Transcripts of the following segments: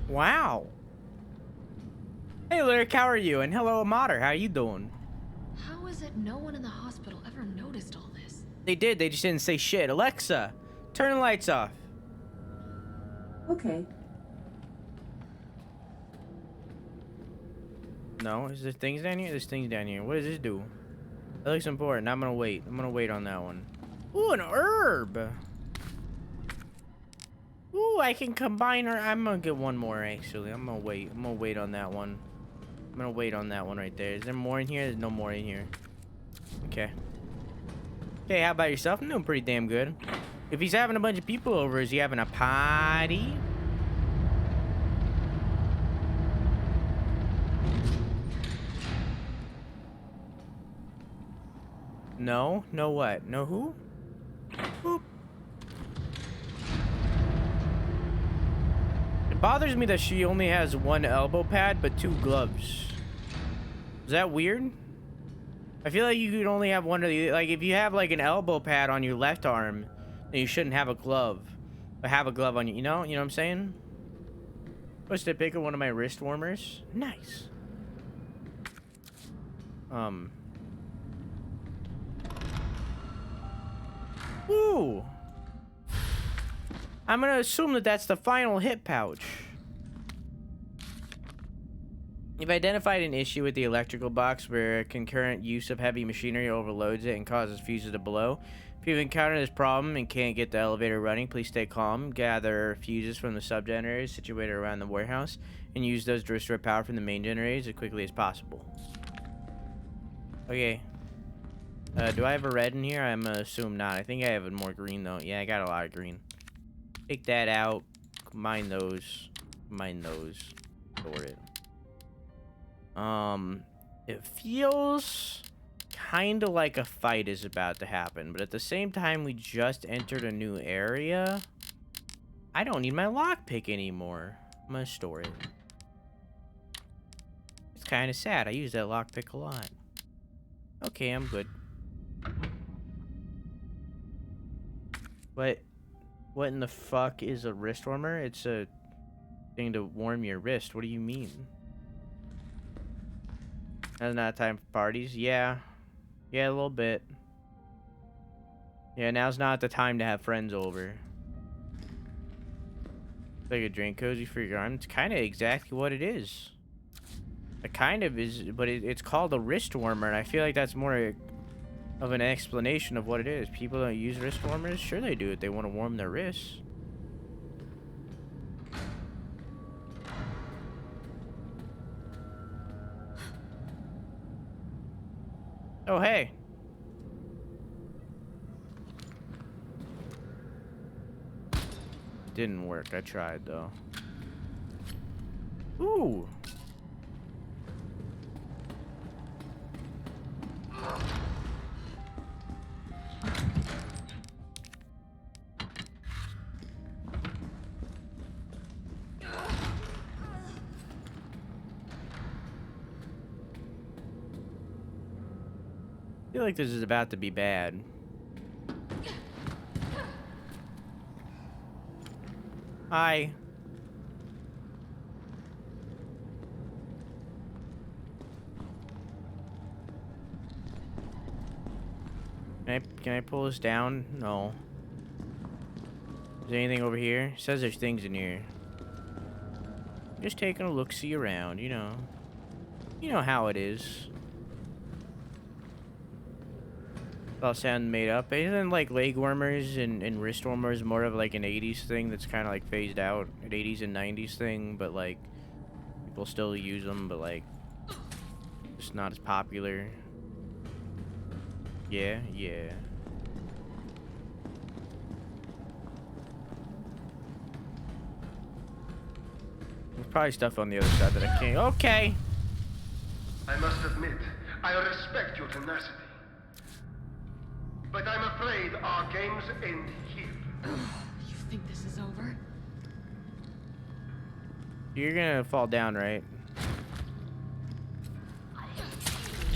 Wow. Hey, Lyric, how are you? And hello, Amater, how you doing? How is it no one in the hospital ever noticed all this? They did, they just didn't say shit. Alexa, turn the lights off. Okay. No, is there things down here? There's things down here. What does this do? That looks important. I'm gonna wait. I'm gonna wait on that one. Ooh, an herb. Ooh, I can combine her. I'm gonna get one more, actually. I'm gonna wait. I'm gonna wait on that one. I'm gonna wait on that one right there. Is there more in here? There's no more in here. Okay. Okay, how about yourself? I'm doing pretty damn good. If he's having a bunch of people over, is he having a party? No? No what? No who? Boop. It bothers me that she only has one elbow pad but two gloves. Is that weird? I feel like you could only have one of the, like, if you have like an elbow pad on your left arm, then you shouldn't have a glove. But have a glove on you, you know what I'm saying? What's the pick of one of my wrist warmers? Nice. Ooh. I'm gonna assume that that's the final hit pouch. You've identified an issue with the electrical box where concurrent use of heavy machinery overloads it and causes fuses to blow. If you've encountered this problem and can't get the elevator running, please stay calm. Gather fuses from the sub-generators situated around the warehouse and use those to restore power from the main generators as quickly as possible. Okay. Do I have a red in here? I'm gonna assume not. I think I have more green though. Yeah, I got a lot of green. Take that out. Combine those. Combine those. Store it. It feels kind of like a fight is about to happen, but at the same time, we just entered a new area. I don't need my lockpick anymore. I'm gonna store it. It's kind of sad. I use that lockpick a lot. Okay, I'm good. What in the fuck is a wrist warmer? It's a thing to warm your wrist. What do you mean? That's not time for parties. Yeah, a little bit. Yeah, now's not the time to have friends over. Like a drink cozy for your arm. It's kind of exactly what it is. It kind of is, but it's called a wrist warmer, and I feel like that's more of an explanation of what it is. People don't use wrist warmers. Sure they do it. They want to warm their wrists. Oh, hey. Didn't work. I tried, though. Ooh. I feel like this is about to be bad. Hi. Can I pull this down? No. Is there anything over here? It says there's things in here. Just taking a look-see around, you know. You know how it is. All sound made up. Isn't like leg warmers and wrist warmers more of like an 80s thing that's kind of like phased out? An 80s and 90s thing, but like people still use them, but like it's not as popular. Yeah. There's probably stuff on the other side that I can't. Okay. I must admit, I respect your tenacity. But I'm afraid our games end here. You think this is over? You're gonna fall down, right?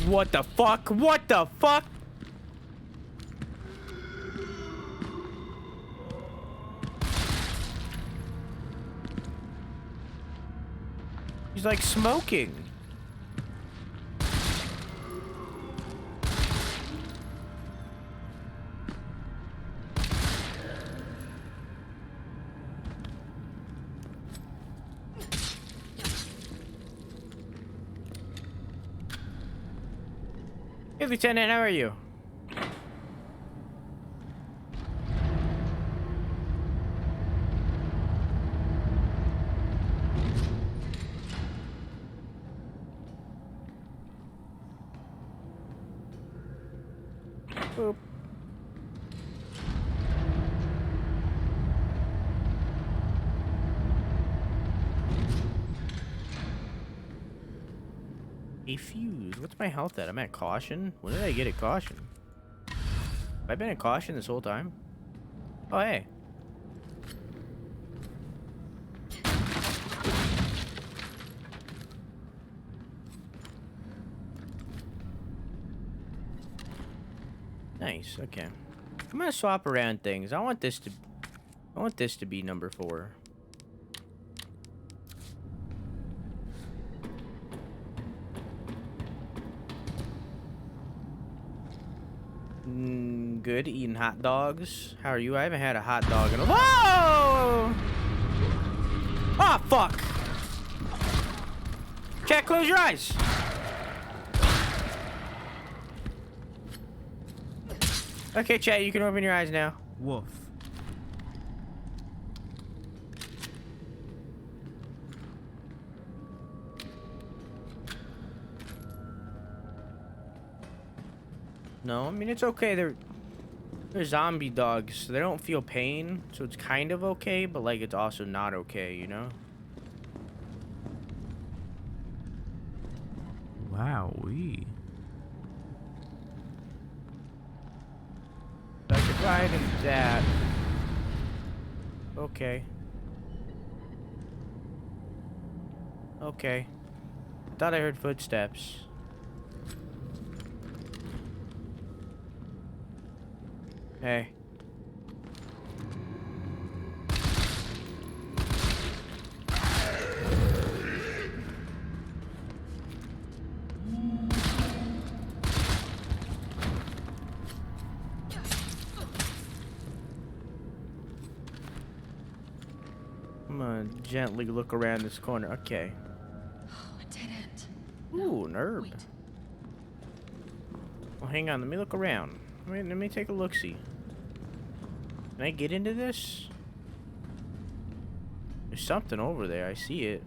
What the fuck? What the fuck? He's like smoking. Hey, Lieutenant, how are you? Boop. A fuse. What's my health at? I'm at caution. When did I get a caution? Have I been at caution this whole time? Oh, hey. Nice. Okay. I'm gonna swap around things. I want this to be number 4. Good. Eating hot dogs. How are you? I haven't had a hot dog in a... Whoa! Oh, fuck! Chat, close your eyes. Okay, chat, you can open your eyes now. Woof. No, I mean, it's okay. They're zombie dogs, so they don't feel pain, so it's kind of okay, but, like, it's also not okay, you know? Wowee. I could ride into that. Okay. Okay. Thought I heard footsteps. Hey. I'm gonna gently look around this corner. Okay. Oh, a dead end. Ooh, an herb. Wait. Well, hang on. Let me look around. Wait, let me take a look-see. Can I get into this? There's something over there. I see it.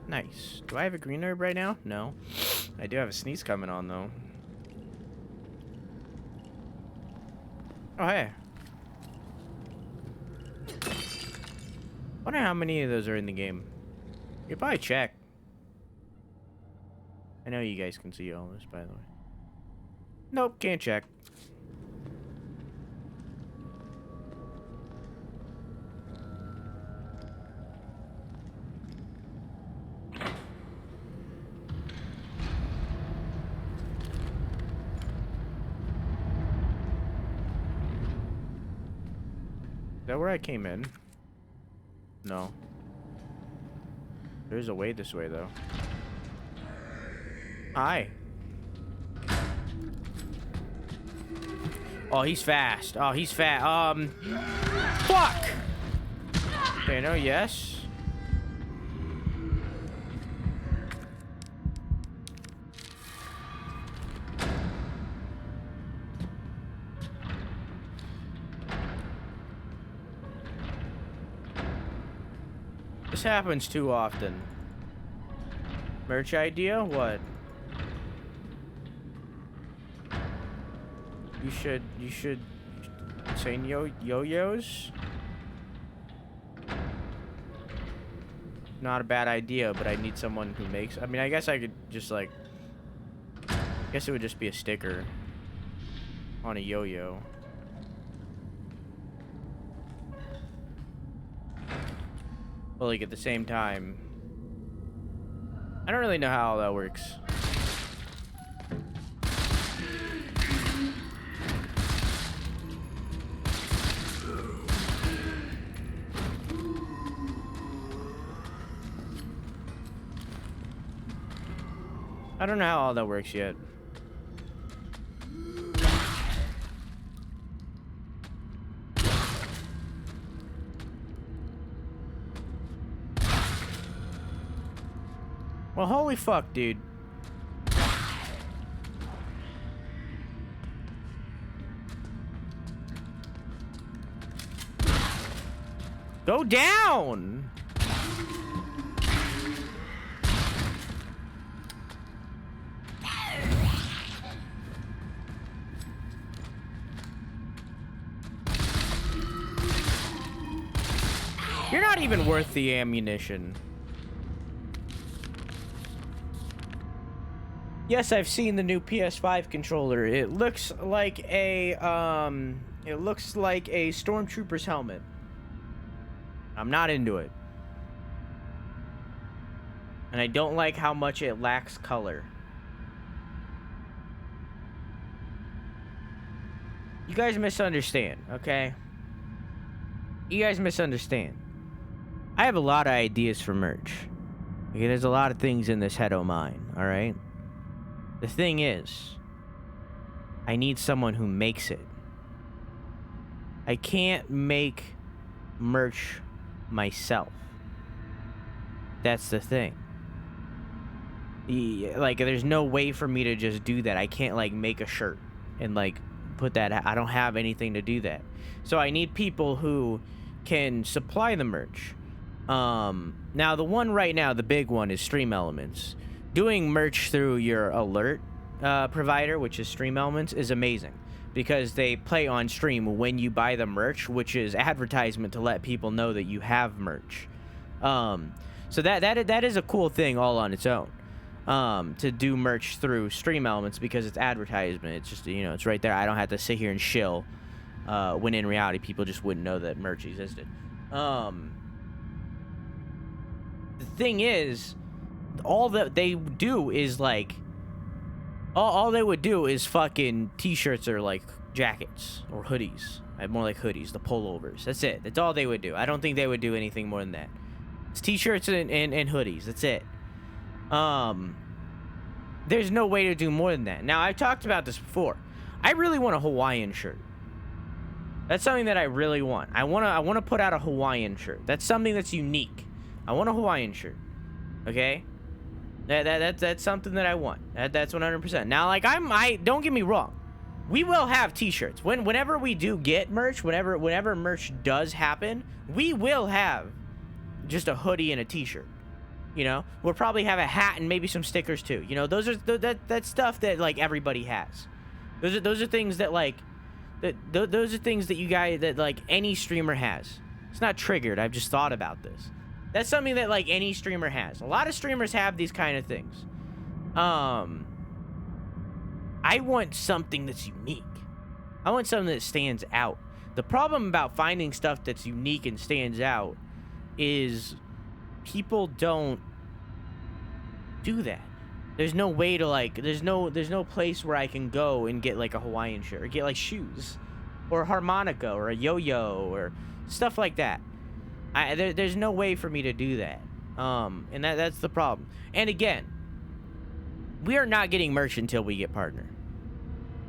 Nice. Do I have a green herb right now? No. I do have a sneeze coming on, though. Oh, hey. Wonder how many of those are in the game. You could probably check. I know you guys can see all this, by the way. Nope, can't check. Is that where I came in? No. There's a way this way, though. Hi. Oh, he's fast. Oh, he's fast. Fuck! Okay, no, yes. This happens too often. Merch idea? What? You should say yo-yos? Not a bad idea, but I need someone who makes... I mean, I guess I could just, like... I guess it would just be a sticker on a yo-yo. But, like, at the same time... I don't really know how all that works. I don't know how all that works yet. Well, holy fuck, dude. Go down! You're not even worth the ammunition. Yes, I've seen the new PS5 controller. It looks like a stormtrooper's helmet. I'm not into it. And I don't like how much it lacks color. You guys misunderstand, okay? You guys misunderstand. I have a lot of ideas for merch. Okay, there's a lot of things in this head of mine, alright? The thing is, I need someone who makes it. I can't make merch myself. That's the thing. Like, there's no way for me to just do that. I can't, like, make a shirt and, like, put that. I don't have anything to do that. So I need people who can supply the merch. Now, the one right now, the big one, is Stream Elements. Doing merch through your alert provider, which is Stream Elements, is amazing because they play on stream when you buy the merch, which is advertisement to let people know that you have merch. So that is a cool thing all on its own. To do merch through Stream Elements because it's advertisement. It's just, you know, it's right there. I don't have to sit here and shill when in reality people just wouldn't know that merch existed. The thing is, all that they do is like all they would do is fucking t-shirts or like jackets or hoodies. More like hoodies, the pullovers. That's it. That's all they would do. I don't think they would do anything more than that. It's t-shirts and hoodies. That's it. There's no way to do more than that. Now, I've talked about this before. I really want a Hawaiian shirt. That's something that I really want. I want to put out a Hawaiian shirt. That's something that's unique. I want a Hawaiian shirt. Okay? That's something that I want. That's 100%. Now, like, I don't get me wrong. We will have t-shirts. Whenever we do get merch, whenever merch does happen, we will have just a hoodie and a t-shirt. You know, we'll probably have a hat and maybe some stickers too. You know, those are that stuff that like everybody has. Those are things that like those are things that you guys that like any streamer has. It's not triggered. I've just thought about this. That's something that like any streamer has. A lot of streamers have these kind of things. I want something that's unique. I want something that stands out. The problem about finding stuff that's unique and stands out is people don't do that. There's no way to like there's no place where I can go and get like a Hawaiian shirt or get like shoes or a harmonica or a yo-yo or stuff like that. There's no way for me to do that. And that's the problem. And again, we are not getting merch until we get partner.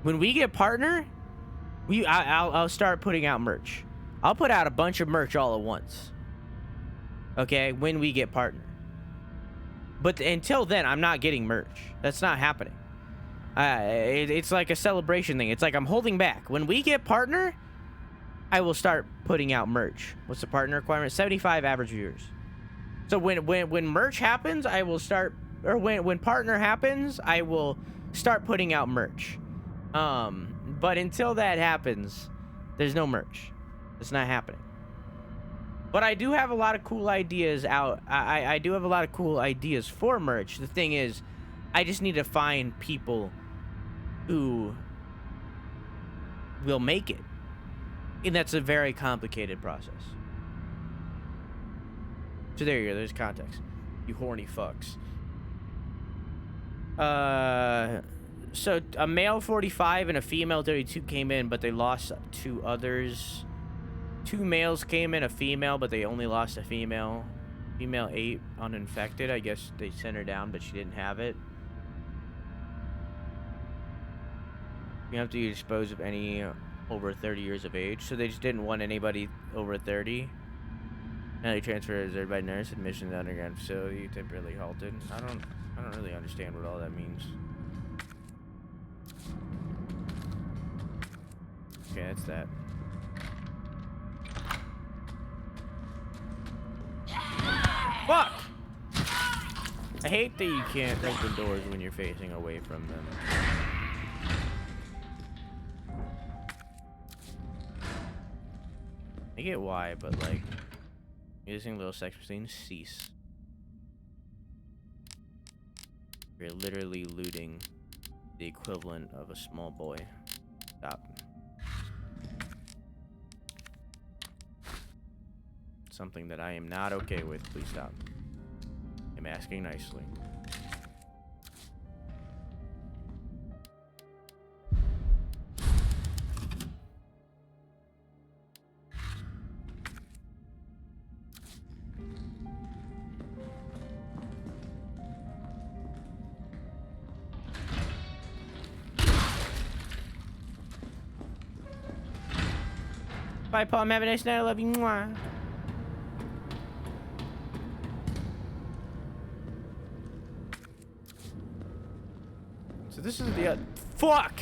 When we get partner, I'll start putting out merch. I'll put out a bunch of merch all at once. Okay, when we get partner. But until then, I'm not getting merch. That's not happening. It's like a celebration thing. It's like I'm holding back. When we get partner, I will start putting out merch. What's the partner requirement? 75 average viewers. So when merch happens, I will start, or when partner happens, I will start putting out merch. But until that happens, there's no merch. It's not happening. But I do have a lot of cool ideas out. I do have a lot of cool ideas for merch. The thing is, I just need to find people who will make it. And that's a very complicated process. So there you go. There's context. You horny fucks. So a male 45 and a female 32 came in, but they lost two others. Two males came in, a female, but they only lost a female. Female 8 uninfected. I guess they sent her down, but she didn't have it. You have to dispose of any over 30 years of age. So they just didn't want anybody over 30. Now they transferred as everybody nurse. Admission to underground facility temporarily halted. I don't really understand what all that means. Okay, that's that. Fuck! I hate that you can't open doors when you're facing away from them. I get why, but like, using little sex scenes, cease. You're literally looting the equivalent of a small boy. Stop. Something that I am not okay with. Please stop. I'm asking nicely. Bye, Paul. Have a nice night. I love you. Mwah. So this is the fuck.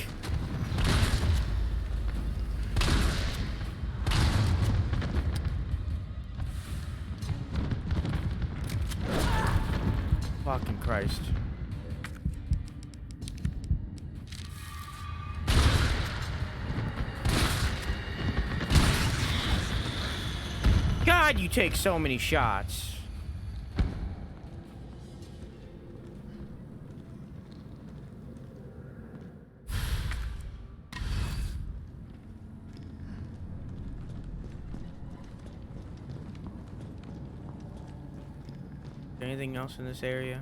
Fucking Christ. God, you take so many shots. Anything else in this area?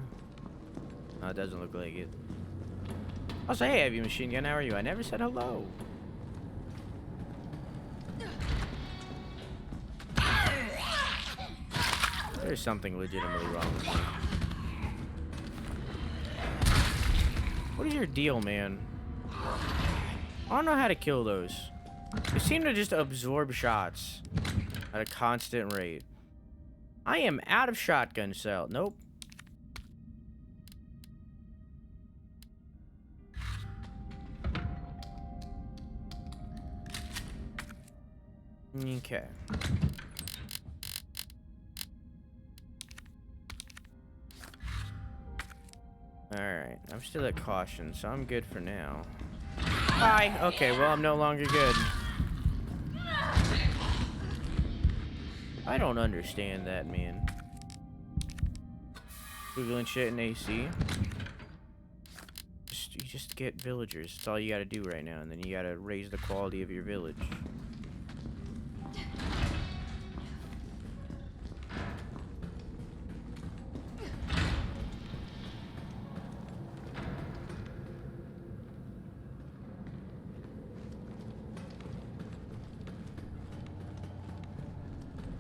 No, it doesn't look like it. Also, hey, heavy machine gun, how are you? I never said hello. There's something legitimately wrong with me. What is your deal, man? I don't know how to kill those. They seem to just absorb shots at a constant rate. I am out of shotgun cell. Nope. Okay. Alright, I'm still at caution, so I'm good for now. Bye! Okay, well, I'm no longer good. I don't understand that, man. Googling shit in AC. You just get villagers. That's all you gotta do right now, and then you gotta raise the quality of your village.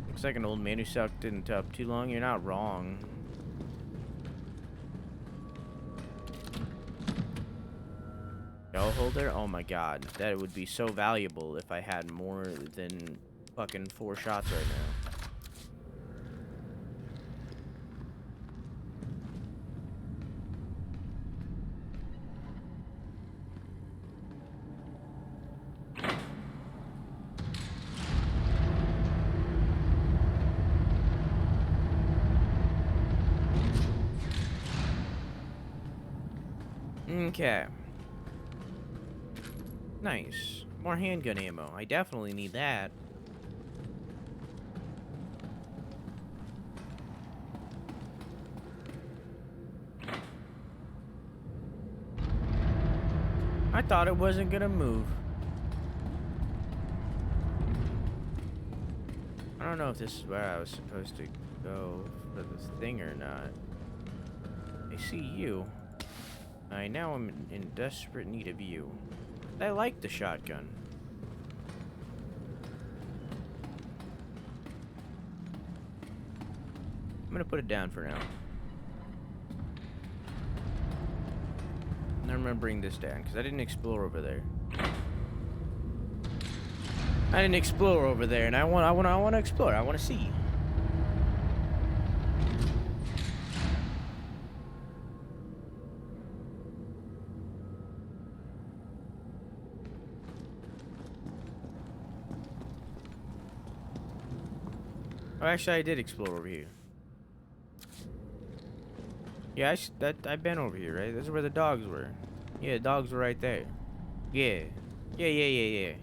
Looks like an old man who sucked in the tub too long. You're not wrong. Shell holder? Oh my god. That would be so valuable if I had more than fucking 4 shots right now. Okay. Nice. More handgun ammo. I definitely need that. I thought it wasn't gonna move. I don't know if this is where I was supposed to go for this thing or not. I see you. Now I'm in desperate need of you. I like the shotgun. I'm gonna put it down for now. And I'm gonna bring this down because I didn't explore over there. I didn't explore over there, and I want to explore. I want to see. Oh, actually, I did explore over here. Yeah, I've been over here, right? This is where the dogs were. Yeah, the dogs were right there. Yeah. Yeah.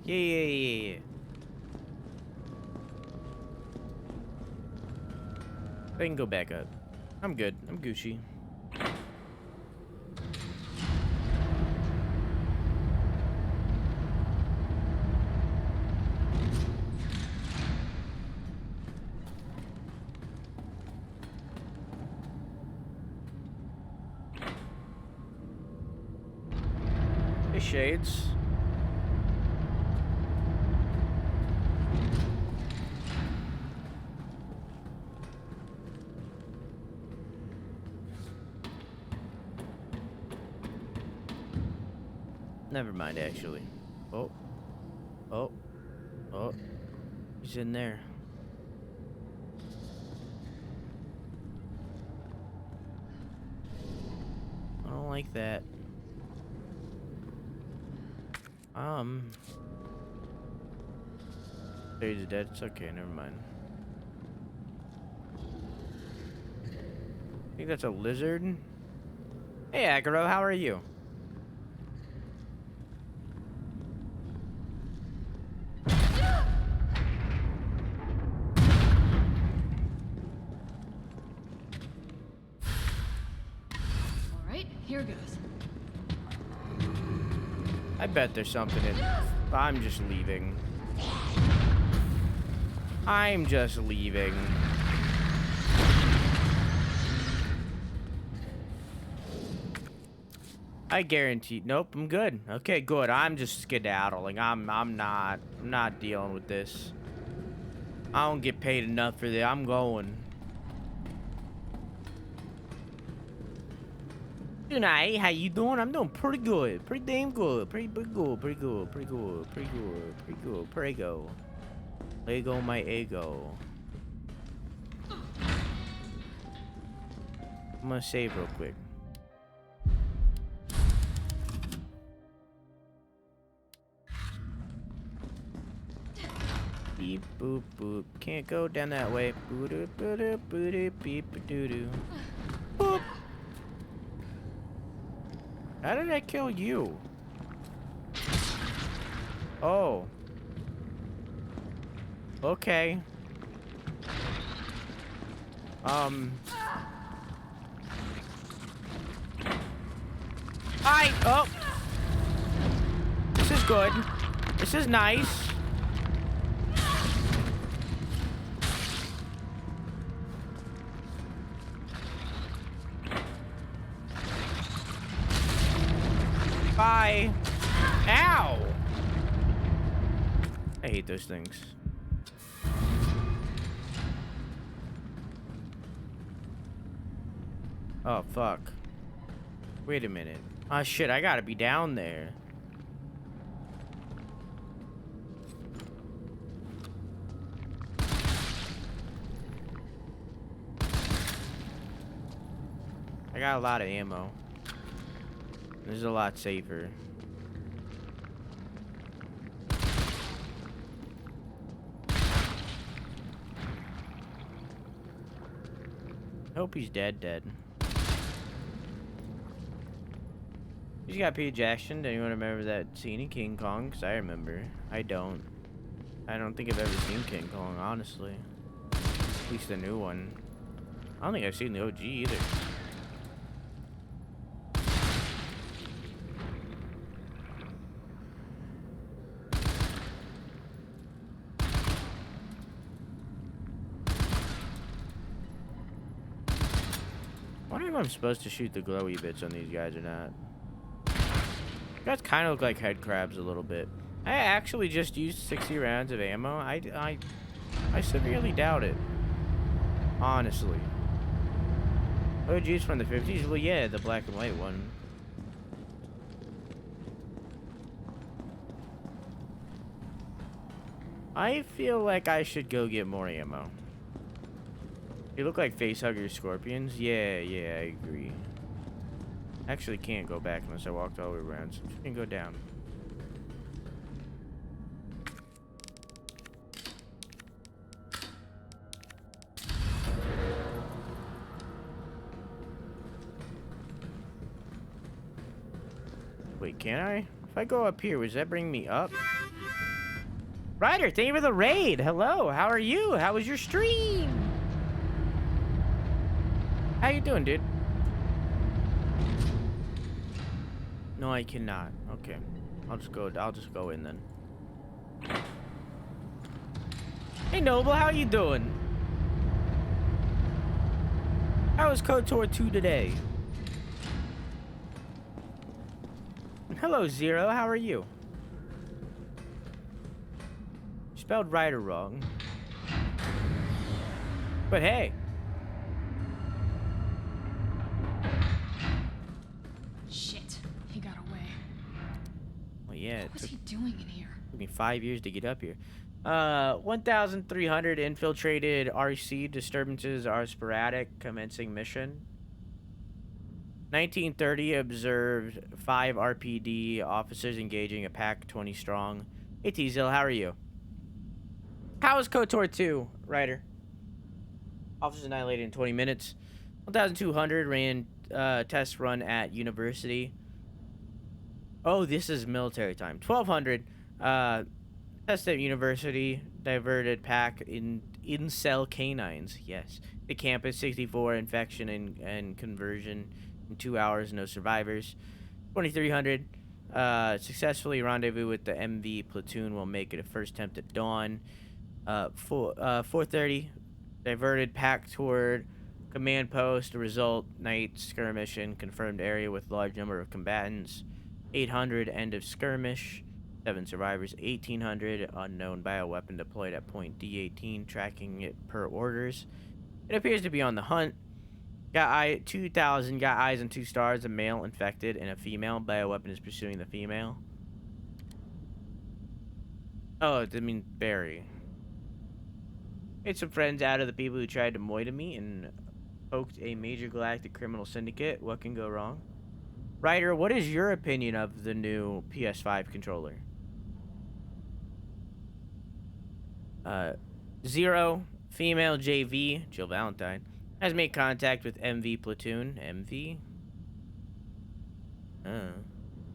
I can go back up. I'm good. I'm Gucci. Hey, Shades. Never mind, actually. Oh. He's in there. I don't like that. He's dead. It's okay. Never mind. I think that's a lizard. Hey, Agro, how are you? Alright, here goes. I bet there's something in. I'm just leaving. I'm just leaving. I guarantee. Nope, I'm good. Okay, good. I'm just skedaddling. I'm not dealing with this. I don't get paid enough for this. I'm going. Tonight, how you doing? I'm doing pretty good. Pretty damn good. Pretty good. Prego. Lego my ego. I'm gonna save real quick. Beep boop boop. Can't go down that way. Boo doo boo doo boo doo beep doo doo. Boop. How did I kill you? Oh. Okay. Oh. This is good. This is nice. Bye. Ow. I hate those things. Oh, fuck. Wait a minute. Oh, shit, I gotta be down there. I got a lot of ammo. This is a lot safer. Hope he's dead. He's got Peter Jackson. Do anyone remember that scene in King Kong? Because I remember. I don't. I don't think I've ever seen King Kong, honestly. At least the new one. I don't think I've seen the OG either. I wonder if I'm supposed to shoot the glowy bits on these guys or not. guys kind of look like head crabs a little bit. I actually just used 60 rounds of ammo. I severely doubt it. Honestly. OG's from the 50s? Well, yeah, the black and white one. I feel like I should go get more ammo. They look like facehugger scorpions. Yeah, I agree. Actually can't go back unless I walked all the way around, so I can go down. Wait, can I? If I go up here, does that bring me up? Ryder, thank you for the raid. Hello, how are you? How was your stream? How you doing, dude? No, I cannot. Okay. I'll just go in then. Hey Noble, how you doing? How was KOTOR 2 today? Hello Zero, how are you? Spelled Ryder wrong. But hey. Shit, he got away. Well, yeah, What was he doing in here? took me 5 years to get up here. 1,300 infiltrated RC disturbances are sporadic, commencing mission. 1930 observed 5 RPD officers engaging a pack 20 strong. Hey T-Zil, how are you? How is KOTOR 2, Ryder? Officers annihilated in 20 minutes. 1,200 ran test run at university. Oh, this is military time. 1,200 test at university. Diverted pack in incel canines. Yes. The campus 64 infection and conversion in 2 hours. No survivors. 2,300 successfully rendezvous with the MV platoon. Will make it a first attempt at dawn. 4:30 diverted pack toward command post. Result night skirmish in confirmed area with large number of combatants. 800 end of skirmish. 7 survivors. 1,800 unknown bioweapon deployed at point D18. Tracking it per orders. It appears to be on the hunt. Got 2,000. Got eyes on 2 stars. A male infected and a female. Bioweapon is pursuing the female. Oh, it didn't mean Barry. Made some friends out of the people who tried to moita me and poked a major galactic criminal syndicate. What can go wrong? Ryder, what is your opinion of the new PS5 controller? Zero, female JV, Jill Valentine, has made contact with MV platoon. MV?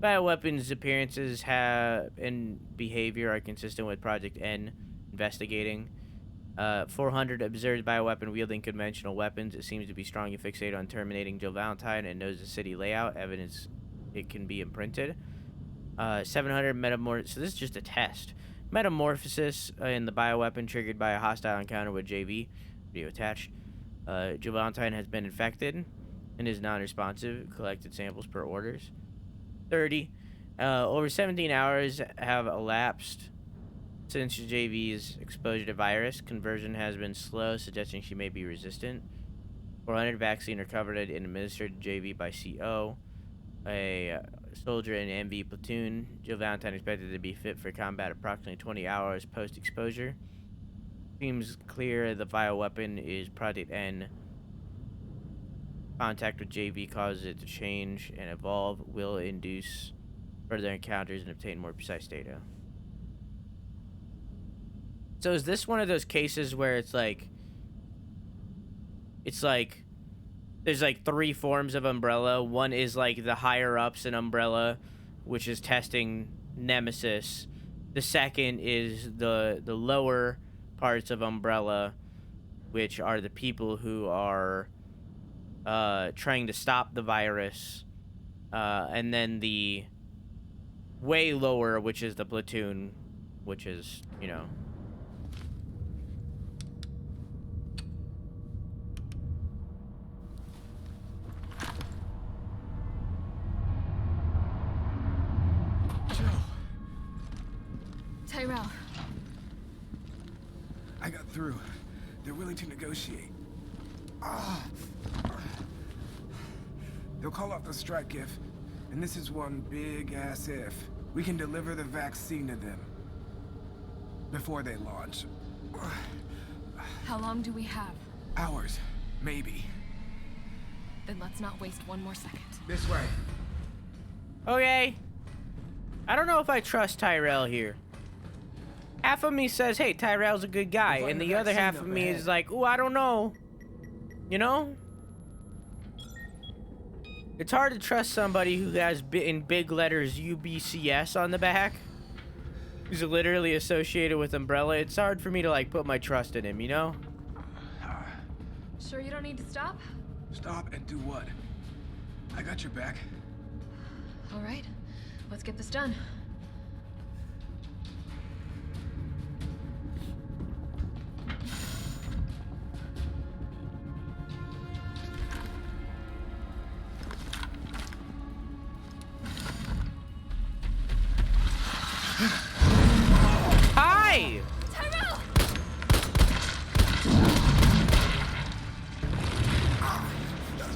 Bioweapons appearances and behavior are consistent with Project N investigating. 400 observed bioweapon wielding conventional weapons. It seems to be strongly fixated on terminating Jill Valentine and knows the city layout. Evidence it can be imprinted. 700 so this is just a test. Metamorphosis in the bioweapon triggered by a hostile encounter with JV. Video attached. Jill Valentine has been infected and is non-responsive. Collected samples per orders. 30. Over 17 hours have elapsed since JV's exposure to virus. Conversion has been slow, suggesting she may be resistant. 400 vaccine recovered and administered to JV by CO. A soldier in MV platoon. Jill Valentine expected to be fit for combat approximately 20 hours post-exposure. Seems clear the bioweapon is Project N. Contact with JV causes it to change and evolve. Will induce further encounters and obtain more precise data. So is this one of those cases where it's like there's like 3 forms of Umbrella. One is like the higher ups in Umbrella, which is testing Nemesis. The second is the lower parts of Umbrella, which are the people who are trying to stop the virus. And then the way lower, which is the platoon, which is, you know, through. They're willing to negotiate. Ah. They'll call off the strike if, and this is one big-ass if, we can deliver the vaccine to them before they launch. How long do we have? Hours, maybe. Then let's not waste one more second. This way. Okay. I don't know if I trust Tyrell here. Half of me says, hey, Tyrell's a good guy, and the other half of me is like, ooh, I don't know. You know? It's hard to trust somebody who has in big letters UBCS on the back. Who's literally associated with Umbrella. It's hard for me to like put my trust in him, you know? Sure you don't need to stop? Stop and do what? I got your back. All right, let's get this done. Hi! Tyrell!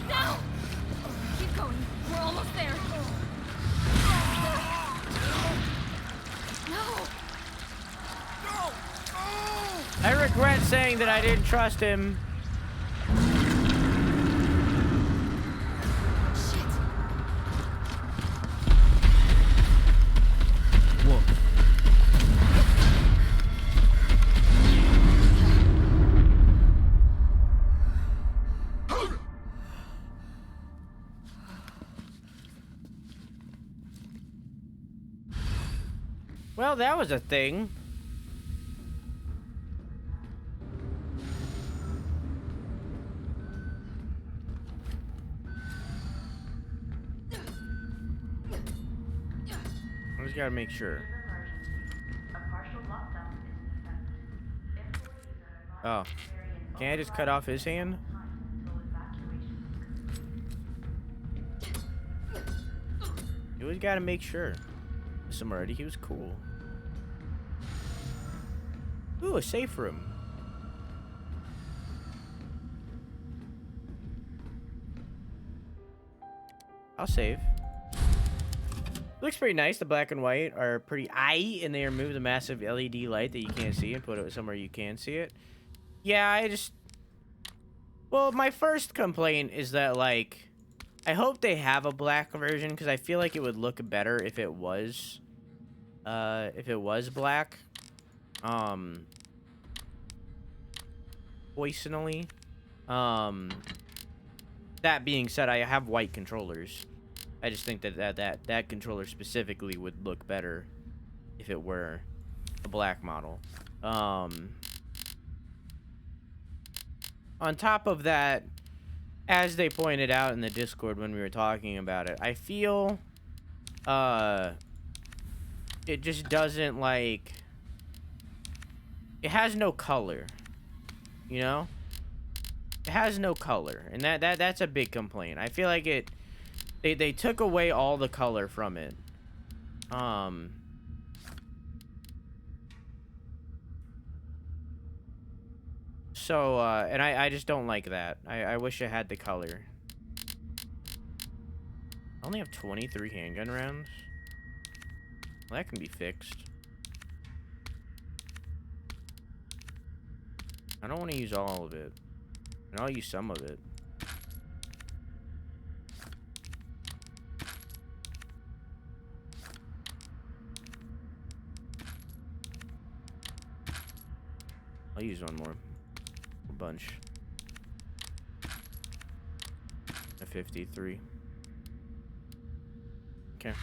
Now! Keep going. We're almost there. No! I regret saying that I didn't trust him. Shit! Whoa. Well, that was a thing. I just gotta make sure. Oh. Can I just cut off his hand? You always gotta make sure. Some already, he was cool. Ooh, a safe room. I'll save. Looks pretty nice. The black and white are pretty eye, and they remove the massive LED light that you can't see and put it somewhere you can see it. Yeah, well, my first complaint is that, like, I hope they have a black version, because I feel like it would look better if it was black. Personally. That being said, I have white controllers. I just think that controller specifically would look better if it were a black model. On top of that, as they pointed out in the Discord when we were talking about it, I feel it just doesn't, like, it has no color, you know? It has no color, and that's a big complaint. I feel like they took away all the color from it. So, and I just don't like that. I wish it had the color. I only have 23 handgun rounds. Well, that can be fixed. I don't want to use all of it. And I'll use some of it. I'll use one more. A bunch. A 53. Okay.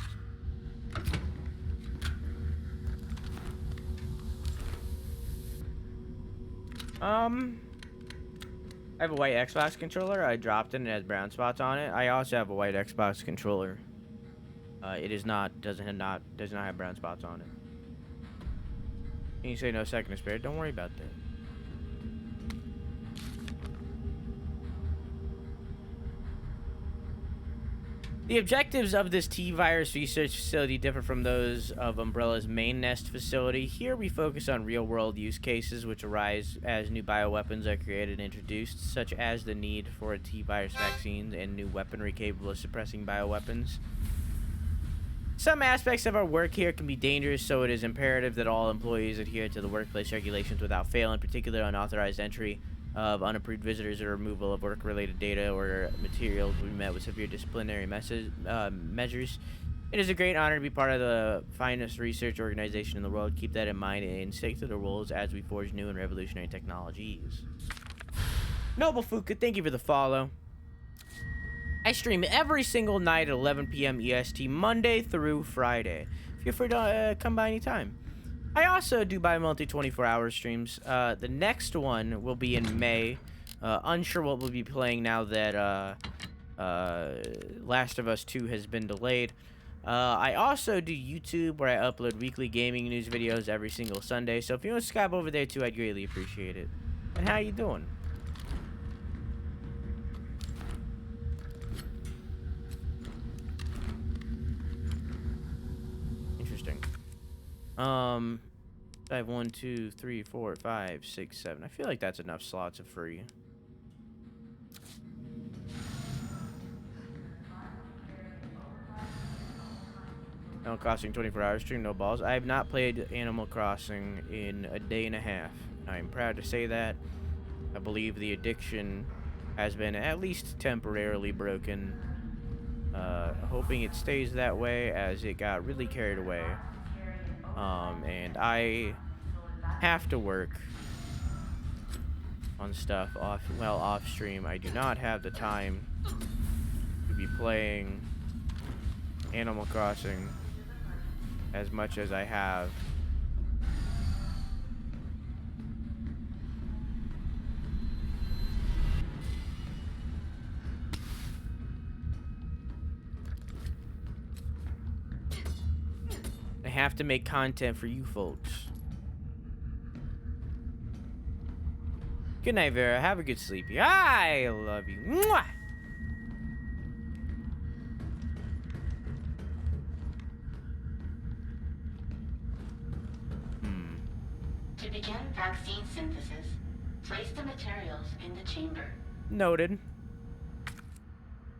I have a white Xbox controller. I dropped it and it has brown spots on it. I also have a white Xbox controller. It does not have brown spots on it. And you say no second is spared. Don't worry about that. The objectives of this T-virus research facility differ from those of Umbrella's main nest facility. Here we focus on real-world use cases which arise as new bioweapons are created and introduced, such as the need for a T-virus vaccine and new weaponry capable of suppressing bioweapons. Some aspects of our work here can be dangerous, so it is imperative that all employees adhere to the workplace regulations without fail, in particular unauthorized entry of unapproved visitors or removal of work-related data or materials. We met with severe disciplinary measures. It is a great honor to be part of the finest research organization in the world. Keep that in mind and stick to the rules as we forge new and revolutionary technologies. Noble Fuka, thank you for the follow. I stream every single night at 11 p.m. EST, Monday through Friday. Feel free to come by anytime. I also do bi-monthly 24-hour streams. The next one will be in May. Unsure what we'll be playing now that Last of Us 2 has been delayed. I also do YouTube, where I upload weekly gaming news videos every single Sunday. So if you want to subscribe over there too, I'd greatly appreciate it. And how you doing? Interesting. I have 1, 2, 3, 4, 5, 6, 7. I feel like that's enough slots of free. Animal Crossing 24-hour stream, no balls. I have not played Animal Crossing in a day and a half. I am proud to say that. I believe the addiction has been at least temporarily broken. Hoping it stays that way, as it got really carried away. And I have to work on stuff off stream. I do not have the time to be playing Animal Crossing as much as I have. I have to make content for you folks. Good night, Vera. Have a good sleepy. I love you. Mwah! To begin vaccine synthesis, place the materials in the chamber. Noted.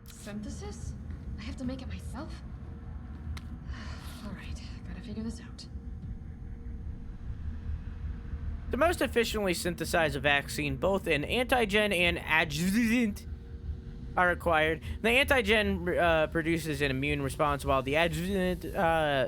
Synthesis? I have to make it myself? Alright, gotta figure this out. To most efficiently synthesize a vaccine, both an antigen and adjuvant are required. The antigen produces an immune response, while the adjuvant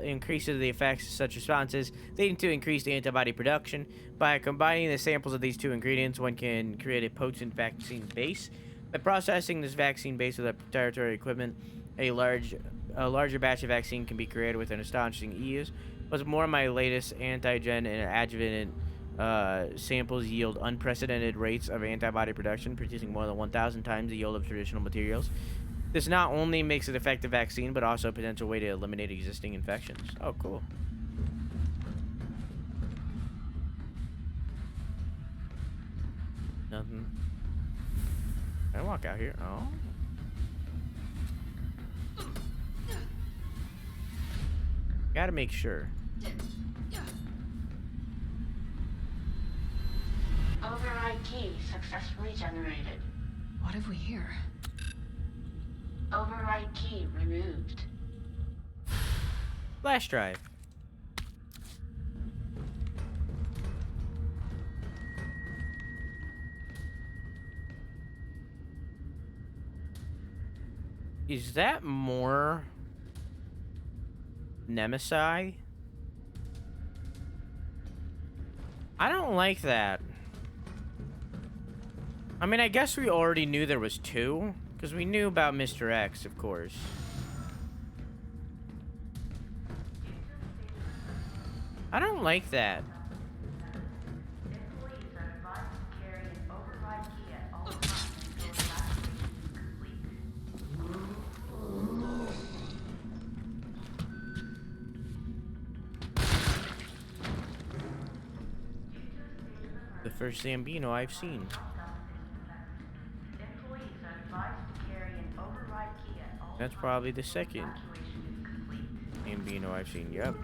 increases the effects of such responses, leading to increased antibody production. By combining the samples of these two ingredients, one can create a potent vaccine base. By processing this vaccine base with a proprietary equipment, a larger batch of vaccine can be created with an astonishing ease. What's more, my latest antigen and adjuvant samples yield unprecedented rates of antibody production, producing more than 1,000 times the yield of traditional materials. This not only makes it an effective vaccine, but also a potential way to eliminate existing infections. Oh, cool. Nothing. Can I walk out here? Oh. Gotta make sure. Override key successfully generated. What have we here? Override key removed. Flash drive. Is that more Nemesis? I don't like that. I mean, I guess we already knew there was two, because we knew about Mr. X, of course. I don't like that. The first Zambino I've seen. Employees are advised to carry an override key at all That's probably the second Ambino I've seen. Yep.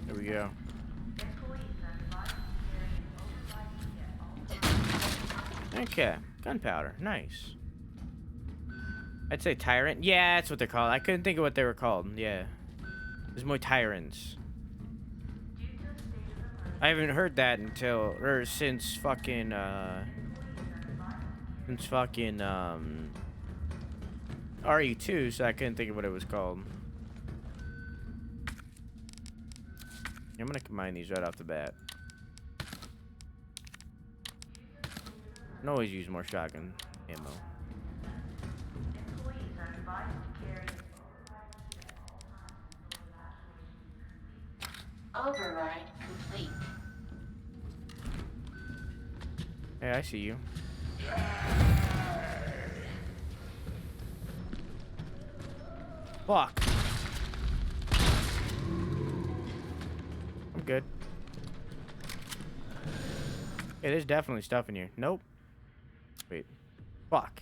There we go. Okay, gunpowder, nice. I'd say tyrant. Yeah, that's what they're called. I couldn't think of what they were called. Yeah, there's more tyrants. I haven't heard that until or since fucking RE2, so I couldn't think of what it was called. I'm gonna combine these right off the bat. I can always use more shotgun ammo. Override complete. Hey, I see you. Fuck. I'm good. Hey, there's definitely stuff in here. Nope. Wait. Fuck.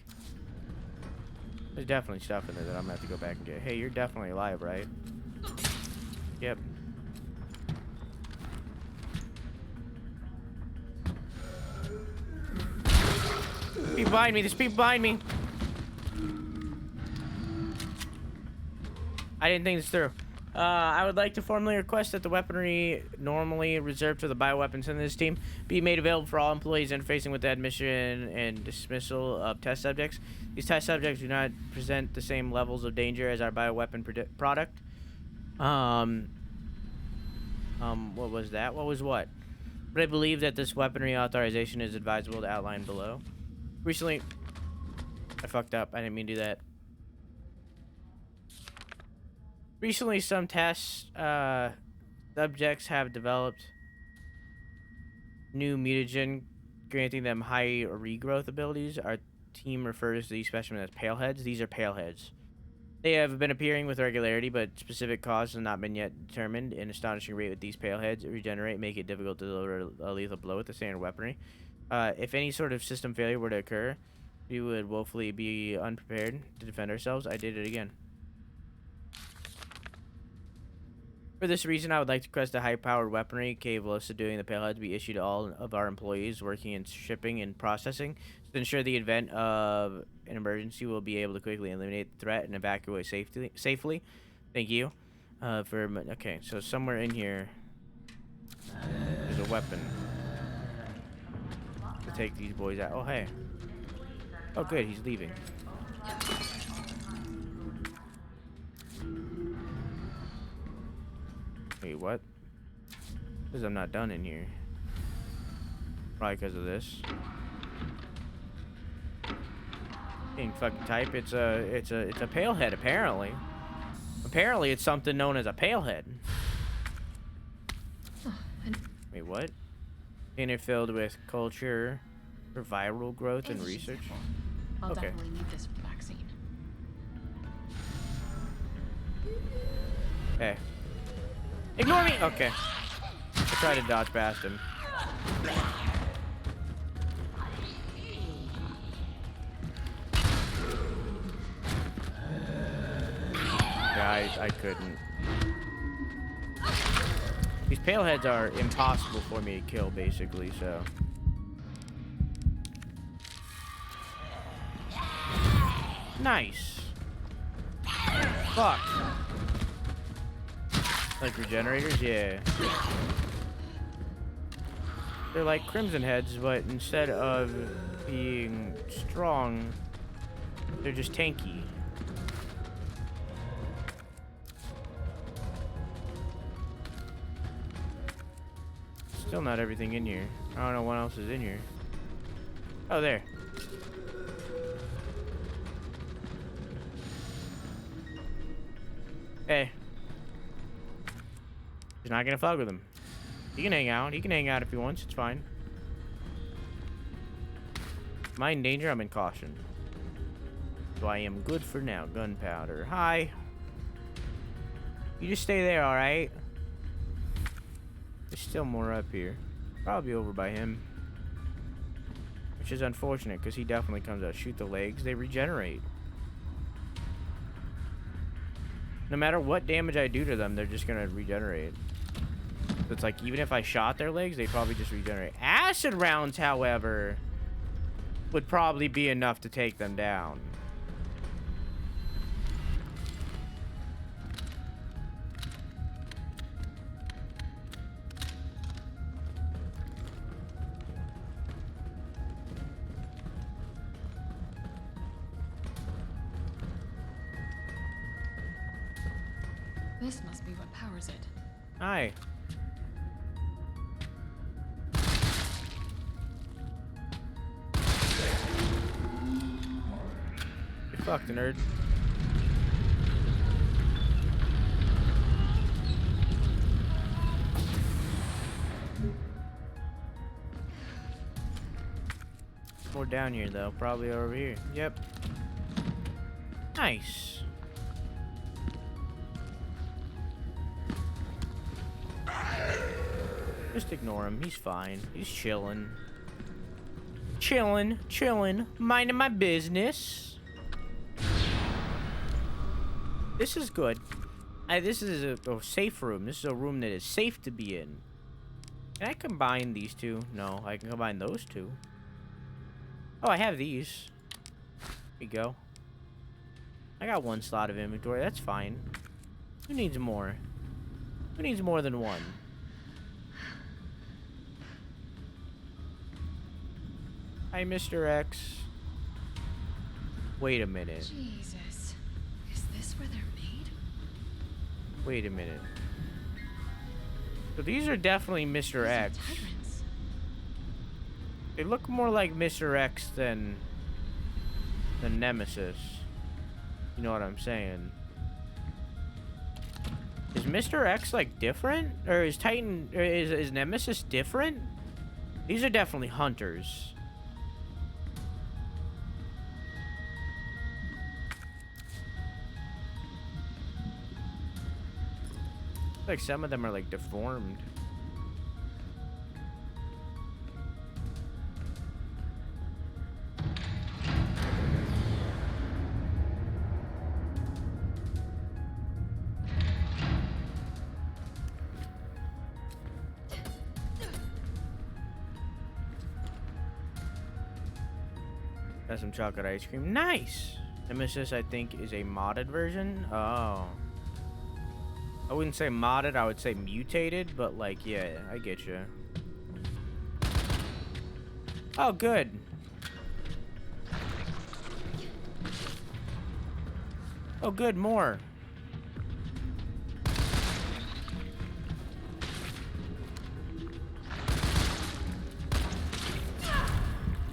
There's definitely stuff in there that I'm gonna have to go back and get. Hey, you're definitely alive, right? Yep. People behind me. There's people behind me. I didn't think this through. I would like to formally request that the weaponry normally reserved for the bioweapons in this team be made available for all employees interfacing with the admission and dismissal of test subjects. These test subjects do not present the same levels of danger as our bioweapon product. What was that? What was what? But I believe that this weaponry authorization is advisable to outline below. Recently, I fucked up. I didn't mean to do that. Recently, some test subjects have developed new mutagen, granting them high regrowth abilities. Our team refers to these specimens as paleheads. These are paleheads. They have been appearing with regularity, but specific cause has not been yet determined. An astonishing rate with these paleheads regenerate, make it difficult to deliver a lethal blow with the standard weaponry. If any sort of system failure were to occur, we would woefully be unprepared to defend ourselves. I did it again. For this reason, I would like to request a high-powered weaponry capable of subduing the payload be issued to all of our employees working in shipping and processing to ensure the event of an emergency will be able to quickly eliminate the threat and evacuate safely. Thank you. Okay, so somewhere in here there's a weapon to take these boys out. Oh, hey. Oh, good, he's leaving. Wait, what? Because I'm not done in here. Probably because of this. Being fucking type, it's a palehead apparently. Apparently, it's something known as a palehead. Wait, what? Container filled with culture for viral growth and research. I'll Okay. definitely need this vaccine. Hey. Ignore me! Okay. I tried to dodge past him. Yeah, I couldn't. These paleheads are impossible for me to kill, basically, so. Nice. Fuck. Like regenerators? Yeah. They're like crimson heads, but instead of being strong, they're just tanky. Still not everything in here. I don't know what else is in here. Oh, there. Hey. He's not gonna fuck with him. He can hang out. He can hang out if he wants. It's fine. Am I in danger? I'm in caution. So I am good for now. Gunpowder. Hi. You just stay there, alright? There's still more up here. Probably over by him. Which is unfortunate, because he definitely comes out. Shoot the legs. They regenerate. No matter what damage I do to them, they're just gonna regenerate. So it's like, even if I shot their legs, they'd probably just regenerate. Acid rounds, however, would probably be enough to take them down. This must be what powers it. Hi. You fucked, nerd. More down here, though. Probably over here. Yep. Nice. Just ignore him. He's fine. He's chilling. Chilling. Minding my business. This is good. This is a safe room. This is a room that is safe to be in. Can I combine these two? No, I can combine those two. Oh, I have these. Here you go. I got one slot of inventory. That's fine. Who needs more? Who needs more than one? Hi, Mr. X. Wait a minute. Jesus. Is this where they're made? Wait a minute. So these are definitely Mr. These are X. tyrants. They look more like Mr. X than Nemesis. You know what I'm saying? Is Mr. X like different? Or is Titan or is Nemesis different? These are definitely hunters. Like some of them are like deformed. Got some chocolate ice cream. Nice! Nemesis, I think, is a modded version. Oh. I wouldn't say modded, I would say mutated, but like, yeah, I get you. Oh, good. Oh, good, more.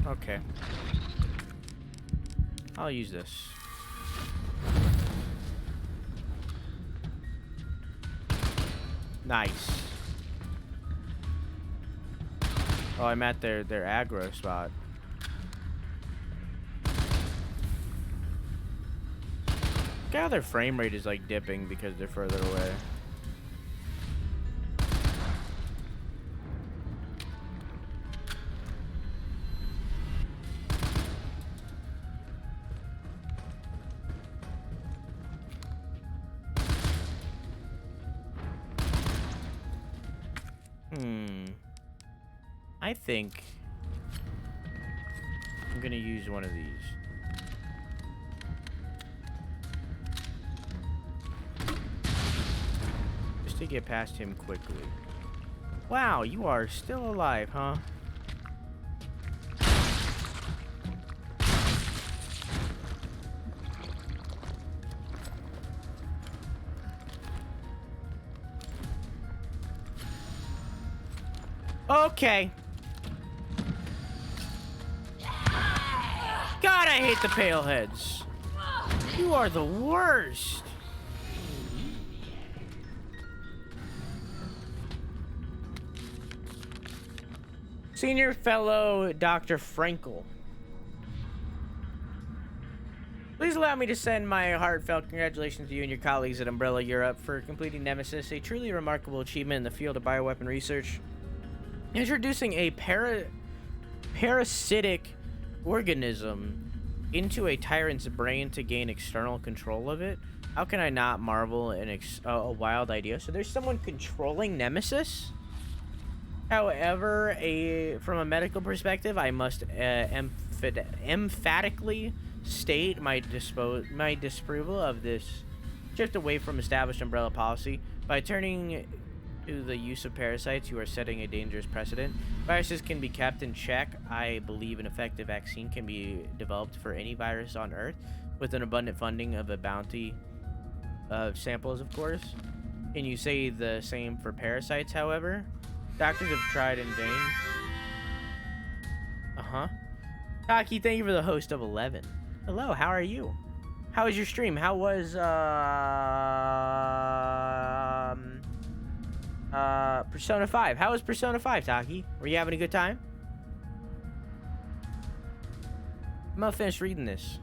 Okay. I'll use this. Nice. Oh, I'm at their aggro spot. Look how their frame rate is like dipping because they're further away. I think I'm gonna use one of these. Just to get past him quickly. Wow, you are still alive, huh? Okay. God, I hate the pale heads. You are the worst. Senior Fellow Dr. Frankel. Please allow me to send my heartfelt congratulations to you and your colleagues at Umbrella Europe for completing Nemesis, a truly remarkable achievement in the field of bioweapon research. Introducing a parasitic organism into a tyrant's brain to gain external control of it. How can I not marvel in a wild idea? So there's someone controlling Nemesis? However, from a medical perspective, I must emphatically state my disapproval of this shift away from established Umbrella policy. By turning to the use of parasites, you are setting a dangerous precedent. Viruses can be kept in check. I believe an effective vaccine can be developed for any virus on Earth with an abundant funding of a bounty of samples, of course. Can you say the same for parasites, however? Doctors have tried in vain. Taki, thank you for the host of 11. Hello, how are you? How was your stream? How was Persona 5? How was Persona 5, Taki? Were you having a good time? I'm gonna finish reading this.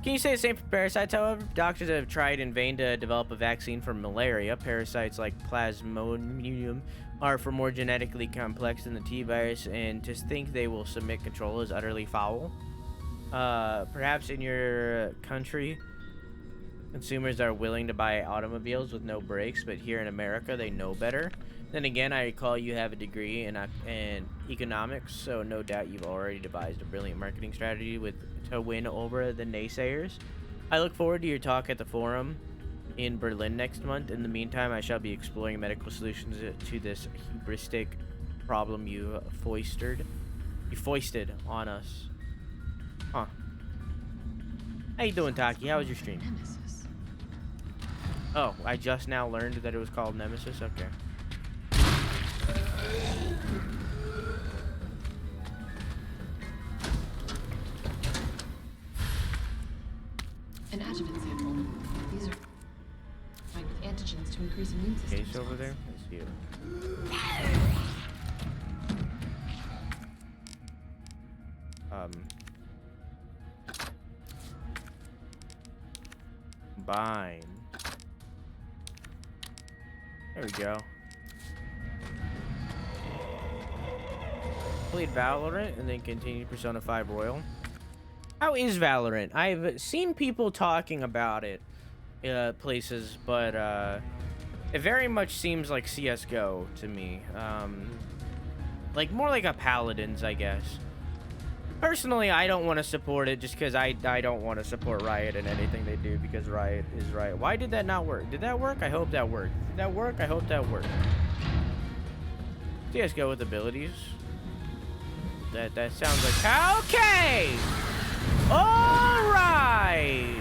Can you say the same for parasites, however? Doctors have tried in vain to develop a vaccine for malaria. Parasites like Plasmodium are far more genetically complex than the T-virus, and to think they will submit control is utterly foul. Perhaps in your country, consumers are willing to buy automobiles with no brakes, but here in America, they know better. Then again, I recall you have a degree in economics, so no doubt you've already devised a brilliant marketing strategy to win over the naysayers. I look forward to your talk at the forum in Berlin next month. In the meantime, I shall be exploring medical solutions to this hubristic problem you foisted on us. Huh. How you doing, Taki? How was your stream? Nemesis. Oh, I just now learned that it was called Nemesis? Okay. An adjuvant sample. These are like antigens to increase immune system. Case over there? That's you. Combine. There we go. Played Valorant and then continued Persona 5 Royal. How is Valorant? I've seen people talking about it places, but it very much seems like CSGO to me. Like more like a Paladins, I guess. Personally, I don't want to support it just because I don't want to support Riot in anything they do because Riot is Riot. Why did that not work? Did that work? I hope that worked. Did that work? I hope that worked. CSGO with abilities. That sounds like... Okay! Alright!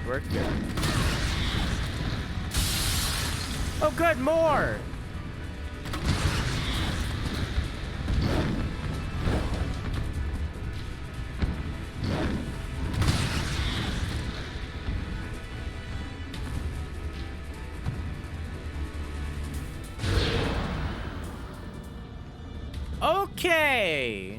Work good. Oh good, more! Okay.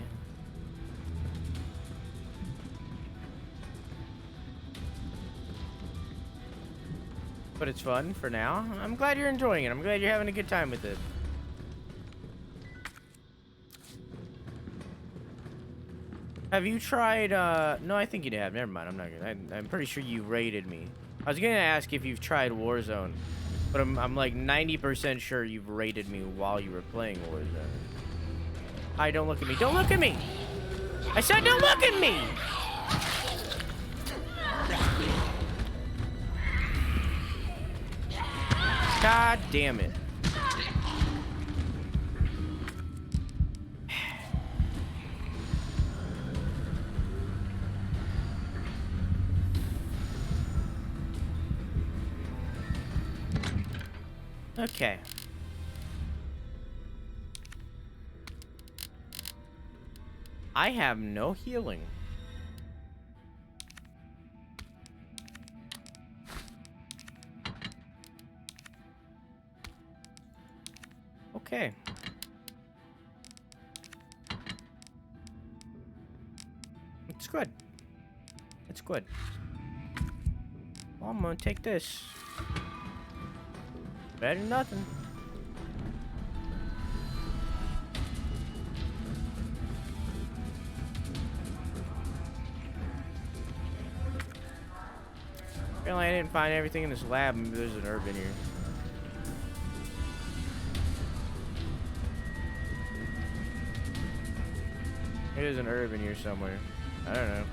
But it's fun for now. I'm glad you're enjoying it. I'm glad you're having a good time with it. Have you tried, no, I think you have. Never mind. I'm not gonna, I'm pretty sure you rated me. I was gonna ask if you've tried Warzone, but I'm like 90% sure you've rated me while you were playing Warzone. Hi, don't look at me. Don't look at me! I said don't look at me! God damn it. Okay. I have no healing. Okay. It's good. It's good. Well, I'm gonna take this. Better than nothing. Apparently I didn't find everything in this lab. Maybe there's an herb in here. Maybe there's an herb in here somewhere. I don't know.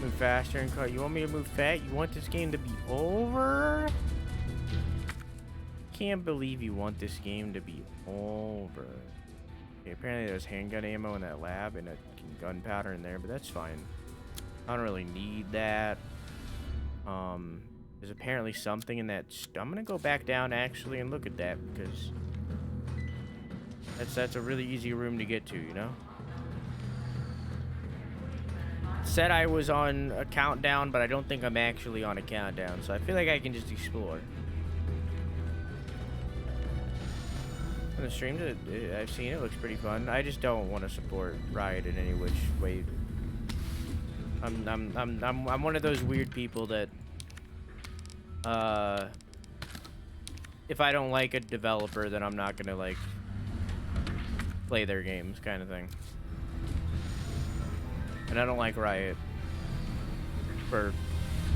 Move faster and cut. You want me to move fast? You want this game to be over? Can't believe you want this game to be over. Okay, apparently there's handgun ammo in that lab and a gunpowder in there, but that's fine. I don't really need that. There's apparently something in that. I'm gonna go back down actually and look at that because that's a really easy room to get to, you know. Said I was on a countdown, but I don't think I'm actually on a countdown, so I feel like I can just explore. On the streams I've seen, it looks pretty fun. I just don't want to support Riot in any which way. I'm one of those weird people that if I don't like a developer, then I'm not gonna like play their games, kind of thing. And I don't like Riot for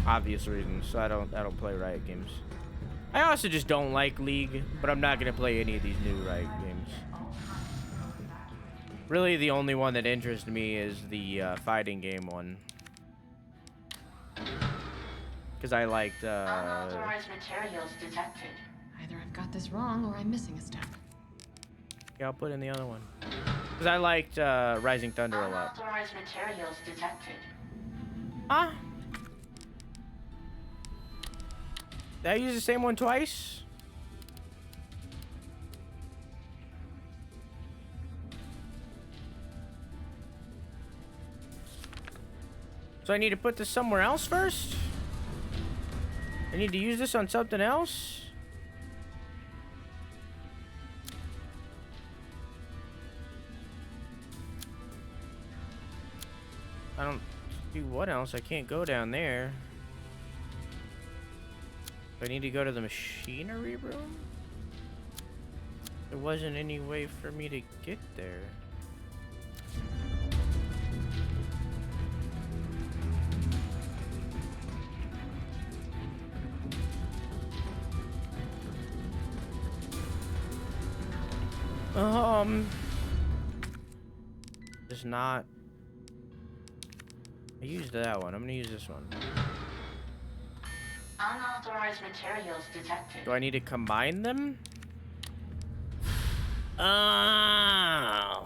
obvious reasons, so I don't play Riot games. I also just don't like League, but I'm not gonna play any of these new Riot games. Really, the only one that interests me is the fighting game one, because I liked. Unauthorized materials detected. Either I've got this wrong or I'm missing a step. Yeah, I'll put in the other one. Because I liked Rising Thunder a lot. Unauthorized materials detected. Huh? Did I use the same one twice? So I need to put this somewhere else first? I need to use this on something else? I don't do what else? I can't go down there. Do I need to go to the machinery room? There wasn't any way for me to get there. Just not. I used that one. I'm gonna use this one. Unauthorized materials detected. Do I need to combine them? Oh.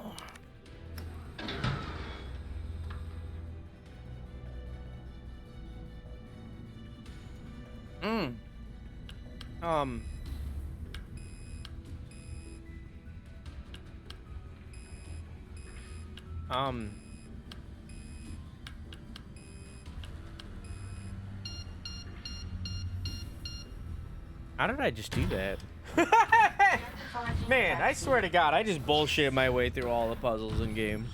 How did I just do that? Man, I swear to God, I just bullshit my way through all the puzzles in games.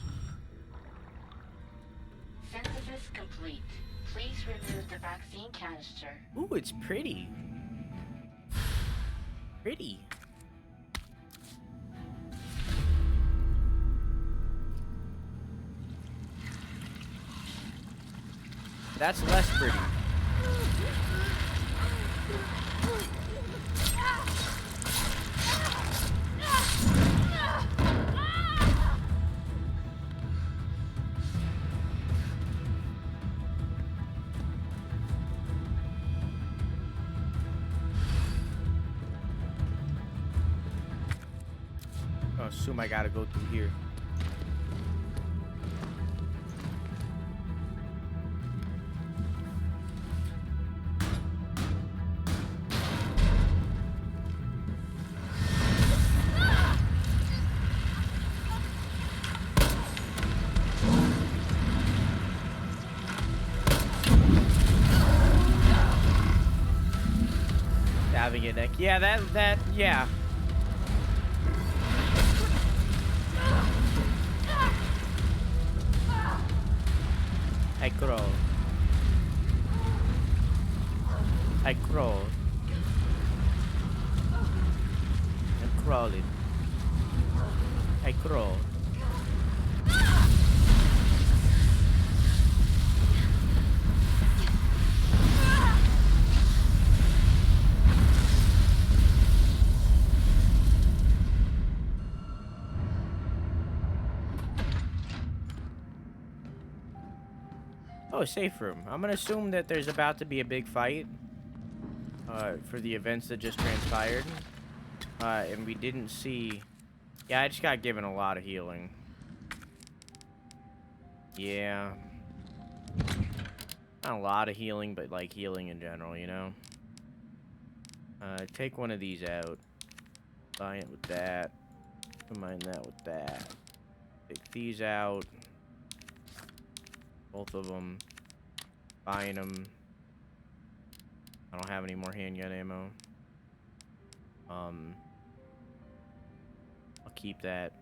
Synthesis complete. Please remove the vaccine canister. Ooh, it's pretty. Pretty. That's less pretty. I assume I gotta go through here. having it, Nick. Yeah, yeah. I crawl. I crawl. I'm crawling. I crawl. Oh, safe room. I'm gonna assume that there's about to be a big fight for the events that just transpired. And we didn't see... Yeah, I just got given a lot of healing. Yeah. Not a lot of healing, but like healing in general, you know? Take one of these out. Combine it with that. Combine that with that. Take these out. Both of them. Buying them. I don't have any more handgun ammo. I'll keep that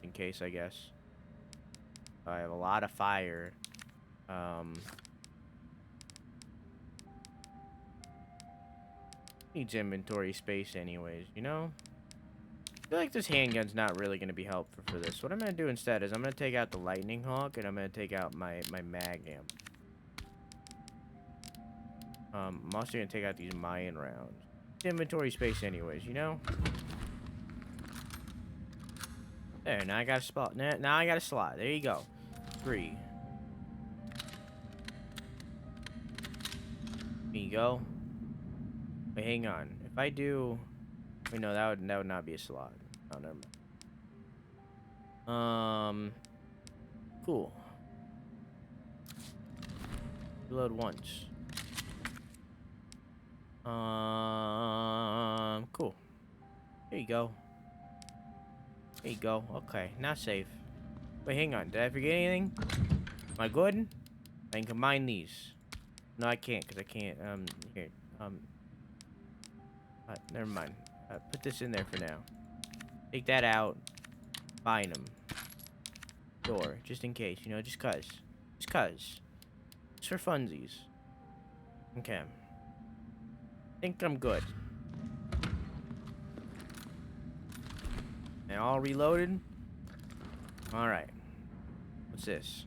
in case, I guess. I have a lot of fire. Needs inventory space anyways, you know? I feel like this handgun's not really going to be helpful for this. What I'm going to do instead is I'm going to take out the lightning hawk and I'm going to take out my magnum. I'm also going to take out these Mayan rounds. Inventory space anyways, you know? There, now I got a spot. Now I got a slot. There you go. 3. There you go. Wait, hang on. If I do... Wait, no, that would not be a slot. Oh, never mind. Cool. Reload once. Cool. There you go. There you go. Okay, now save. Wait, hang on. Did I forget anything? Am I good? I can combine these. No, I can't, because I can't. Here. Never mind. Put this in there for now. Take that out. Bind them. Door, just in case, you know, just cuz. Just cuz. Just for funsies. Okay. Think I'm good. And all reloaded? Alright. What's this?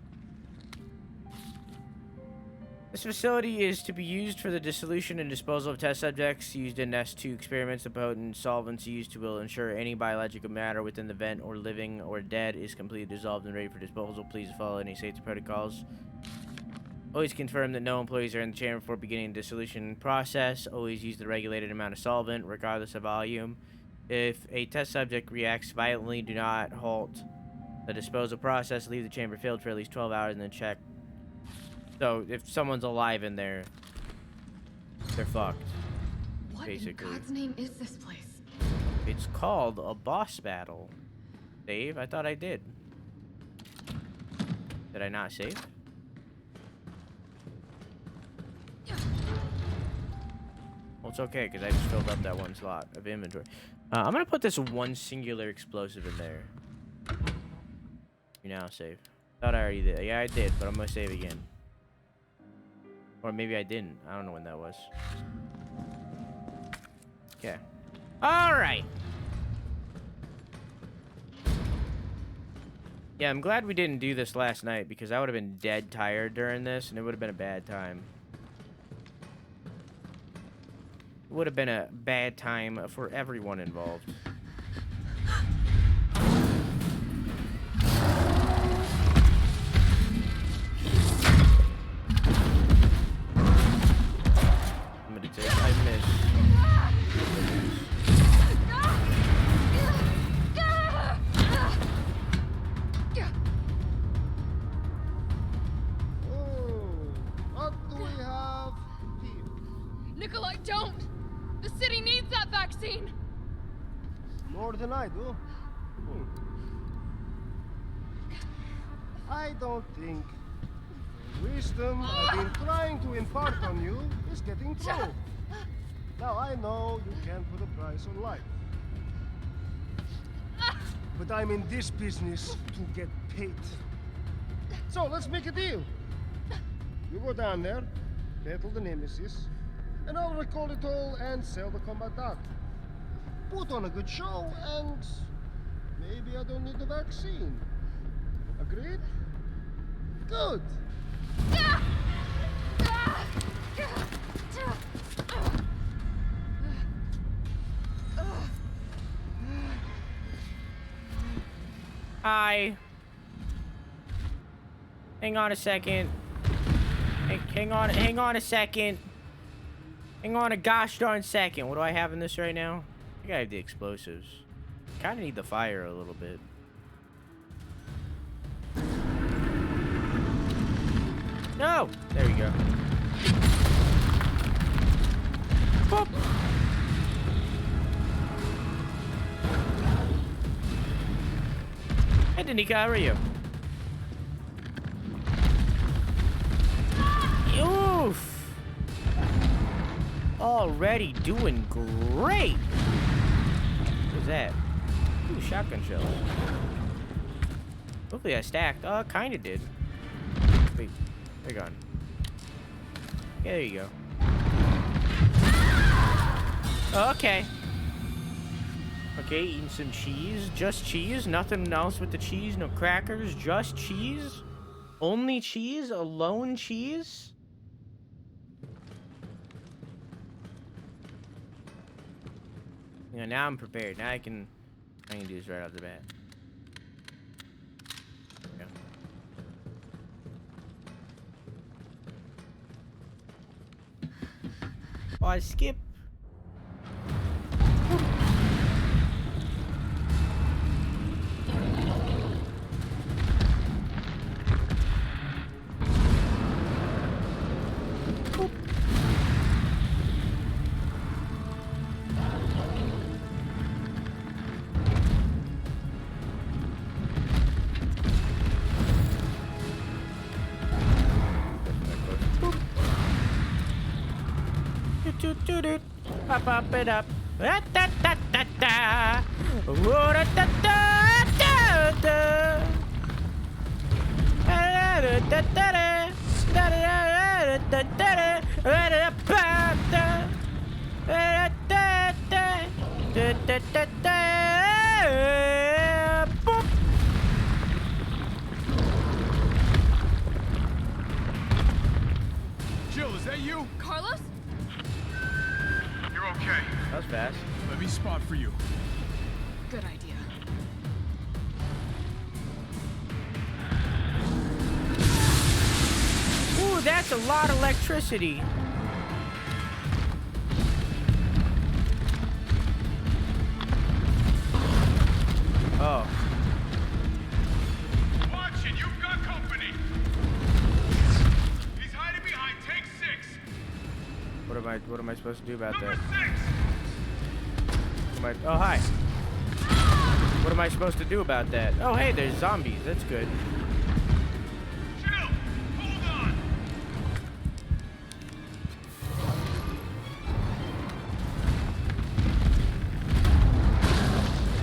This facility is to be used for the dissolution and disposal of test subjects used in S2 experiments. The potent solvents used will ensure any biological matter within the vent, or living or dead, is completely dissolved and ready for disposal. Please follow any safety protocols. Always confirm that no employees are in the chamber before beginning the dissolution process. Always use the regulated amount of solvent, regardless of volume. If a test subject reacts violently, do not halt the disposal process. Leave the chamber filled for at least 12 hours and then check. So, if someone's alive in there, they're fucked. What basically. in God's name is this place? It's called a boss battle. Save? I thought I did. Did I not save? Well, it's okay, because I just filled up that one slot of inventory. I'm going to put this one singular explosive in there. You now save. Thought I already did. Yeah, I did, but I'm going to save again. Or maybe I didn't. I don't know when that was. Okay. Alright. Yeah, I'm glad we didn't do this last night, because I would have been dead tired during this, and it would have been a bad time. It would have been a bad time for everyone involved. I'm gonna take... I missed. What do we have here? Nikolai, don't! The city needs that vaccine! More than I do. I don't think the wisdom I've been trying to impart on you is getting through. Now, Now, I know you can't put a price on life. But I'm in this business to get paid. So, let's make a deal. You go down there, battle the Nemesis, and I'll recall it all and sell the combat art. Put on a good show, and maybe I don't need the vaccine. Agreed? Good. Hi. Hang on a second. Hang on a second. Hang on a gosh darn second. What do I have in this right now? I think I have the explosives. Kind of need the fire a little bit. No! There we go. Boop. Hey, Danica, how are you? Oof! Already doing great! What's that? Ooh, shotgun shells. Hopefully I stacked. Oh, kinda did. Wait, they're gone. Yeah, there you go. Okay. Okay, eating some cheese. Just cheese. Nothing else with the cheese. No crackers. Just cheese. Only cheese. Alone cheese. Yeah, now I'm prepared. Now I can do this right off the bat. Yeah. Oh, I skip. Pop it up. Da da da da da. Da da da da da. Da da da da. Da da da da. Da da da. Da da da. Da da da da. Boop. Jill, is that you? Carlos? You're okay. That was fast. Let me spot for you. Good idea. Ooh, that's a lot of electricity. Oh. Watch it, you've got company. He's hiding behind tank 6. What am I supposed to do about Number that? 6. Oh, hi. What am I supposed to do about that? Oh, hey, there's zombies. That's good. Jill, hold on.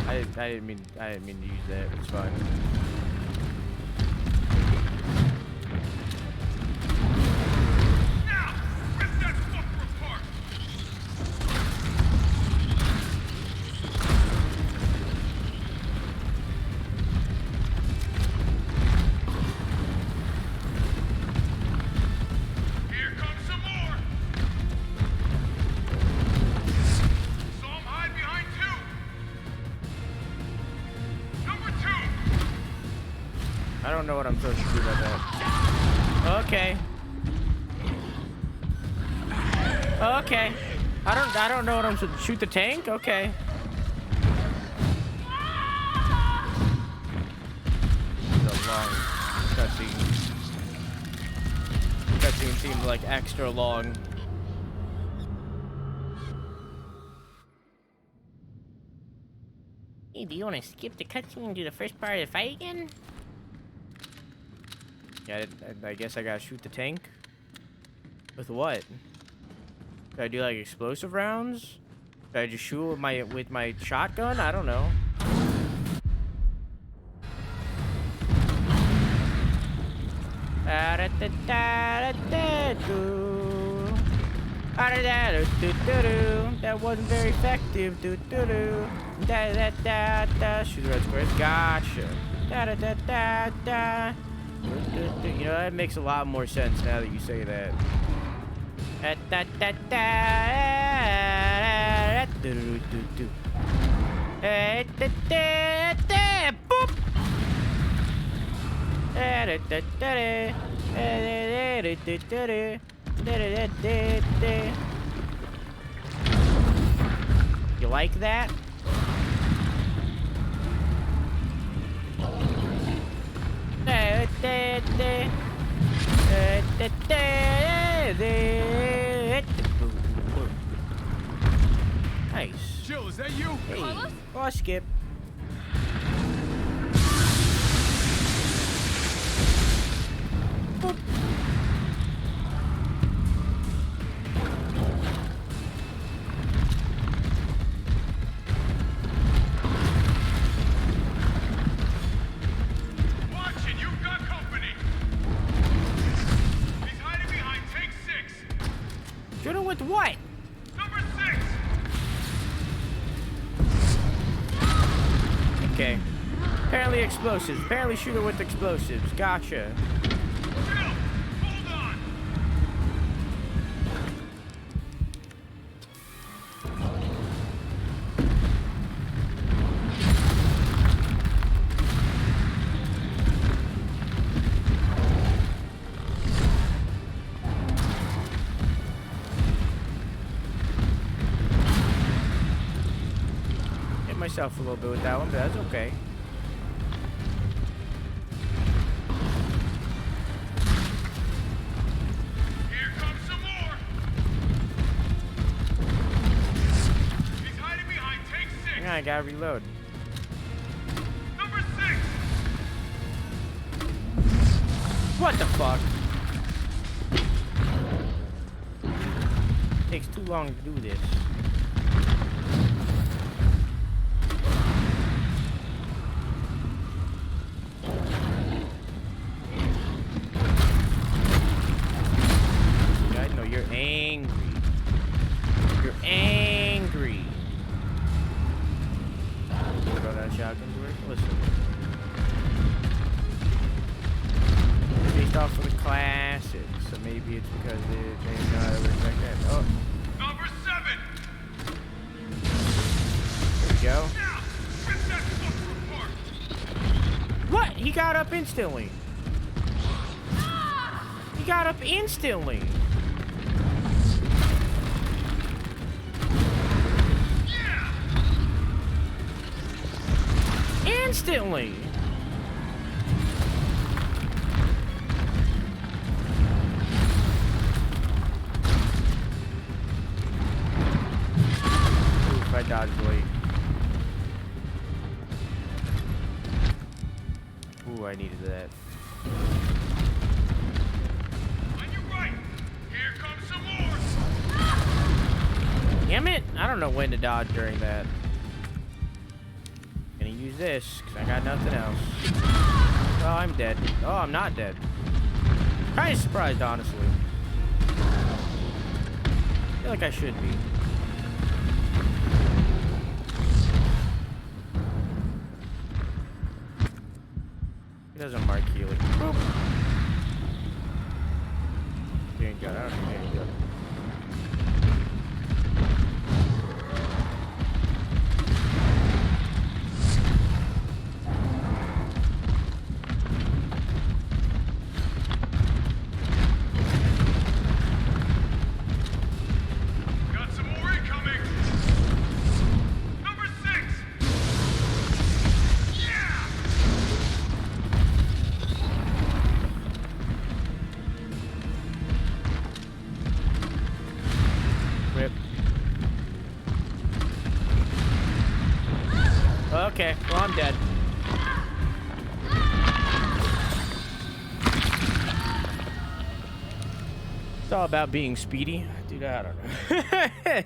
I didn't mean to use that. It's fine. Now, rip that fucker apart. Here comes some more. Saw him hide behind 2. Number 2. I don't know what I'm supposed to do about that. Okay. Okay. I don't know what I'm supposed to shoot the tank? Okay. It's a long cutscene. Cutscene seems like extra long. Hey, do you want to skip the cutscene and do the first part of the fight again? Yeah, I guess I gotta shoot the tank. With what? Should I do like explosive rounds? Should I just shoot with my shotgun? I don't know. That wasn't very effective. Shoot the red squares. Gotcha. You know, that makes a lot more sense now that you say that. Boop. You like that? Nice. Jill, is that you? Hey. Oh, Skip. Boop. Watch it, you've got company. He's hiding behind tank 6. Shoot him with what? Number 6. Okay. Apparently explosives. Apparently shoot her with explosives. Gotcha. Jill, hold on. Hit myself a little bit with that one, but that's okay. Here comes some more. He's hiding behind tank 6. Yeah, I gotta reload. Number 6. What the fuck? Takes too long to do this. I know you're angry. You're angry. Throw that shotgun to her. Listen. Based off of the classics, so maybe it's because they know how to work like that. Oh, Number 7. there we go. Now, rip that fucker apart. What? He got up instantly. He got up instantly. Yeah. Instantly. Oof, I dodged late. Ooh, I needed that. On your right. Here comes some more. Damn it! I don't know when to dodge during that. Gonna use this, because I got nothing else. Oh, I'm dead. Oh, I'm not dead. Kinda surprised, honestly. I feel like I should be. It doesn't mark healing. Boop. There you go. I don't think there you go. Got some more incoming. Number 6. Yeah. Rip. Okay, well, I'm dead. all about being speedy. Dude, I don't know.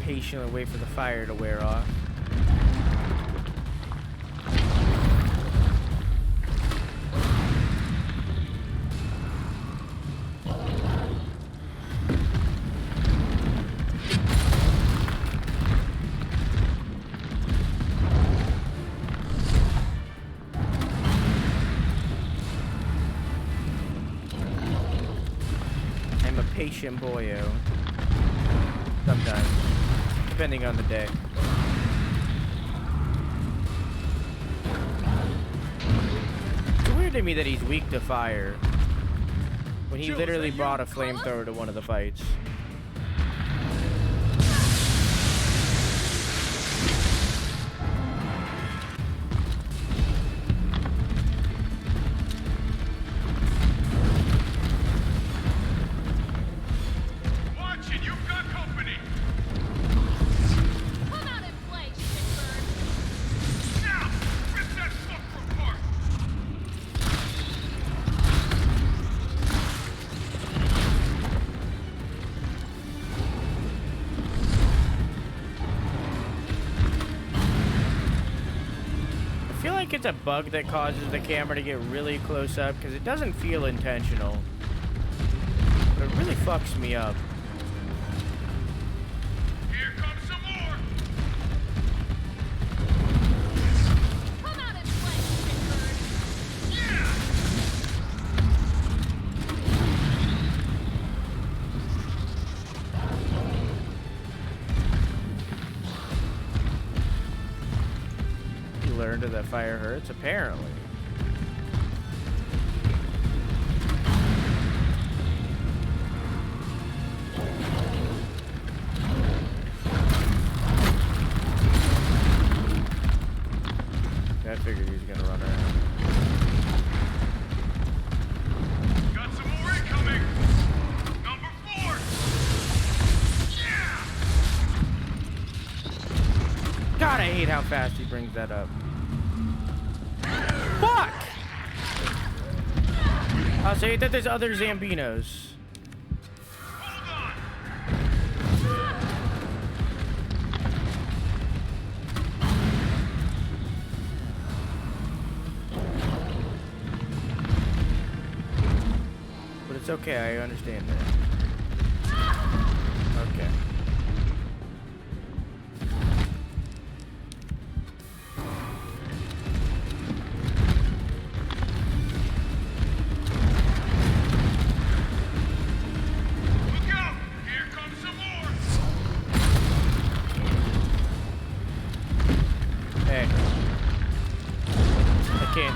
Patiently wait for the fire to wear off. I'm a patient boyo. Sometimes. Depending on the day. It's weird to me that he's weak to fire when he literally brought a flamethrower to one of the fights. It's a bug that causes the camera to get really close up because it doesn't feel intentional, but it really fucks me up. Here comes some more. Come out and play, Shitbird. Yeah. Learned that fire hurts, apparently. I figured he was gonna run around. Got some more incoming. Number 4. Yeah. God, I hate how fast he brings that up. Fuck! I'll say that there's other Zambinos. Hold on. But it's okay, I understand that. Okay.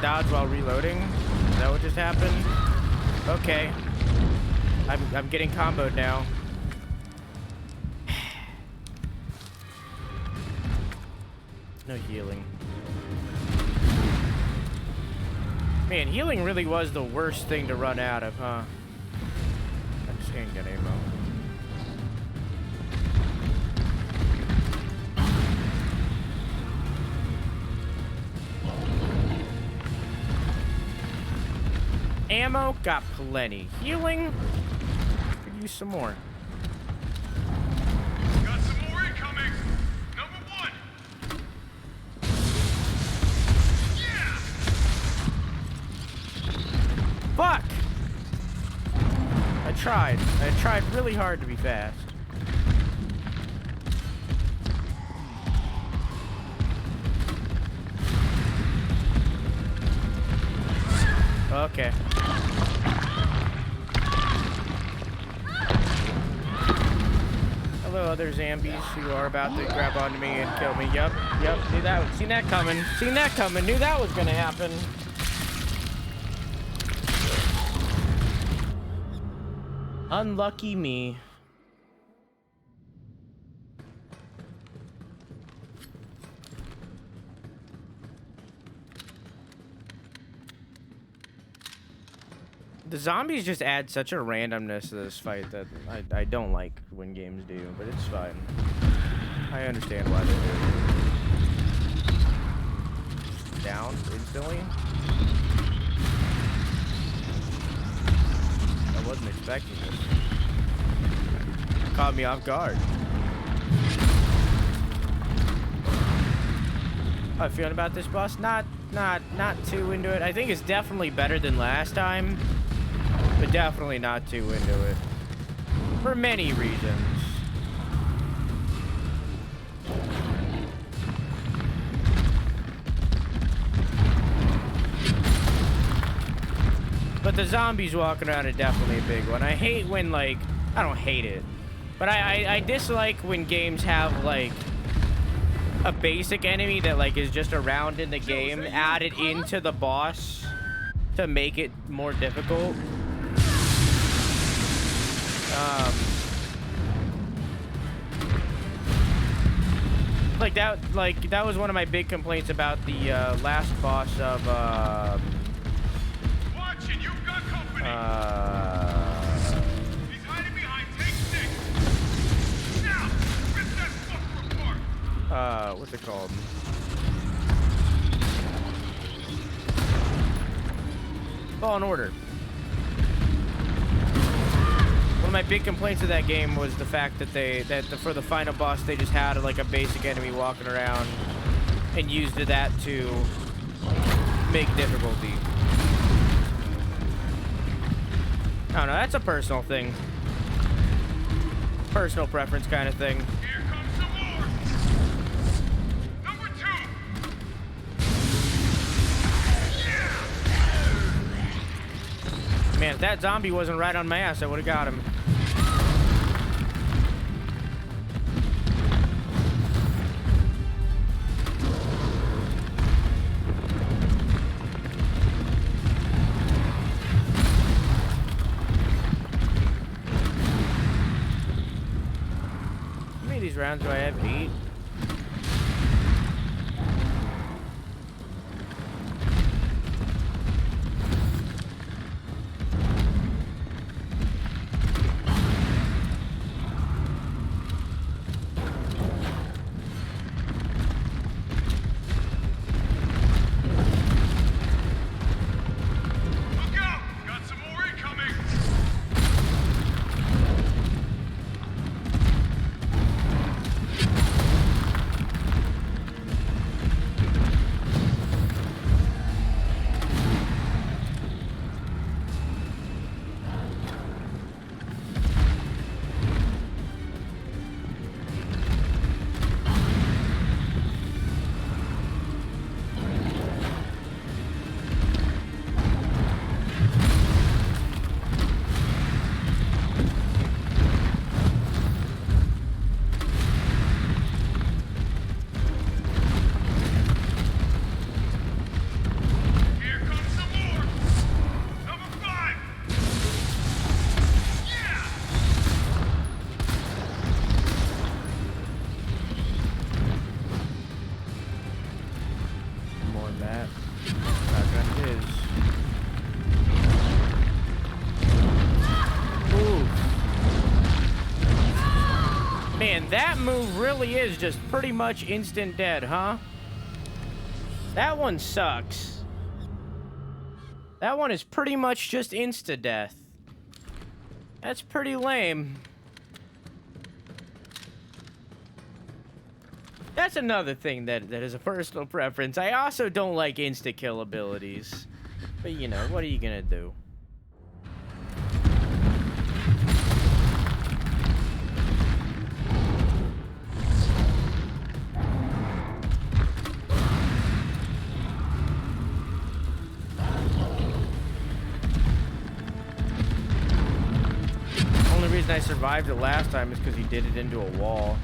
Dodge while reloading? Is that what just happened? Okay. I'm getting comboed now. No healing. Man, healing really was the worst thing to run out of, huh? I just can't get ammo. Ammo, got plenty. Healing, could use some more. Got some more incoming. Number 1. Yeah. Fuck! I tried really hard to be fast. Okay. Hello, other zombies who are about to grab onto me and kill me. Yep, knew that. Seen that coming. Seen that coming. Knew that was gonna happen. Unlucky me. The zombies just add such a randomness to this fight that I don't like when games do, but it's fine. I understand why they do. Down instantly? I wasn't expecting this. Caught me off guard. How you feeling about this boss? Not too into it. I think it's definitely better than last time. But definitely not too into it. For many reasons. But the zombies walking around are definitely a big one. I hate when, like... I don't hate it. But I dislike when games have, like... a basic enemy that, like, is just around in the game added into the boss to make it more difficult. That was one of my big complaints about the last boss of Watch it, you've got company. He's hiding behind take 6. Now, rip that fucker apart. What's it called? Fallen Order. One of my big complaints of that game was the fact that for the final boss they just had like a basic enemy walking around and used that to make difficulty. I don't know, that's a personal thing. Personal preference kind of thing. Here comes some more. Number 2. Man, if that zombie wasn't right on my ass, I would have got him. How many of these rounds do I have? 8? That move really is just pretty much instant dead, huh? That one sucks. That one is pretty much just insta-death. That's pretty lame. That's another thing that is a personal preference. I also don't like insta-kill abilities. But, you know, what are you gonna do? reason I survived it last time is because he did it into a wall.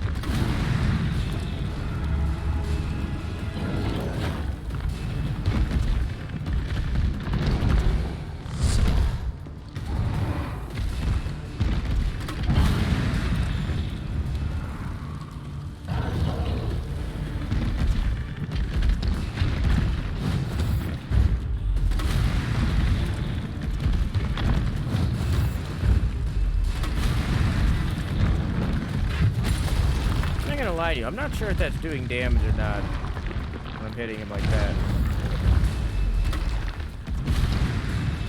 Lie to you. I'm not sure if that's doing damage or not when I'm hitting him like that.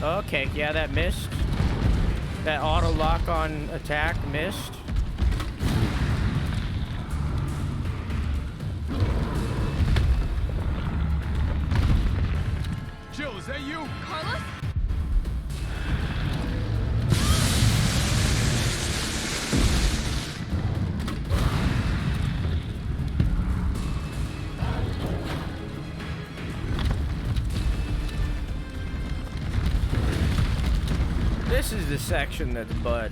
Okay, yeah, that missed. That auto lock on attack missed. Jill, is that you? Carlos? This is the section that's Bud.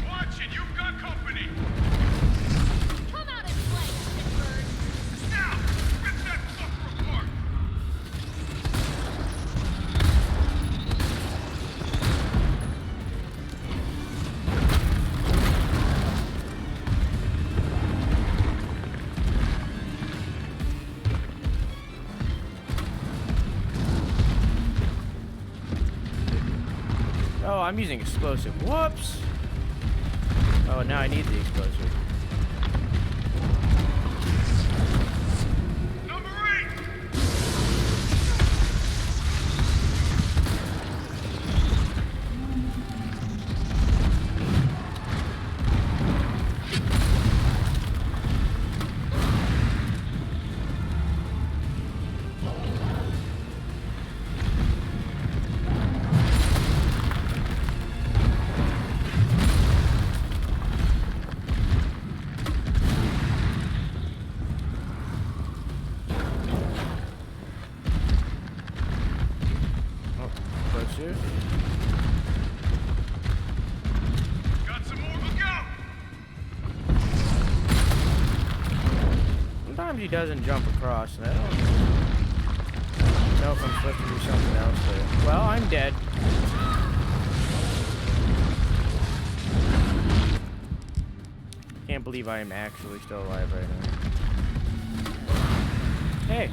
Watch it, you've got company. Come out and play, shitbird. Now, rip that fucker apart. Oh, I'm using explosive. Whoops! Oh, now I need the explosive. Number 8. Explosive. Got some more to go. Sometimes he doesn't jump across, and I don't know if I'm supposed to do something else there. Well, I'm dead. Can't believe I am actually still alive right now. Hey.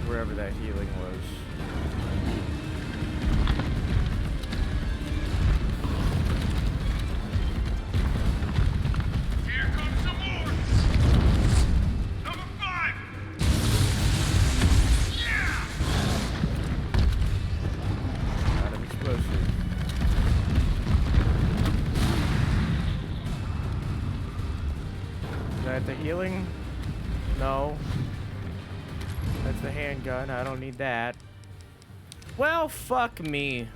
Wherever that healing was. Here comes some more. Number 5. Yeah. Out of explosive. Is that the healing? No. That's the handgun. I don't need that. Well, fuck me.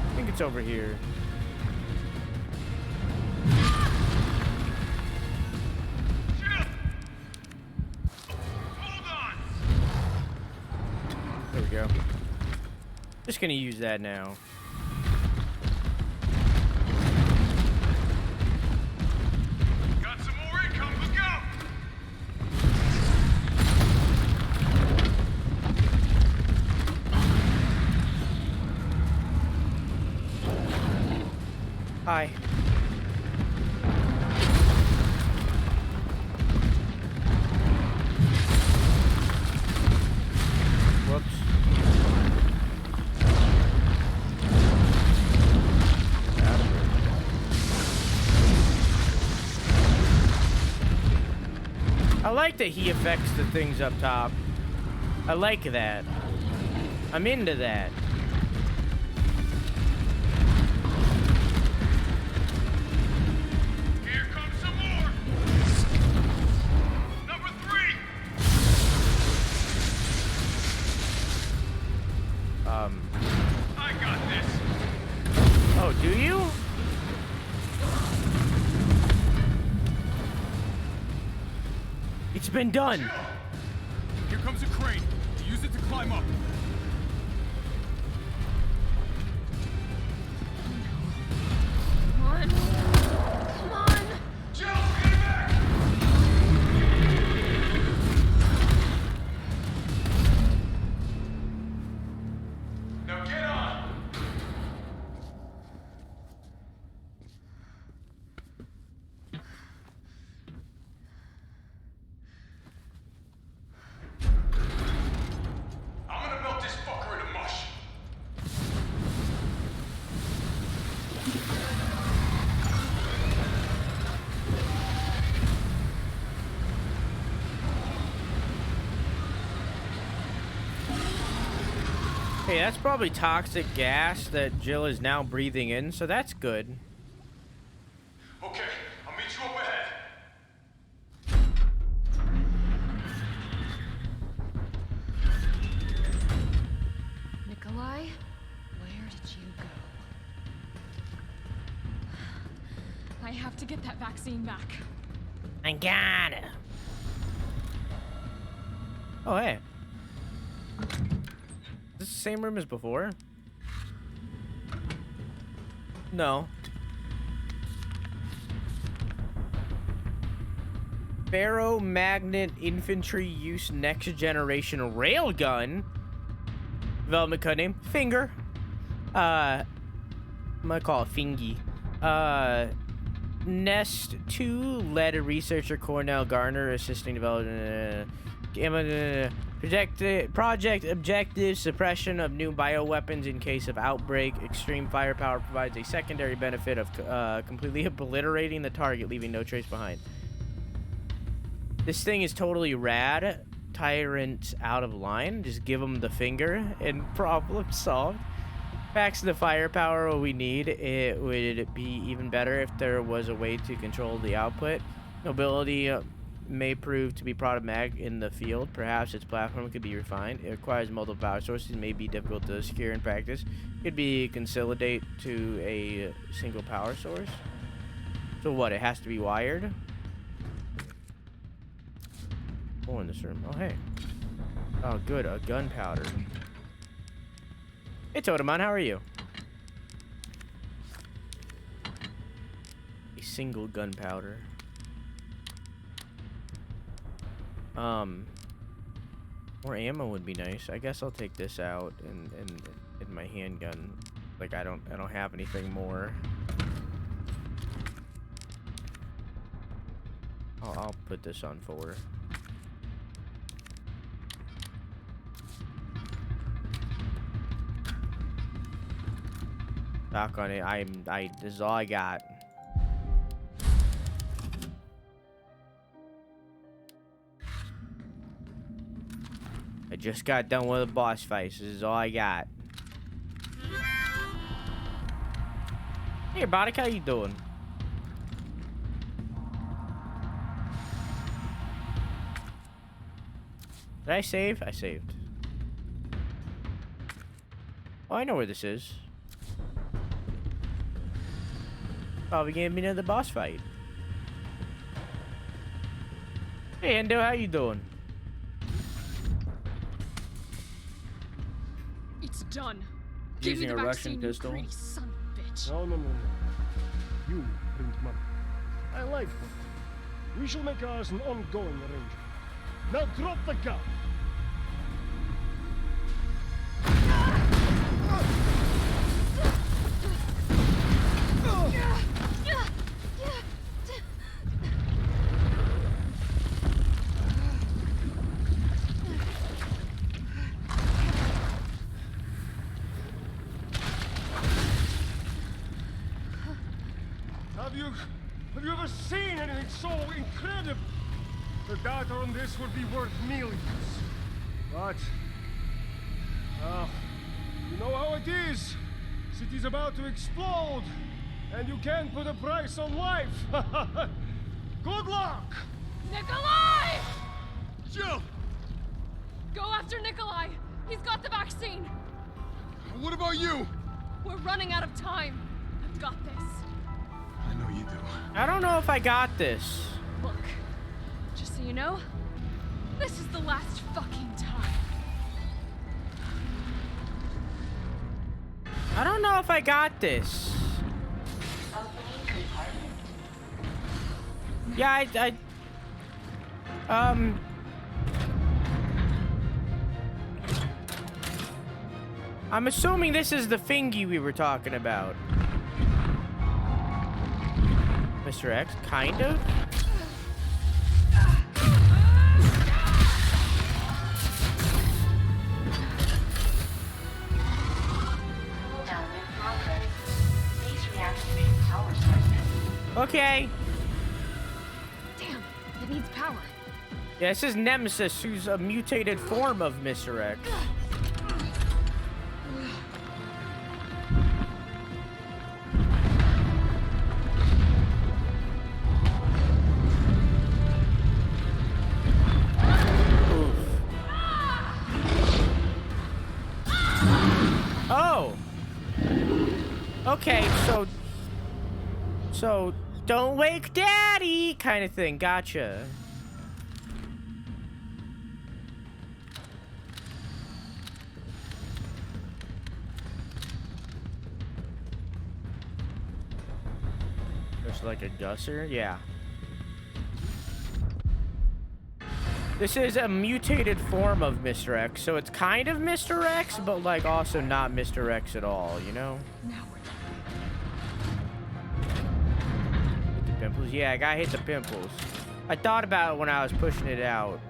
I think it's over here. Jill. Hold on. There we go. Just gonna use that now. Got some more income to go. Hi. Whoops. Out of here. I like that he affects the things up top. I like that. I'm into that. Here comes some more. Number 3. been done. Here comes a crane. Use it to climb up. Come on. Come on. Jill, get back! Now get on! I'm gonna melt this fucker into mush. Hey, that's probably toxic gas that Jill is now breathing in, so that's good. Okay, I'll meet you up ahead. Nikolai, where did you go? I have to get that vaccine back. I gotta. Oh, hey. Is this the same room as before? No. Ferromagnet infantry use next generation railgun. Development code name Finger. I'm gonna call it Fingy. Nest 2 led a researcher Cornell Garner assisting development. Project objective suppression of new bioweapons in case of outbreak. Extreme firepower provides a secondary benefit of completely obliterating the target, leaving no trace behind. This thing is totally rad. Tyrants out of line. Just give them the finger and problem solved. Packs the firepower we need. It would be even better if there was a way to control the output. Mobility may prove to be problematic in the field. Perhaps its platform could be refined. It requires multiple power sources. It may be difficult to secure in practice. It could be consolidate to a single power source. So what? It has to be wired? Oh, in this room. Oh, hey. Oh, good. A gunpowder. Hey, Totemon, how are you? A single gunpowder. More ammo would be nice. I guess I'll take this out and my handgun. Like I don't have anything more. I'll put this on 4. Knock on it. This is all I got. I just got done with a boss fight. This is all I got. Hey, Bardic, how you doing? Did I save? I saved. Oh, I know where this is. Probably gonna be near the boss fight. Hey, Endo, how you doing? It's done. Give Using me the a vaccine, Russian pistol? you greedy son of a bitch. No. You print money. I like money. We shall make ours an ongoing arrangement. Now drop the gun. Have you ever seen anything so incredible? The data on this would be worth millions. But, you know how it is. City's about to explode, and you can't put a price on life. Good luck! Nikolai! Jill! Go after Nikolai! He's got the vaccine! What about you? We're running out of time. I've got this. I know you do. I don't know if I got this. Look, just so you know, I don't know if I got this. Opening compartment. Yeah, I'm assuming this is the thingy we were talking about. Mr. X, kind of? Cooldown in progress. Please reactivate power sources. Okay. Damn, it needs power. Yeah, this is Nemesis, who's a mutated form of Mr. X. Oh. Okay, so don't wake daddy kind of thing. Gotcha. Just like a gusser? Yeah. This is a mutated form of Mr. X, so it's kind of Mr. X, but like also not Mr. X at all, you know? Now we're Hit the pimples? Yeah, I gotta hit the pimples. I thought about it when I was pushing it out.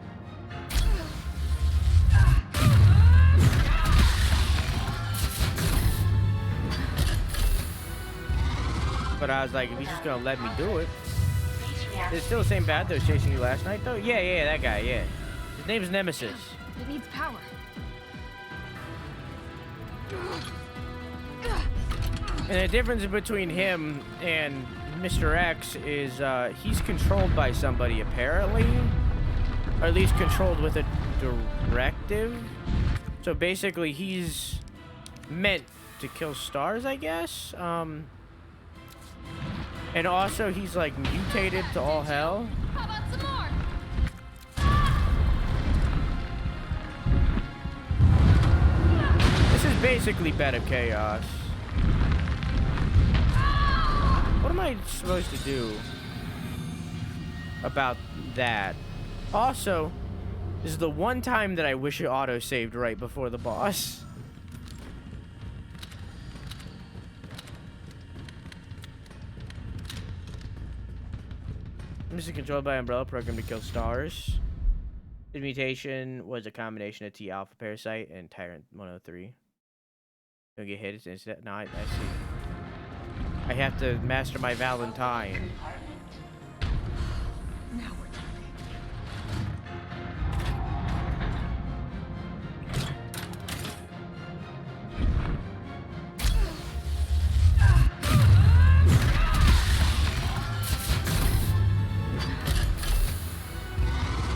But I was like, if he's just gonna let me do it. It's still the same bad that was chasing you last night, though? Yeah, that guy, yeah. His name's Nemesis. It needs power. And the difference between him and Mr. X is he's controlled by somebody, apparently. Or at least controlled with a directive. So basically, he's meant to kill stars, I guess? And also, he's like mutated to all hell. How about some more? This is basically Bed of Chaos. What am I supposed to do about that? Also, this is the one time that I wish it auto-saved right before the boss. This is controlled by Umbrella, programmed to kill stars. His mutation was a combination of T Alpha Parasite and Tyrant 103. Don't get hit, it's instant. No, I see. I have to master my Valentine. Now we're talking.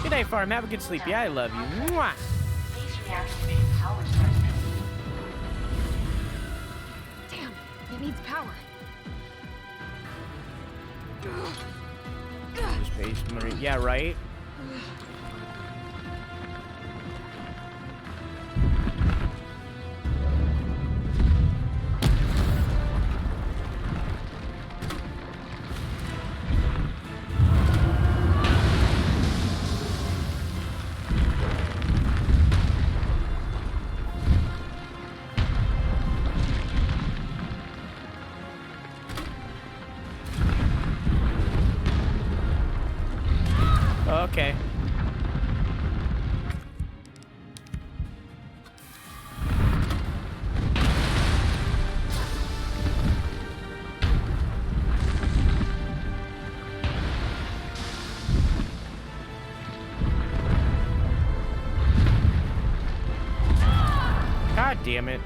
Good night, Farm. Have a good sleep. Yeah, I love you. Mwah! Please reactivate power sources. Damn, it needs power. Space Marine. Yeah, right? Okay. God damn it.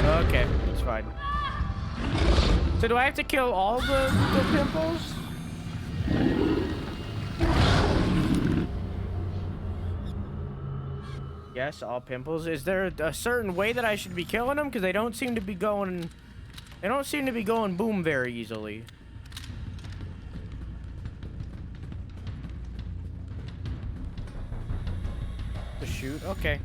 Okay, it's fine. So do I have to kill all the pimples? Yes, all pimples. Is there a certain way that I should be killing them? Because they don't seem to be going... They don't seem to be going boom very easily. To shoot? Okay.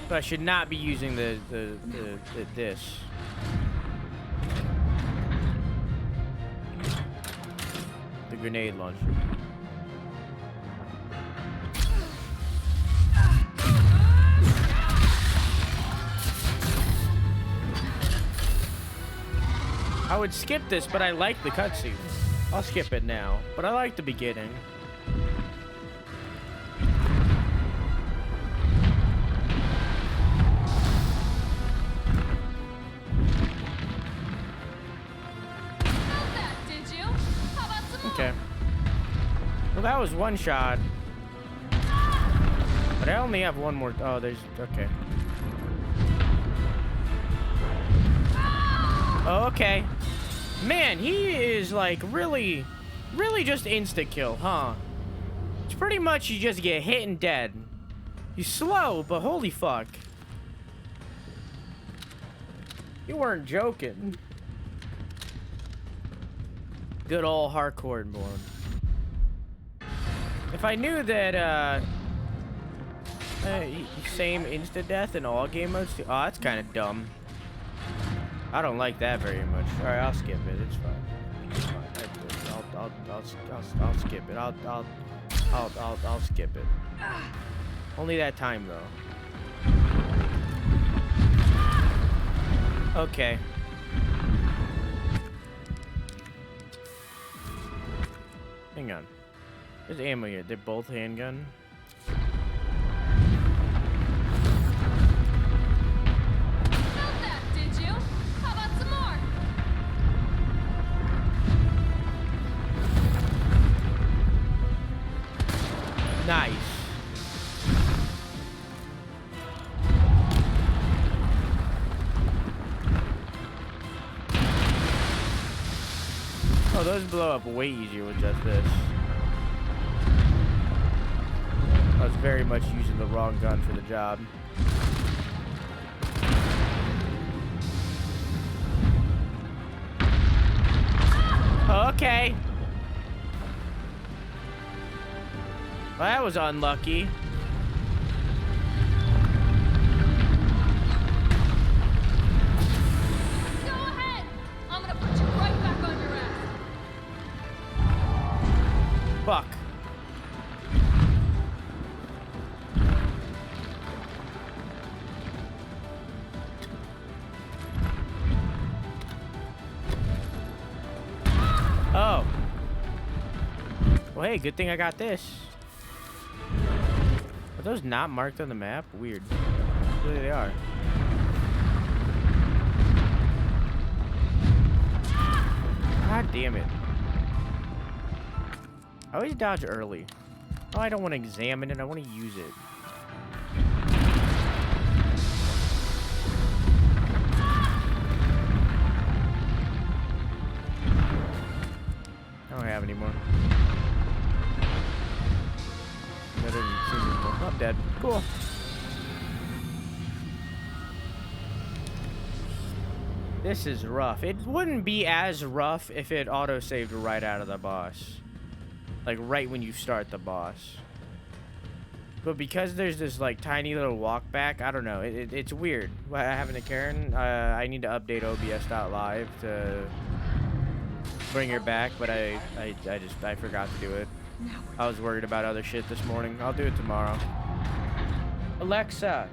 So I should not be using this. The grenade launcher. I would skip this, but I like the cutscene. I'll skip it now, but I like the beginning. Okay. Well, that was one shot. But I only have one more. Oh, there's... Okay. Oh, okay. Man, he is like really just insta-kill, huh? It's pretty much you just get hit and dead. He's slow, but holy fuck. You weren't joking. Good old hardcore mode. If I knew that, same insta-death in all game modes too. Oh, that's kind of dumb. I don't like that very much. All right, I'll skip it. It's fine. It's fine. I'll skip it. I'll skip it. Only that time though. Okay. Hang on. There's ammo here. They're both handgun. Nice. Oh, those blow up way easier with just this. I was very much using the wrong gun for the job. Okay. Well, that was unlucky. Go ahead! I'm gonna put you right back on your ass. Fuck. Oh. Well, hey, good thing I got this. Are those not marked on the map? Weird. Really, they are. God damn it. I always dodge early. Oh, I don't want to examine it. I want to use it. I don't have any more. I'm dead. Cool. This is rough. It wouldn't be as rough if it auto-saved right out of the boss. Like, right when you start the boss. But because there's this, like, tiny little walk back, I don't know. It's weird. What happened to Karen? I need to update OBS.live to bring her back, but I forgot to do it. I was worried about other shit this morning. I'll do it tomorrow. Alexa,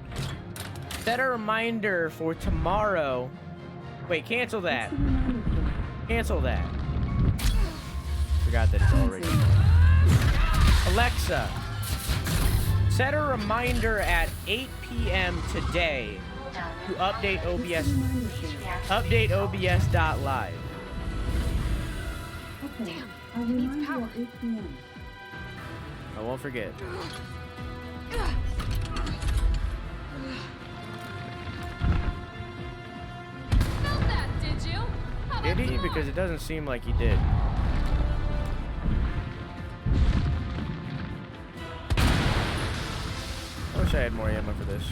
set a reminder for tomorrow. Wait, cancel that. Cancel that. Forgot that it's already. Alexa, set a reminder at 8 p.m. today to update OBS. Update OBS.live. Damn, it needs power. I won't forget. Did he? Because it doesn't seem like he did. I wish I had more ammo for this.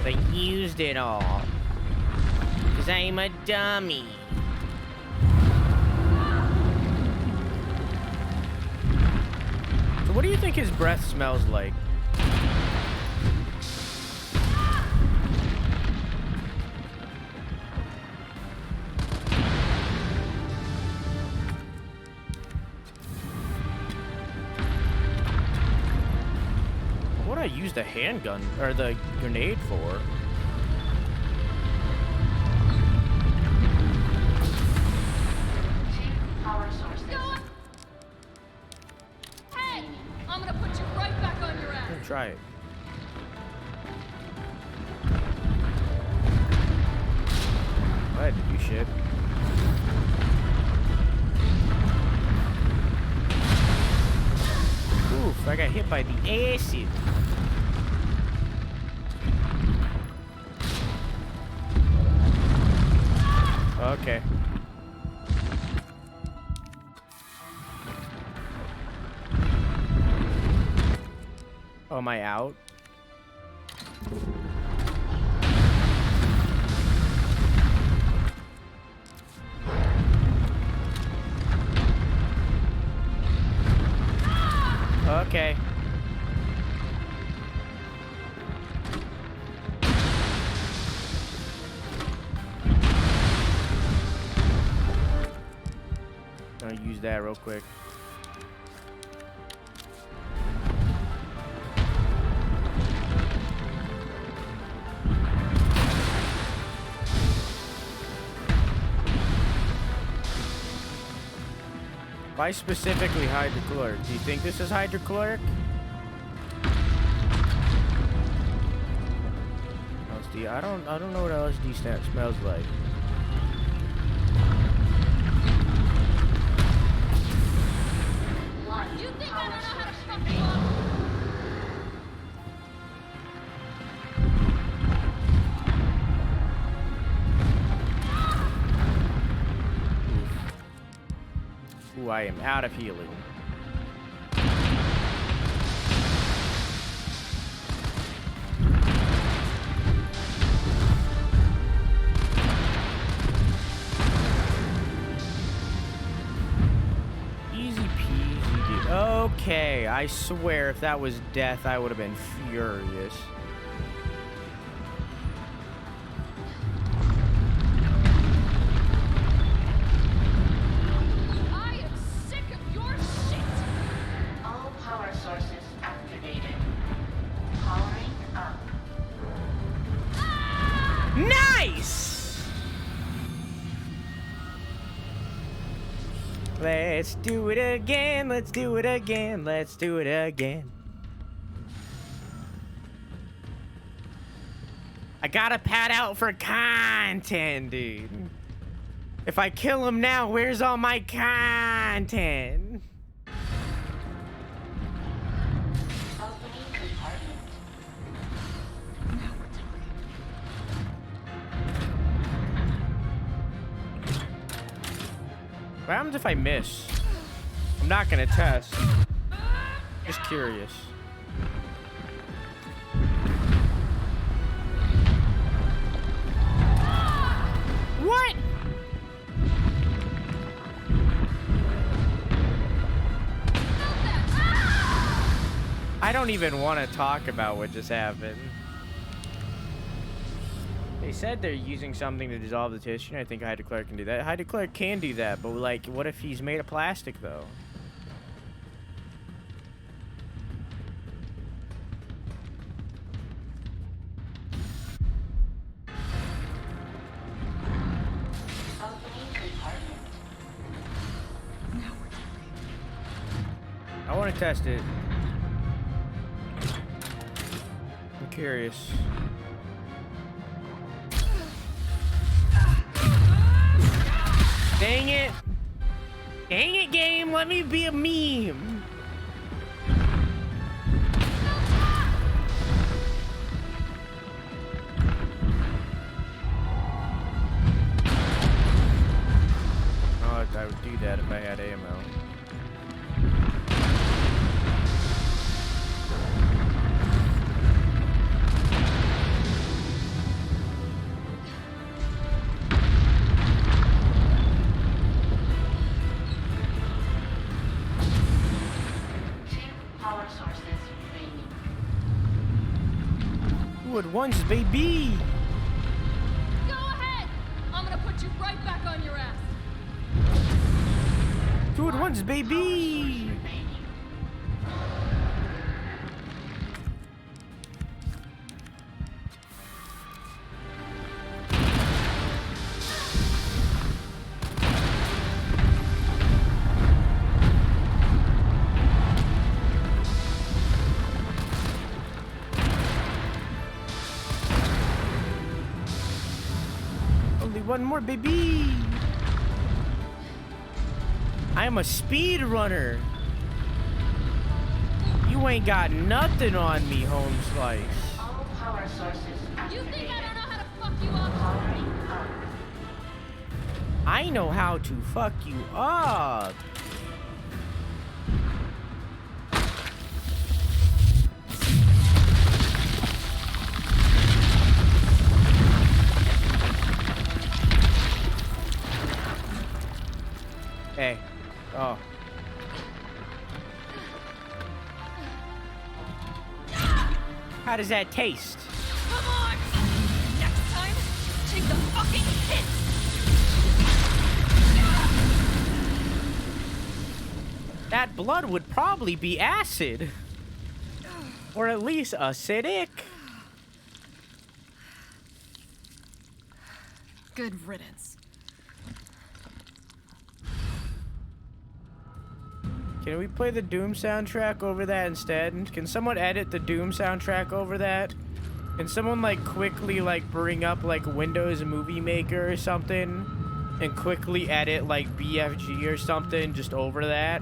But I used it all. Because I'm a dummy. So what do you think his breath smells like? What would I use the handgun or the grenade for? Power sources. Hey! I'm gonna put you right back on your ass. Try it. I had to do shit. Oof, I got hit by the acid. Okay. Oh, am I out? Okay. Gonna use that real quick. Why specifically hydrochloric? Do you think this is hydrochloric? LSD. I don't know what LSD smells like. You think I don't know how to fuck you up? Ooh, I am out of healing. Easy peasy, dude. Okay, I swear if that was death, I would have been furious. I am sick of your shit! All power sources activated. Powering up. Nice! Let's do it again, let's do it again, let's do it again. I gotta pad out for content, dude. If I kill him now, where's all my content? Opening compartment. What happens if I miss? I'm not gonna test. Just curious. What? I don't even want to talk about what just happened. They said they're using something to dissolve the tissue, and I think hydrochloric can do that. Hydrochloric can do that, but like, what if he's made of plastic, though? Opening compartment. I want to test it. I'm curious. Dang it! Dang it, game! Let me be a meme! Two at once, baby. Go ahead! I'm gonna put you right back on your ass. Two at once, baby. Only one more, baby. I am a speed runner. You ain't got nothing on me, home slice. All power sources You activated. think I don't know how to fuck you up? Powering up. I know how to fuck you up. Hey. Oh. How does that taste? Come on! Next time, take the fucking hit! That blood would probably be acid. Or at least acidic. Good riddance. Can we play the Doom soundtrack over that instead? Can someone edit the Doom soundtrack over that? Can someone like quickly like bring up like Windows Movie Maker or something and quickly edit like BFG or something just over that?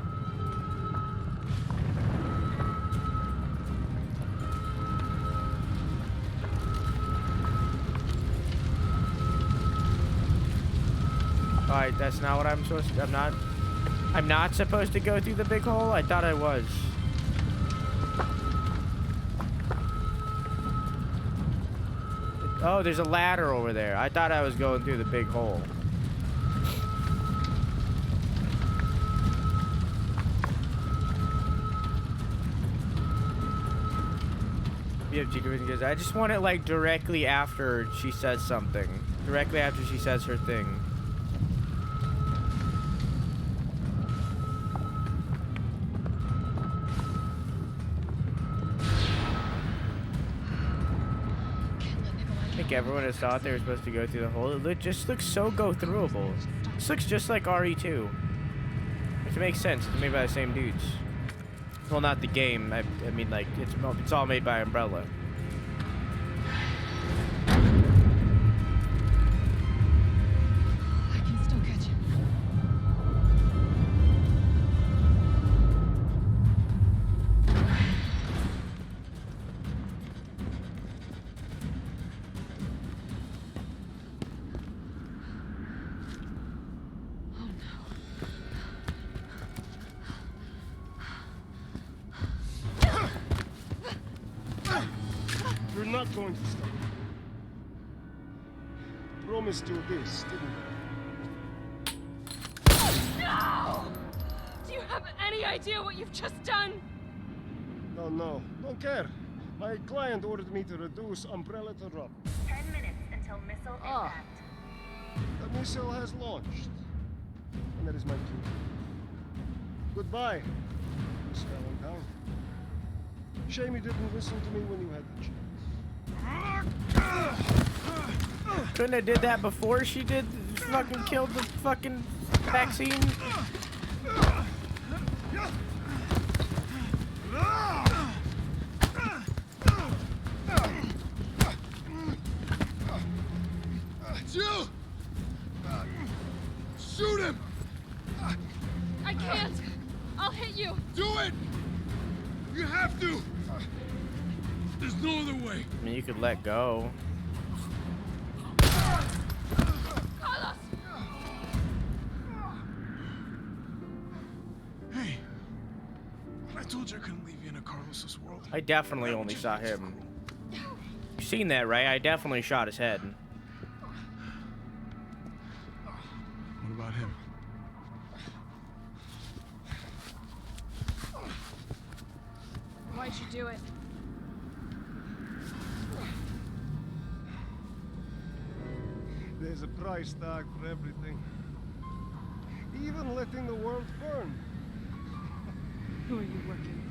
Alright, that's not what I'm supposed to. I'm not supposed to go through the big hole? I thought I was. Oh, there's a ladder over there. I thought I was going through the big hole. BFG, I just want it like directly after she says something. Directly after she says her thing. I think everyone has thought they were supposed to go through the hole. It just looks so go-throughable. This looks just like RE2. Which makes sense. It's made by the same dudes. Well, not the game. I mean, like, it's all made by Umbrella. I can still catch him. You're not going to stop. Promised you this, didn't I? No! Do you have any idea what you've just done? No, don't care. My client ordered me to reduce Umbrella to rubble. 10 minutes until missile impact. The missile has launched. And that is my cue. Goodbye, Miss Valentine. Shame you didn't listen to me when you had the chance. Couldn't have did that before she did fucking killed the fucking vaccine? Jill! Shoot him! I can't! I'll hit you! Do it! You have to! There's no other way. I mean, you could let go. Carlos! Hey, I told you I couldn't leave you in a Carlos's world. I definitely only saw him. You've seen that, right? I definitely shot his head. What about him? Why'd you do it? There's a price tag for everything. Even letting the world burn. Who are you working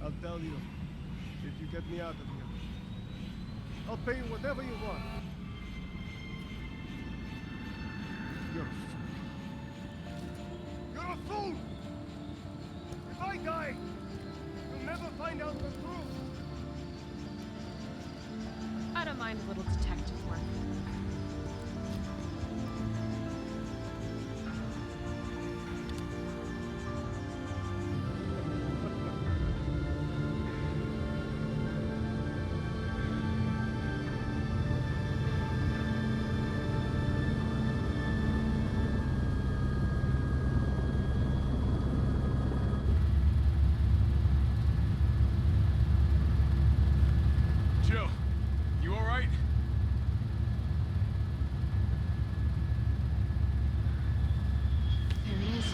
for? I'll tell you, if you get me out of here. I'll pay you whatever you want. You're a fool. You're a fool! If I die, you'll never find out the truth. I don't mind a little detective work. Jill, you alright? There it is.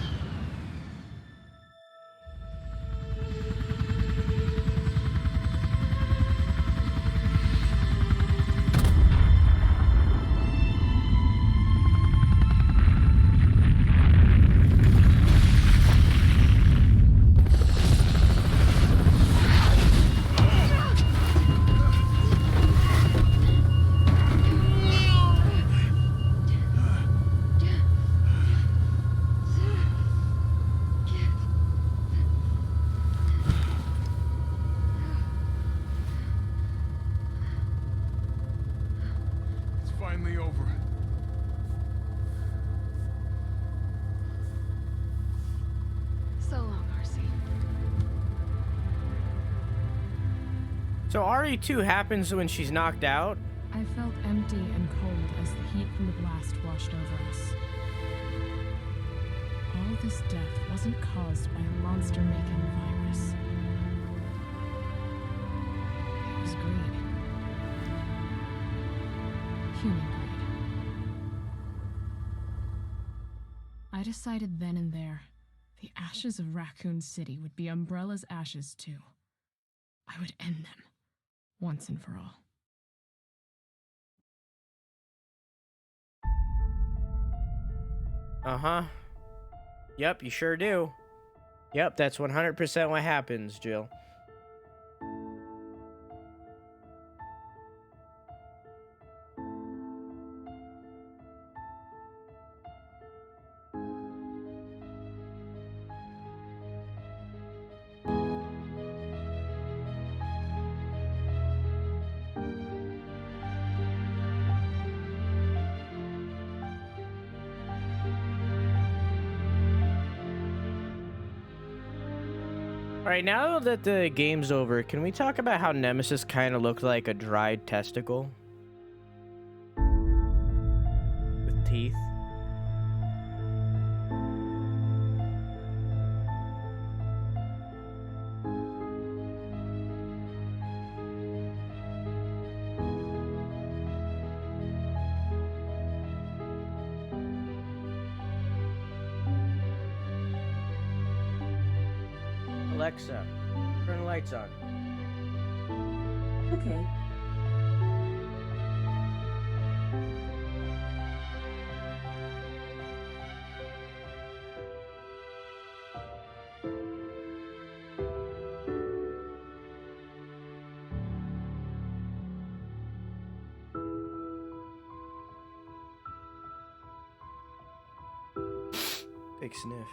It's finally over. So long, RC. So RE2 happens when she's knocked out? I felt empty and cold as the heat from the blast washed over us. All this death wasn't caused by a monster-making virus. It was greed. Human greed. I decided then and there, the ashes of Raccoon City would be Umbrella's ashes too. I would end them, once and for all. Uh-huh. Yep, you sure do. Yep, that's 100% what happens, Jill. All right, now that the game's over, can we talk about how Nemesis kind of looked like a dried testicle? With teeth. Alexa, turn the lights on. Okay. Big sniff.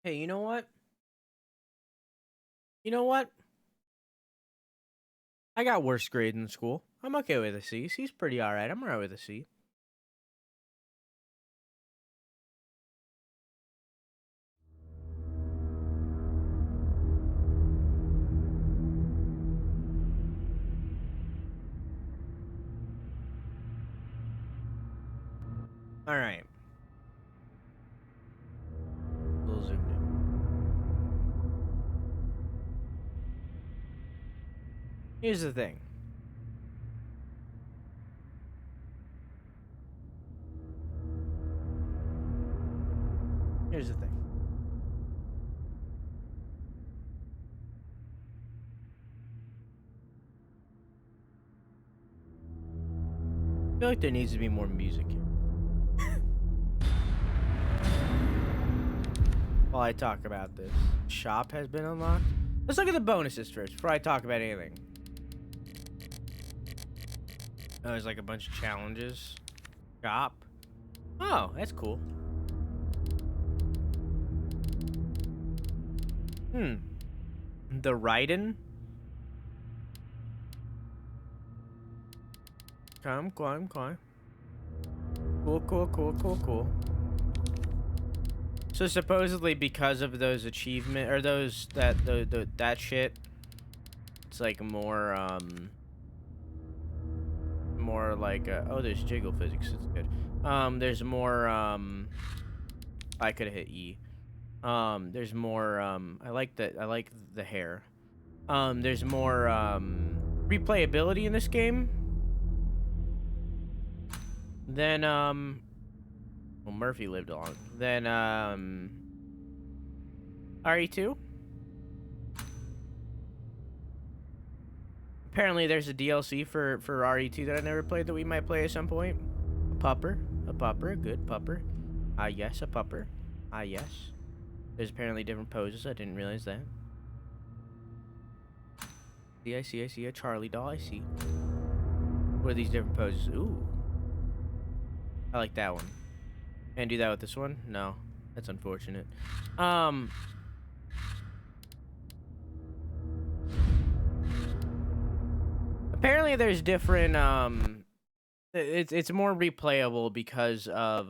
Hey, you know what? You know what? I got worse grades in school. I'm okay with a C. C's pretty alright. I'm alright with a C. Alright. Little zoomed in. Here's the thing. Here's the thing. I feel like there needs to be more music here. While I talk about this. Shop has been unlocked. Let's look at the bonuses first before I talk about anything. Oh, there's like a bunch of challenges. Shop. Oh, that's cool. The Raiden. Come. Cool. So supposedly because of those achievement or those that shit, it's like more more like oh, there's jiggle physics. It's good. There's more I could have hit E. There's more I like the hair. There's more replayability in this game than well, Murphy lived long. Then RE2. Apparently there's a DLC for RE2 that I never played that we might play at some point. A pupper, a good pupper. Ah yes, a pupper. Ah yes. There's apparently different poses. I didn't realize that. I see a Charlie doll. I see. What are these different poses? Ooh. I like that one. Can't do that with this one? No. That's unfortunate. Apparently there's different it's more replayable because of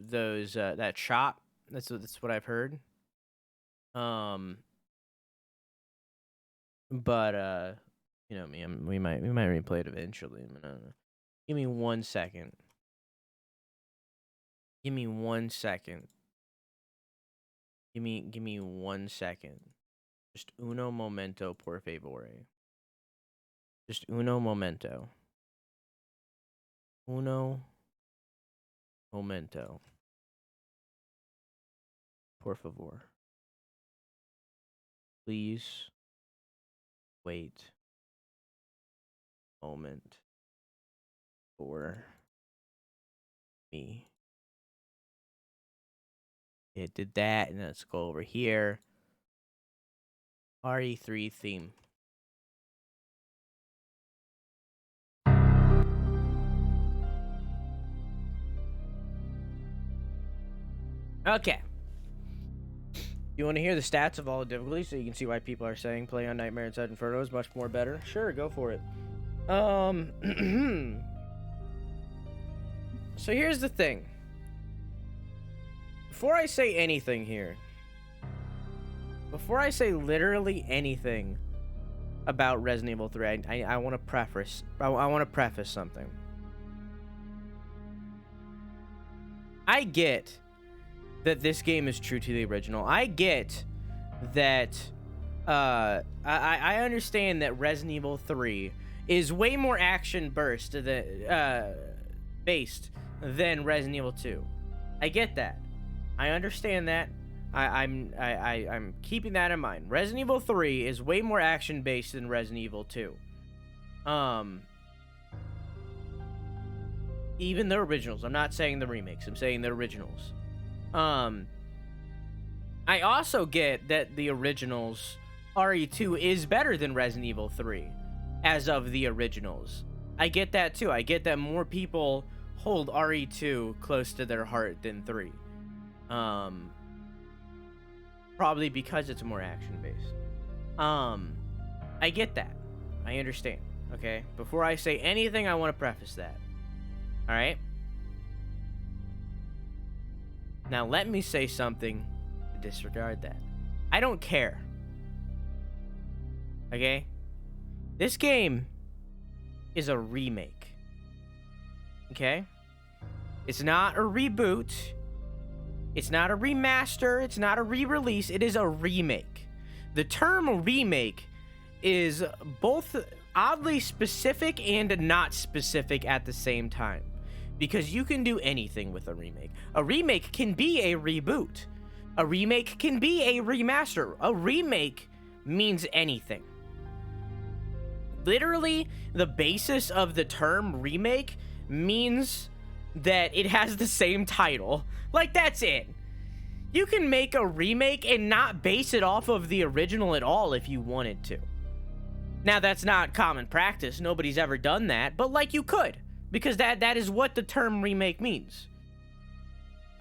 those that shot. That's what I've heard. But you know me, we might replay it eventually. Give me 1 second. Give me 1 second. Give me 1 second. Just uno momento, por favore. Just uno momento. Uno momento. Por favor. Please wait a moment for me. It did that, and let's go over here. RE3 theme. Okay. You want to hear the stats of all the difficulties so you can see why people are saying play on Nightmare Inside Inferno is much more better? Sure, go for it. So here's the thing. Before I say anything here, before I say literally anything about Resident Evil 3, I want to preface. I want to preface something. I get that this game is true to the original. I get that. I understand that Resident Evil 3 is way more action based than Resident Evil 2. I get that. I understand that. I'm keeping that in mind. Resident Evil 3 is way more action based than Resident Evil 2. Even the originals. I'm not saying the remakes. I'm saying the originals. I also get that the originals RE2 is better than Resident Evil 3 as of the originals. I get that too. I get that more people hold RE2 close to their heart than 3. Probably because it's more action-based. I get that. I understand. Okay? Before I say anything, I want to preface that. Alright? Now, let me say something to disregard that. I don't care. Okay? This game is a remake. Okay? It's not a reboot. It's not a remaster. It's not a re-release. It is a remake. The term remake is both oddly specific and not specific at the same time. Because you can do anything with a remake. A remake can be a reboot. A remake can be a remaster. A remake means anything. Literally, the basis of the term remake means that it has the same title. Like, that's it. You can make a remake and not base it off of the original at all if you wanted to. Now, that's not common practice. Nobody's ever done that. But, like, you could. Because that is what the term remake means.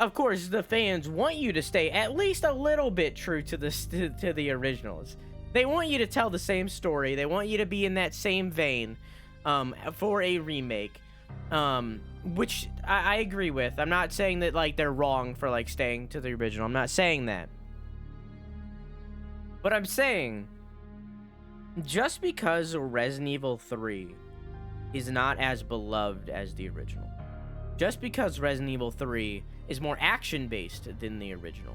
Of course, the fans want you to stay at least a little bit true to the originals. They want you to tell the same story. They want you to be in that same vein for a remake. Which I agree with. I'm not saying that, like, they're wrong for, like, staying to the original. I'm not saying that. But I'm saying, just because Resident Evil 3 is not as beloved as the original, just because Resident Evil 3 is more action-based than the original,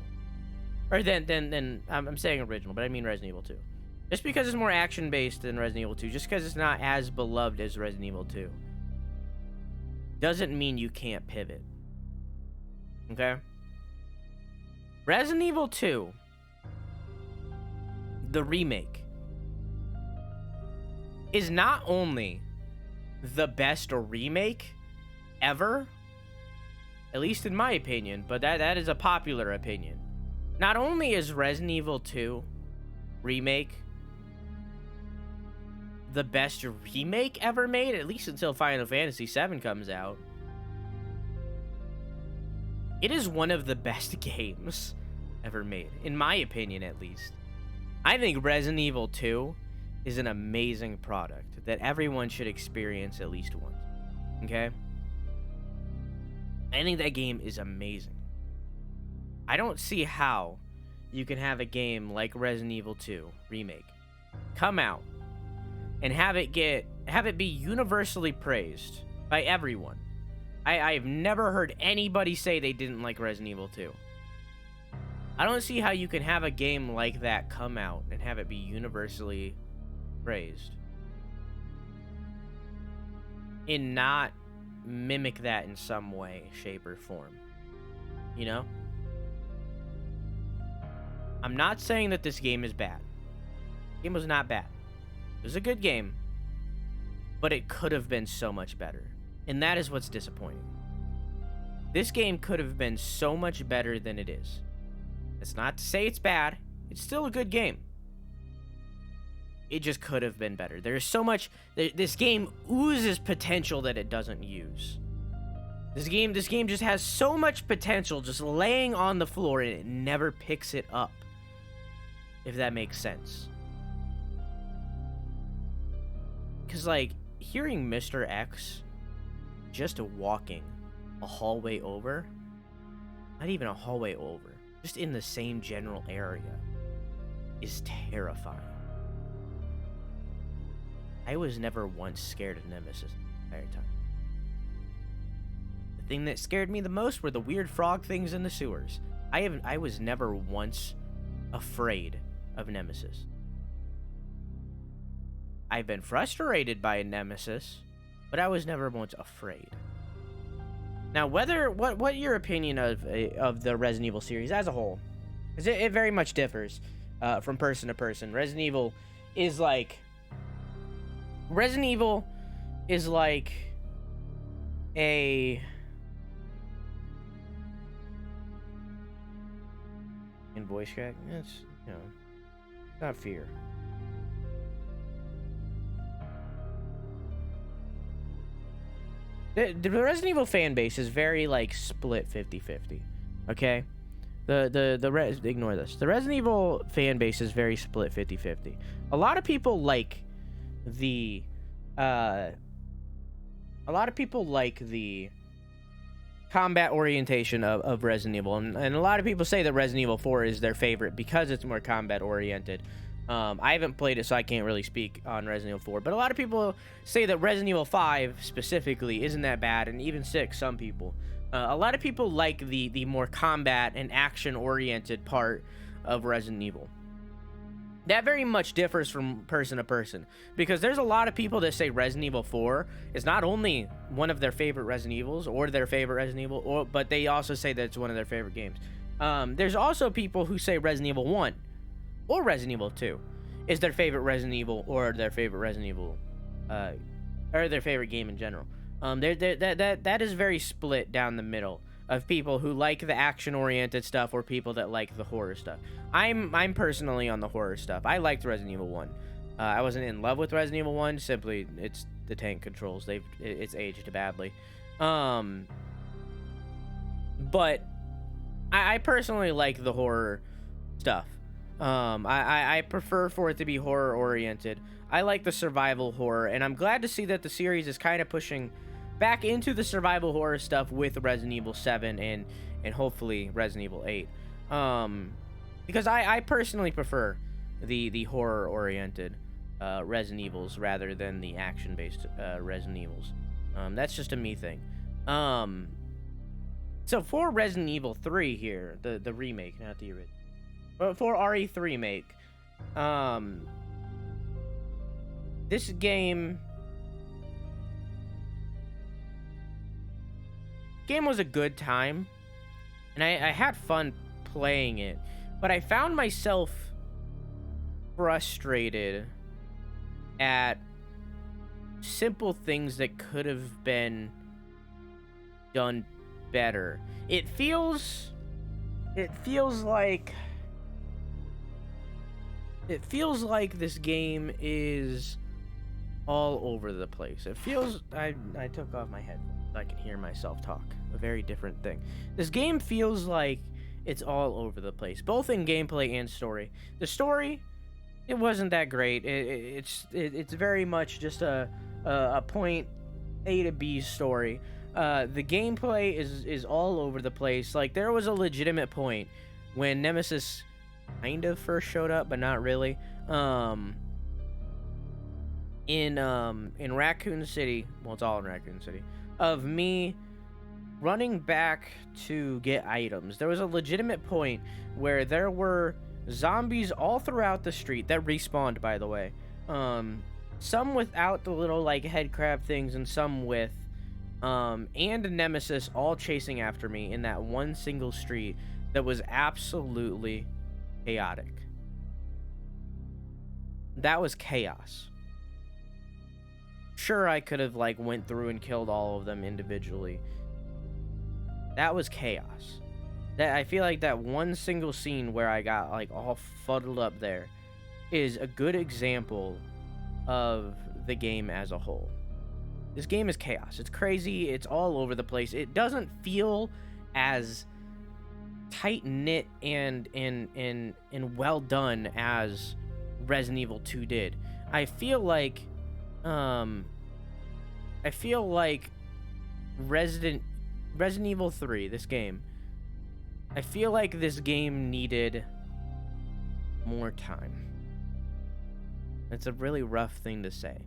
or then I'm saying original, but I mean Resident Evil 2. Just because it's more action-based than Resident Evil 2, just because it's not as beloved as Resident Evil 2, doesn't mean you can't pivot. Okay? Resident Evil 2, the remake, is not only the best remake ever, at least in my opinion, but that is a popular opinion. Not only is Resident Evil 2 remake the best remake ever made, at least until Final Fantasy VII comes out, it is one of the best games ever made, in my opinion at least. I think Resident Evil 2 is an amazing product that everyone should experience at least once. Okay? I think that game is amazing. I don't see how you can have a game like Resident Evil 2 remake come out and have it be universally praised by everyone. I've never heard anybody say they didn't like Resident Evil 2. I don't see how you can have a game like that come out and have it be universally praised and not mimic that in some way, shape, or form. You know? I'm not saying that this game is bad. The game was not bad. It was a good game, but it could have been so much better. And that is what's disappointing. This game could have been so much better than it is. That's not to say it's bad. It's still a good game. It just could have been better. There's so much... This game oozes potential that it doesn't use. This game just has so much potential just laying on the floor, and it never picks it up. If that makes sense. Because, like, hearing Mr. X just walking a hallway over, not even a hallway over, just in the same general area, is terrifying. I was never once scared of Nemesis the entire time. The thing that scared me the most were the weird frog things in the sewers. I was never once afraid of Nemesis. I've been frustrated by Nemesis, but I was never once afraid. Now, what your opinion of the Resident Evil series as a whole, because it very much differs from person to person. Resident Evil is like a in voice crack. It's, you know, not fear. The Resident Evil fan base is very, like, split 50-50, okay? Ignore this. The Resident Evil fan base is very split 50-50. A lot of people like the combat orientation of Resident Evil, and a lot of people say that Resident Evil 4 is their favorite because it's more combat oriented. I haven't played it, so I can't really speak on Resident Evil 4, but a lot of people say that Resident Evil 5 specifically isn't that bad, and even 6, some people. A lot of people like the more combat and action oriented part of Resident Evil. That very much differs from person to person, because there's a lot of people that say Resident Evil 4 is not only one of their favorite Resident Evils or their favorite Resident Evil, but they also say that it's one of their favorite games. There's also people who say Resident Evil 1 or Resident Evil 2 is their favorite Resident Evil or their favorite Resident Evil, or their favorite game in general. That is very split down the middle of people who like the action-oriented stuff or people that like the horror stuff. I'm personally on the horror stuff. I liked Resident Evil 1. I wasn't in love with Resident Evil 1. Simply, it's the tank controls. It's aged badly. But I personally like the horror stuff. I prefer for it to be horror-oriented. I like the survival horror, and I'm glad to see that the series is kind of pushing back into the survival horror stuff with Resident Evil 7 and hopefully Resident Evil 8. Because I personally prefer the horror-oriented Resident Evils rather than the action-based Resident Evils. That's just a me thing. So for Resident Evil 3 here, the remake, not the original. But for RE3 remake, this game was a good time, and I had fun playing it, but I found myself frustrated at simple things that could have been done better. It feels like this game is all over the place. It feels I took off my headphones so I can hear myself talk. A very different thing. This game feels like it's all over the place, both in gameplay and story. The story, it wasn't that great. It's very much just a point A to B story. The gameplay is all over the place. Like, there was a legitimate point when Nemesis kind of first showed up, but not really. In Raccoon City, well, it's all in Raccoon City, of me running back to get items. There was a legitimate point where there were zombies all throughout the street that respawned, by the way. Some without the little like head crab things, and some with, and a Nemesis all chasing after me in that one single street that was absolutely chaotic. That was chaos. Sure, I could have like went through and killed all of them individually. That was chaos. That I feel like that one single scene where I got like all fuddled up there is a good example of the game as a whole. This game is chaos. It's crazy. It's all over the place. It doesn't feel as tight knit and well done as Resident Evil 2 did. I feel like Resident Evil 3, this game, I feel like this game needed more time. It's a really rough thing to say,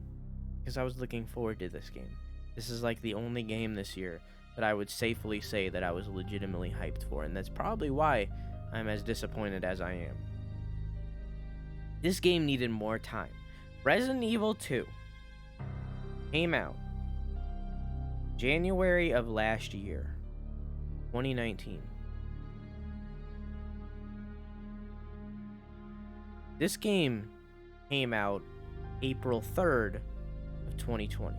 because I was looking forward to this game. This is like the only game this year that I would safely say that I was legitimately hyped for, and that's probably why I'm as disappointed as I am. This game needed more time. Resident Evil 2 came out January of last year, 2019. This game came out April 3rd of 2020.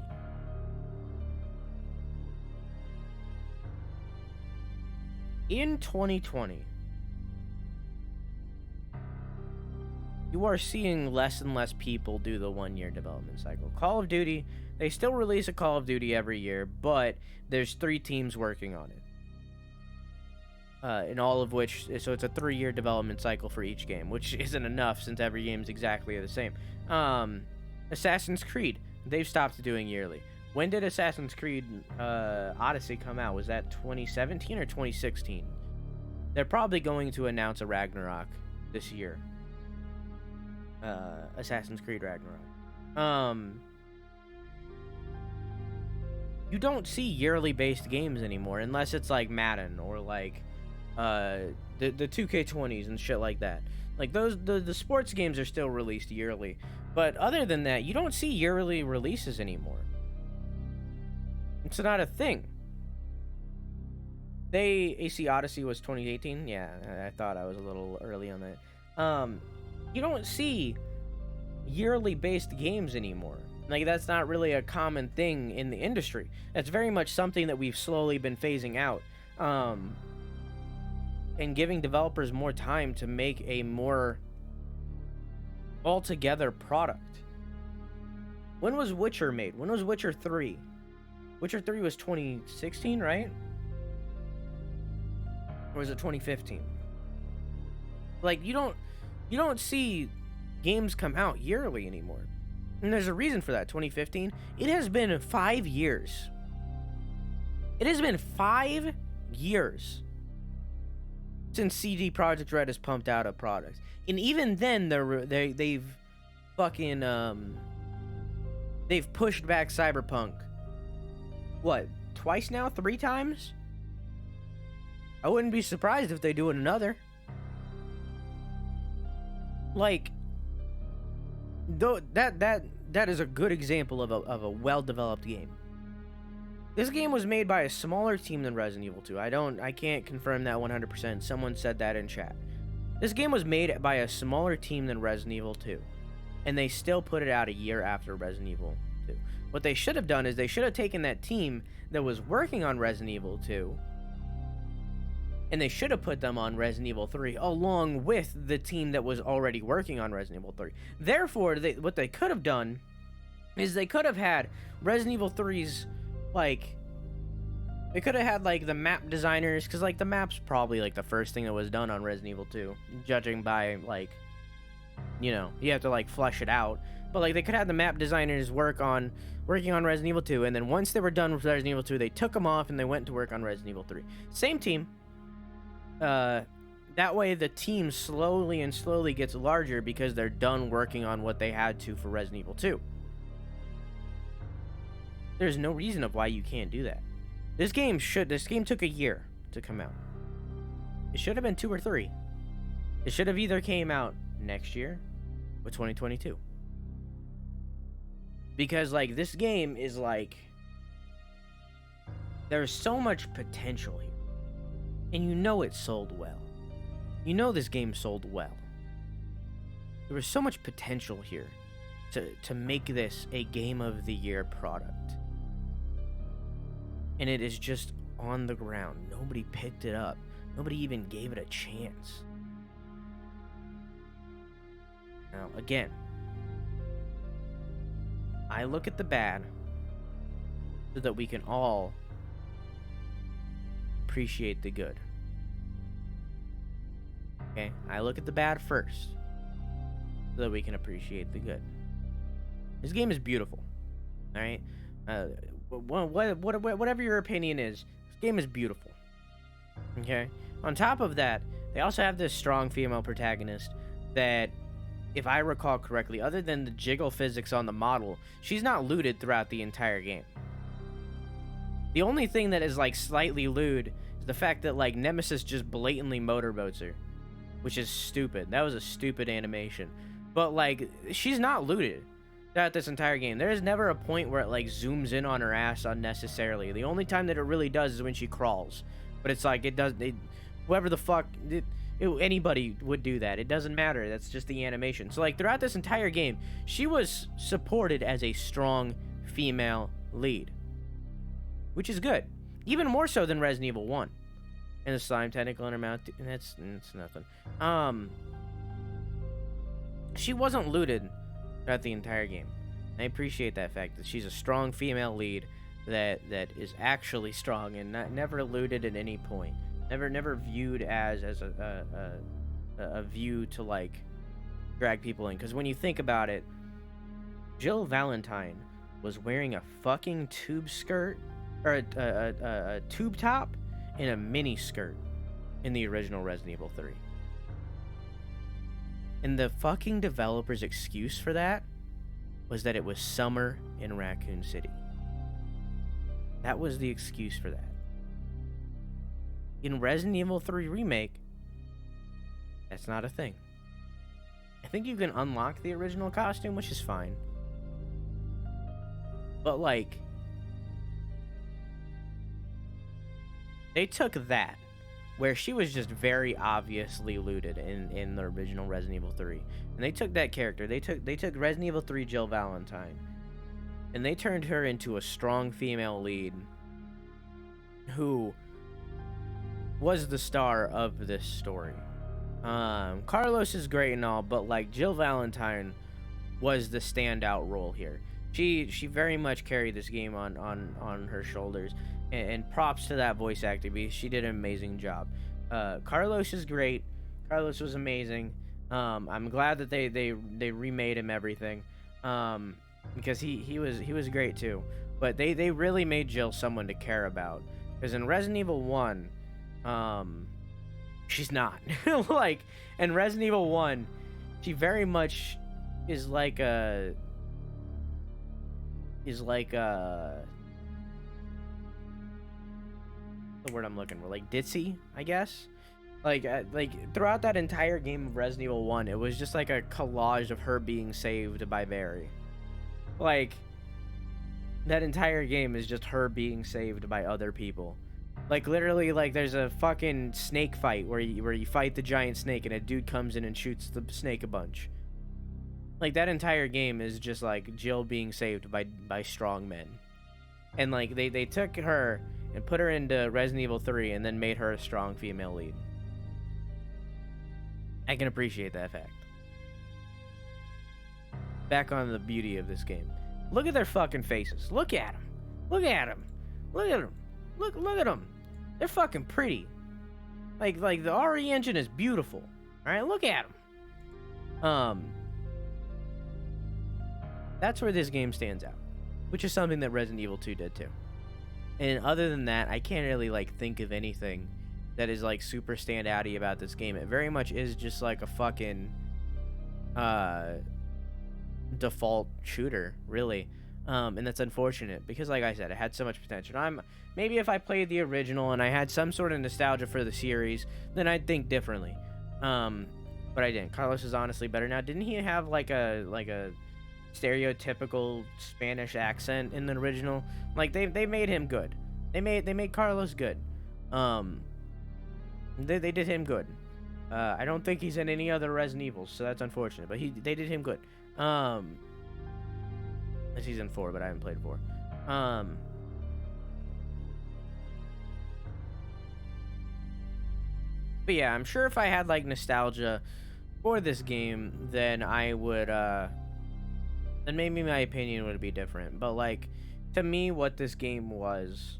In 2020, you are seeing less and less people do the 1-year development cycle. Call of Duty, they still release a Call of Duty every year, but there's 3 teams working on it. in all of which, so it's a 3-year development cycle for each game, which isn't enough since every game's exactly the same. Assassin's Creed, they've stopped doing yearly. When did Assassin's Creed Odyssey come out? Was that 2017 or 2016? They're probably going to announce a Ragnarok this year. Assassin's Creed Ragnarok. You don't see yearly based games anymore unless it's like Madden or like the 2K20s and shit like that. Like those the sports games are still released yearly, but other than that, you don't see yearly releases anymore. It's not a thing. AC Odyssey was 2018. Yeah, I thought I was a little early on that. You don't see yearly based games anymore. Like, that's not really a common thing in the industry. That's very much something that we've slowly been phasing out. And giving developers more time to make a more altogether product. When was Witcher made? When was Witcher 3? Witcher 3 was 2016, right? Or was it 2015? Like, you don't see games come out yearly anymore. And there's a reason for that. 2015, it has been 5 years. It has been 5 years since CD Projekt Red has pumped out a product, and even then, they've fucking they've pushed back Cyberpunk. What, twice now? 3 times? I wouldn't be surprised if they do it another. Like, though that is a good example of a well-developed game. This game was made by a smaller team than Resident Evil 2. I can't confirm that 100%. Someone said that in chat. This game was made by a smaller team than Resident Evil 2, and they still put it out a year after Resident Evil 2. What they should have done is they should have taken that team that was working on Resident Evil 2, and they should have put them on Resident Evil 3 along with the team that was already working on Resident Evil 3. Therefore, what they could have done is they could have had Resident Evil 3's, like, they could have had, like, the map designers, because, like, the map's probably, like, the first thing that was done on Resident Evil 2, judging by, like, you know, you have to, like, flesh it out. But, like, they could have the map designers working on Resident Evil 2, and then once they were done with Resident Evil 2, they took them off and they went to work on Resident Evil 3. Same team. That way the team slowly gets larger because they're done working on what they had to for Resident Evil 2. There's no reason of why you can't do that. This game took a year to come out. It should have been 2 or 3. It should have either came out next year or 2022. Because, like, this game is, like, there's so much potential here. And you know it sold well. You know this game sold well. There was so much potential here to make this a Game of the Year product. And it is just on the ground. Nobody picked it up. Nobody even gave it a chance. Now, again, I look at the bad so that we can all appreciate the good. Okay? I look at the bad first so that we can appreciate the good. This game is beautiful. Alright? Whatever your opinion is, this game is beautiful. Okay? On top of that, they also have this strong female protagonist that, if I recall correctly, other than the jiggle physics on the model, she's not looted throughout the entire game. The only thing that is, like, slightly lewd is the fact that, like, Nemesis just blatantly motorboats her, which is stupid. That was a stupid animation. But, like, she's not looted throughout this entire game. There is never a point where it, like, zooms in on her ass unnecessarily. The only time that it really does is when she crawls. But it's like, whoever the fuck, anybody would do that. It doesn't matter. That's just the animation. So, like, throughout this entire game, she was supported as a strong female lead, which is good. Even more so than Resident Evil 1. And the slime tentacle in her mouth, and it's nothing. She wasn't looted throughout the entire game. I appreciate that fact that she's a strong female lead that is actually strong and never looted at any point. Never viewed as a view to like drag people in. Because when you think about it, Jill Valentine was wearing a fucking tube skirt or a tube top and a mini skirt in the original Resident Evil 3. And the fucking developer's excuse for that was that it was summer in Raccoon City. That was the excuse for that. In Resident Evil 3 Remake, that's not a thing. I think you can unlock the original costume, which is fine. But, like, they took that, where she was just very obviously looted in the original Resident Evil 3. And they took that character, they took Resident Evil 3 Jill Valentine, and they turned her into a strong female lead who was the star of this story. Carlos is great and all, but like Jill Valentine was the standout role here. She very much carried this game on her shoulders, and props to that voice actor because she did an amazing job. Carlos is great. Carlos was amazing. I'm glad that they remade him everything, because he was great too. But they really made Jill someone to care about, because in Resident Evil 1, she's not. Like, in Resident Evil 1, she very much is like a the word I'm looking for, like ditzy, I guess. Like throughout that entire game of Resident Evil 1, it was just like a collage of her being saved by Barry. Like, that entire game is just her being saved by other people. Like, literally, like, there's a fucking snake fight where you fight the giant snake and a dude comes in and shoots the snake a bunch. Like, that entire game is just, like, Jill being saved by strong men. And, like, they took her and put her into Resident Evil 3 and then made her a strong female lead. I can appreciate that fact. Back on the beauty of this game. Look at their fucking faces. Look at them. Look at them. Look at them. Look at them. They're fucking pretty. Like the RE engine is beautiful. All right, look at them. That's where this game stands out, which is something that Resident Evil 2 did too. And other than that, I can't really like think of anything that is like super standouty about this game. It very much is just like a fucking default shooter, really. And that's unfortunate because, like I said, it had so much potential. Maybe if I played the original and I had some sort of nostalgia for the series, then I'd think differently. But I didn't. Carlos is honestly better now. Didn't he have like a stereotypical Spanish accent in the original? Like they made him good. They made Carlos good. They did him good. I don't think he's in any other Resident Evils, so that's unfortunate. But they did him good. Season 4, but I haven't played 4. But yeah, I'm sure if I had like nostalgia for this game, then I would then maybe my opinion would be different. But like, to me, what this game was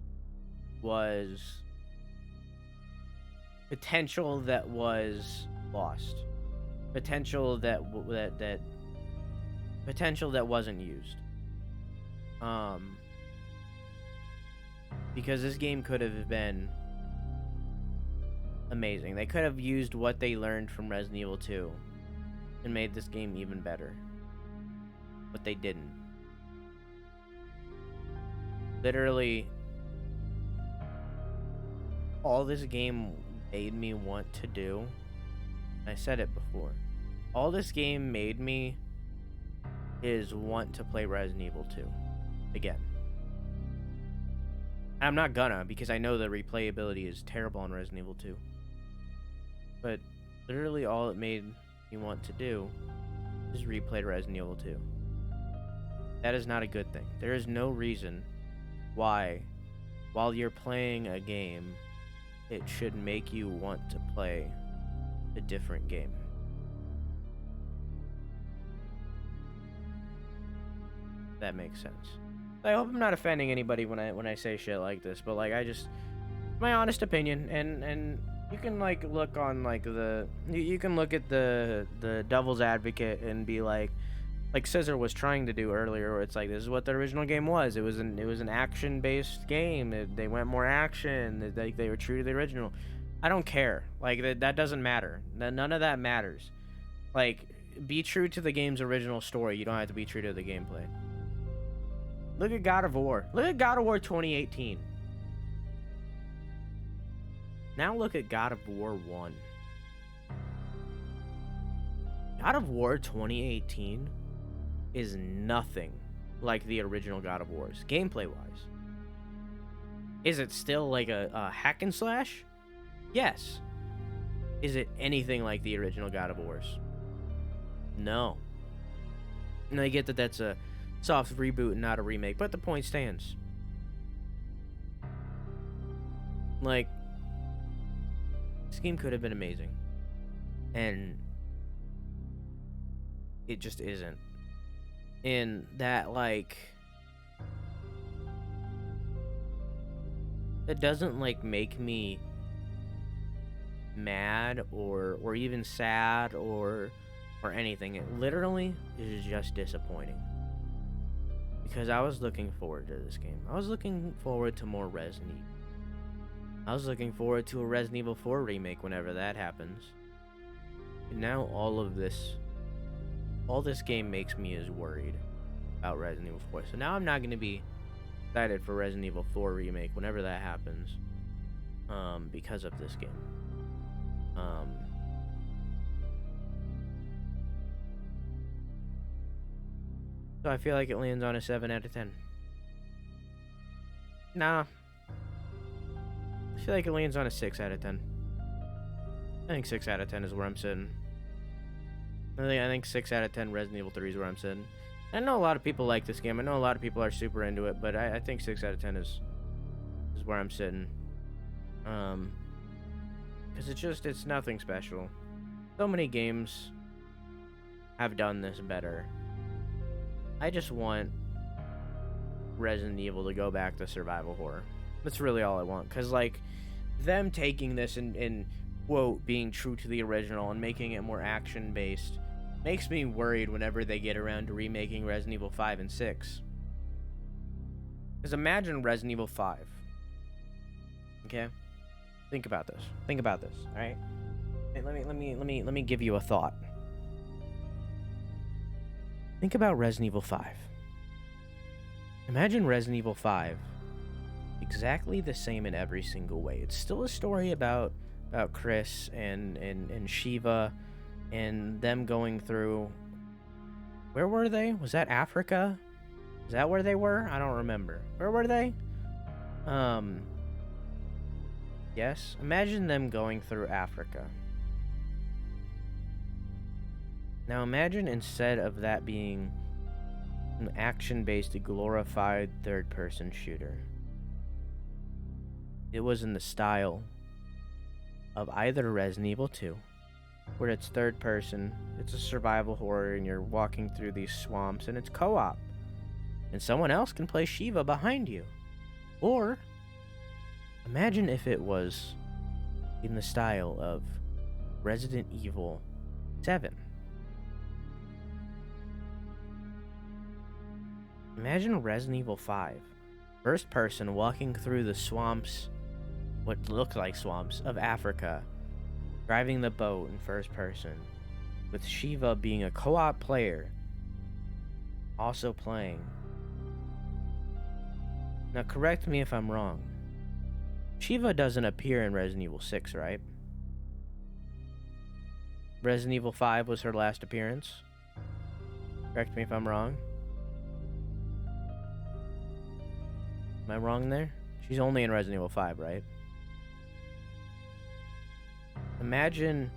potential that was lost, potential that wasn't used. Because this game could have been amazing. They could have used what they learned from Resident Evil 2 and made this game even better. But they didn't. Literally, all this game made me want to do, I said it before, all this game made me is want to play Resident Evil 2 again. I'm not gonna, because I know the replayability is terrible on Resident Evil 2. But literally all it made me want to do is replay Resident Evil 2. That is not a good thing. There is no reason why, while you're playing a game, it should make you want to play a different game. That makes sense. I hope I'm not offending anybody when I say shit like this, but like I My honest opinion, and you can like look on like you can look at the devil's advocate and be like Scissor was trying to do earlier, where it's like this is what the original game was. It was an action based game. They went more action. They were true to the original. I don't care. Like that doesn't matter. None of that matters. Like, be true to the game's original story. You don't have to be true to the gameplay. Look at God of War. Look at God of War 2018. Now look at God of War 1. God of War 2018 is nothing like the original God of Wars, gameplay-wise. Is it still like a hack and slash? Yes. Is it anything like the original God of Wars? No. And I get that that's a soft reboot and not a remake, but the point stands. Like, this game could have been amazing. And it just isn't. In that, like, it doesn't, like, make me mad or even sad or anything. It literally is just disappointing. Because I was looking forward to this game. I was looking forward to more Resident Evil. I was looking forward to a Resident Evil 4 remake whenever that happens. And now all this game makes me is worried about Resident Evil 4. So now I'm not going to be excited for Resident Evil 4 remake whenever that happens. Because of this game. So I feel like it lands on a 7 out of 10. Nah. I feel like it lands on a 6 out of 10. I think 6 out of 10 is where I'm sitting. I think 6 out of 10 Resident Evil 3 is where I'm sitting. I know a lot of people like this game. I know a lot of people are super into it, but I think 6 out of 10 is where I'm sitting. Because it's nothing special. So many games have done this better. I just want Resident Evil to go back to survival horror. That's really all I want. Because, like, them taking this and quote, being true to the original and making it more action-based makes me worried whenever they get around to remaking Resident Evil 5 and 6. Because imagine Resident Evil 5. Okay? Think about this. Think about this, alright? Let me give you a thought. Think about Resident Evil 5. Imagine Resident Evil 5 exactly the same in every single way. It's still a story about Chris and Shiva and them going through... Where were they? Was that Africa? Is that where they were? I don't remember. Where were they? Yes. Imagine them going through Africa. Now imagine instead of that being an action-based, glorified third-person shooter, it was in the style of either Resident Evil 2, where it's third person, it's a survival horror, and you're walking through these swamps, and it's co-op, and someone else can play Shiva behind you. Or, imagine if it was in the style of Resident Evil 7. Imagine Resident Evil 5, first person walking through the swamps, what look like swamps, of Africa, driving the boat in first person, with Shiva being a co-op player, also playing. Now correct me if I'm wrong. Shiva doesn't appear in Resident Evil 6, right? Resident Evil 5 was her last appearance. Correct me if I'm wrong. Am I wrong there? She's only in Resident Evil 5, right? Imagine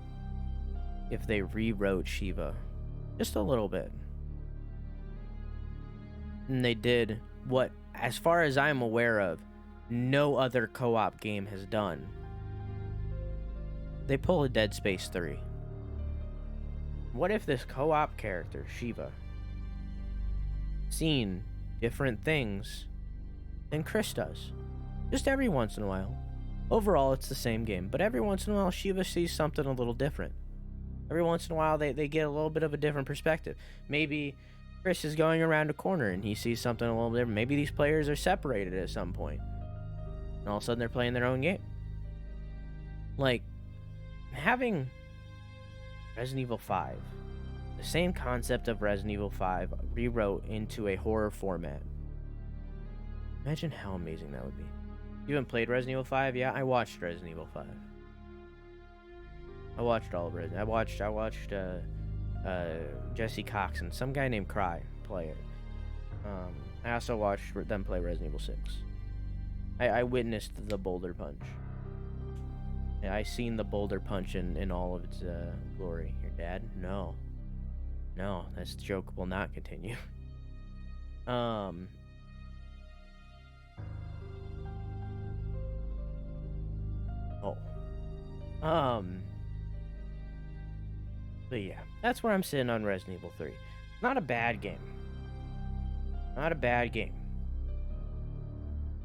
if they rewrote Shiva just a little bit. And they did what, as far as I'm aware of, no other co-op game has done. They pull a Dead Space 3. What if this co-op character, Shiva, seen different things than Chris does? Just every once in a while. Overall, it's the same game, but every once in a while, Shiva sees something a little different. Every once in a while, they get a little bit of a different perspective. Maybe Chris is going around a corner and he sees something a little different. Maybe these players are separated at some point, and all of a sudden they're playing their own game. Like, having Resident Evil 5, the same concept of Resident Evil 5 rewrote into a horror format. Imagine how amazing that would be. You haven't played Resident Evil 5? Yeah, I watched Resident Evil 5. I watched all of Resident. I watched Jesse Cox and some guy named Cry play it. I also watched them play Resident Evil 6. I witnessed the boulder punch. Yeah, I seen the boulder punch in all of its glory. Your dad? No. No, this joke will not continue. But yeah, that's where I'm sitting on Resident Evil 3. Not a bad game. Not a bad game.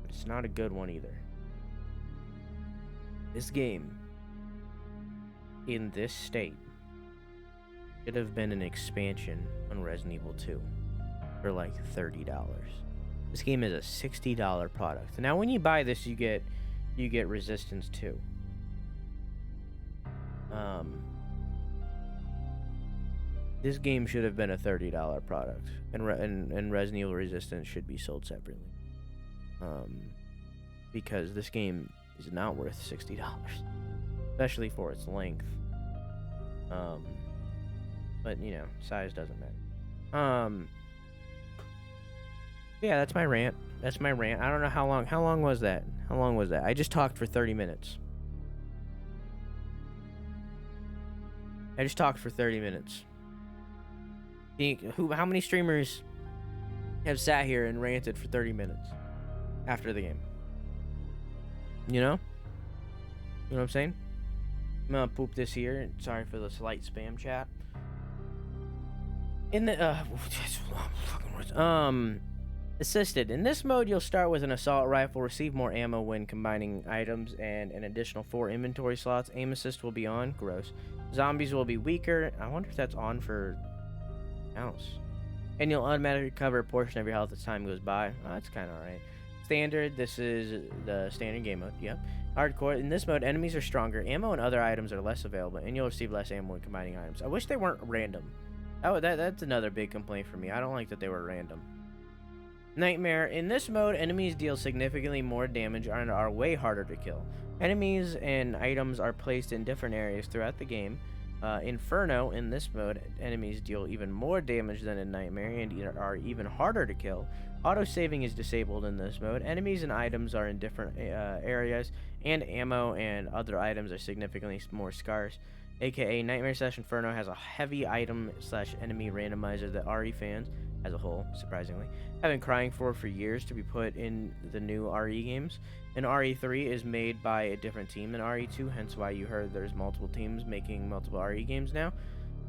But it's not a good one either. This game, in this state, should have been an expansion on Resident Evil 2 for like $30. This game is a $60 product. Now, when you buy this, you get Resistance 2. This game should have been a $30 product, and Resident Evil Resistance should be sold separately. Because this game is not worth $60, especially for its length. But you know, size doesn't matter. Yeah, that's my rant. That's my rant. I don't know how long. How long was that? How long was that? I just talked for 30 minutes. I just talked for 30 minutes. How many streamers have sat here and ranted for 30 minutes after the game? You know? You know what I'm saying? I'm gonna poop this here. Sorry for the slight spam chat. In the assisted. In this mode, you'll start with an assault rifle, receive more ammo when combining items, and an additional 4 inventory slots. Aim assist will be on. Gross. Zombies will be weaker. I wonder if that's on for else. And you'll automatically recover a portion of your health as time goes by. Oh, that's kind of alright. Standard. This is the standard game mode. Yep. Hardcore. In this mode, enemies are stronger. Ammo and other items are less available, and you'll receive less ammo when combining items. I wish they weren't random. That's another big complaint for me. I don't like that they were random. Nightmare. In this mode, enemies deal significantly more damage and are way harder to kill. Enemies and items are placed in different areas throughout the game. Inferno. In this mode, enemies deal even more damage than in Nightmare and are even harder to kill. Auto-saving is disabled in this mode. Enemies and items are in different areas, and ammo and other items are significantly more scarce. AKA Nightmare / Inferno has a heavy item/enemy randomizer that RE fans, as a whole, surprisingly, have been crying for years to be put in the new RE games. And RE3 is made by a different team than RE2, hence why you heard there's multiple teams making multiple RE games now.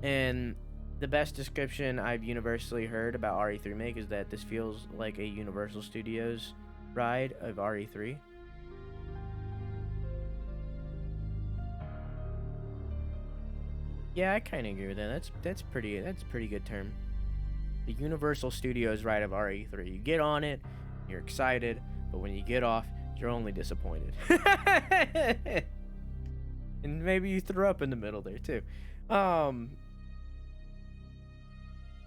And the best description I've universally heard about RE3 remake is that this feels like a Universal Studios ride of RE3. Yeah, I kind of agree with that. That's a pretty good term. The Universal Studios ride of RE3. You get on it, you're excited, but when you get off, you're only disappointed. And maybe you threw up in the middle there too.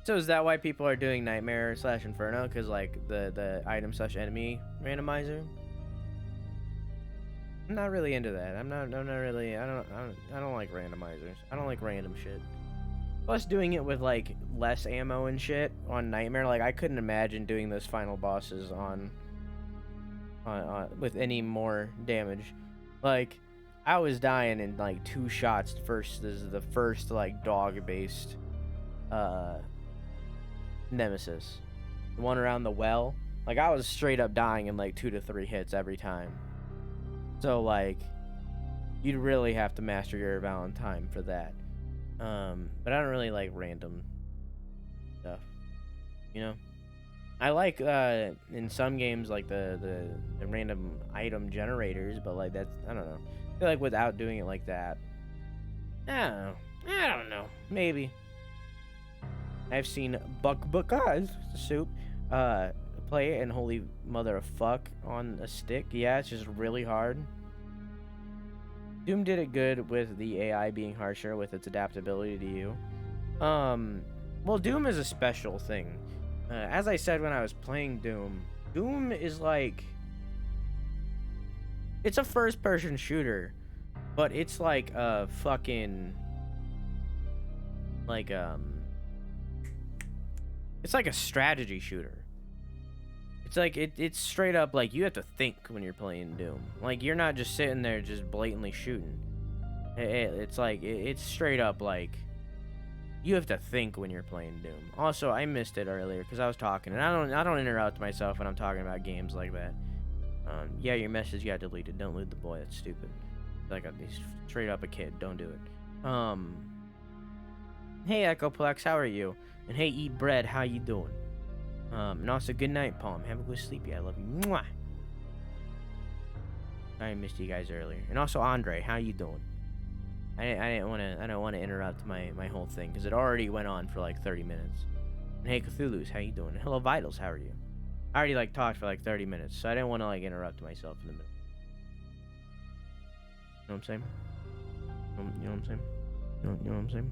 So is that why people are doing Nightmare / Inferno? Because like the item/enemy randomizer? I'm not really into that. I'm not really. I don't like randomizers. I don't like random shit. Plus, doing it with like less ammo and shit on Nightmare, like I couldn't imagine doing those final bosses on with any more damage. Like I was dying in like 2 shots. This is the first like dog-based Nemesis, the one around the well. Like I was straight up dying in like 2 to 3 hits every time. So like you'd really have to master your Valentine for that. But I don't really like random stuff, you know. I like in some games like the random item generators, but like that's I don't know. I feel like without doing it like that, I don't know. Maybe. I've seen Buckeyes soup play it and holy mother of fuck on a stick. Yeah, it's just really hard. Doom did it good with the AI being harsher with its adaptability to you. Well, Doom is a special thing. As I said when I was playing Doom, Doom is like it's a first-person shooter, but it's like a fucking like it's like a strategy shooter. It's like it's straight up like you have to think when you're playing Doom. Like you're not just sitting there just blatantly shooting. It's like it's straight up like you have to think when you're playing Doom. Also, I missed it earlier because I was talking, and I don't interrupt myself when I'm talking about games like that. Yeah, your message got deleted. Don't loot the boy. That's stupid. Like he's straight up a kid. Don't do it. Hey Echoplex, how are you? And hey, eat bread. How you doing? And also good night, Palm. Have a good sleep. Yeah, I love you. Mwah. I missed you guys earlier. And also Andre, how you doing? I don't want to interrupt my whole thing because it already went on for like 30 minutes. And hey Cthulhu's, how you doing? And hello Vitals, how are you? I already like talked for like 30 minutes, so I didn't want to like interrupt myself in the middle. You know what I'm saying? You know what I'm saying? You know what I'm saying?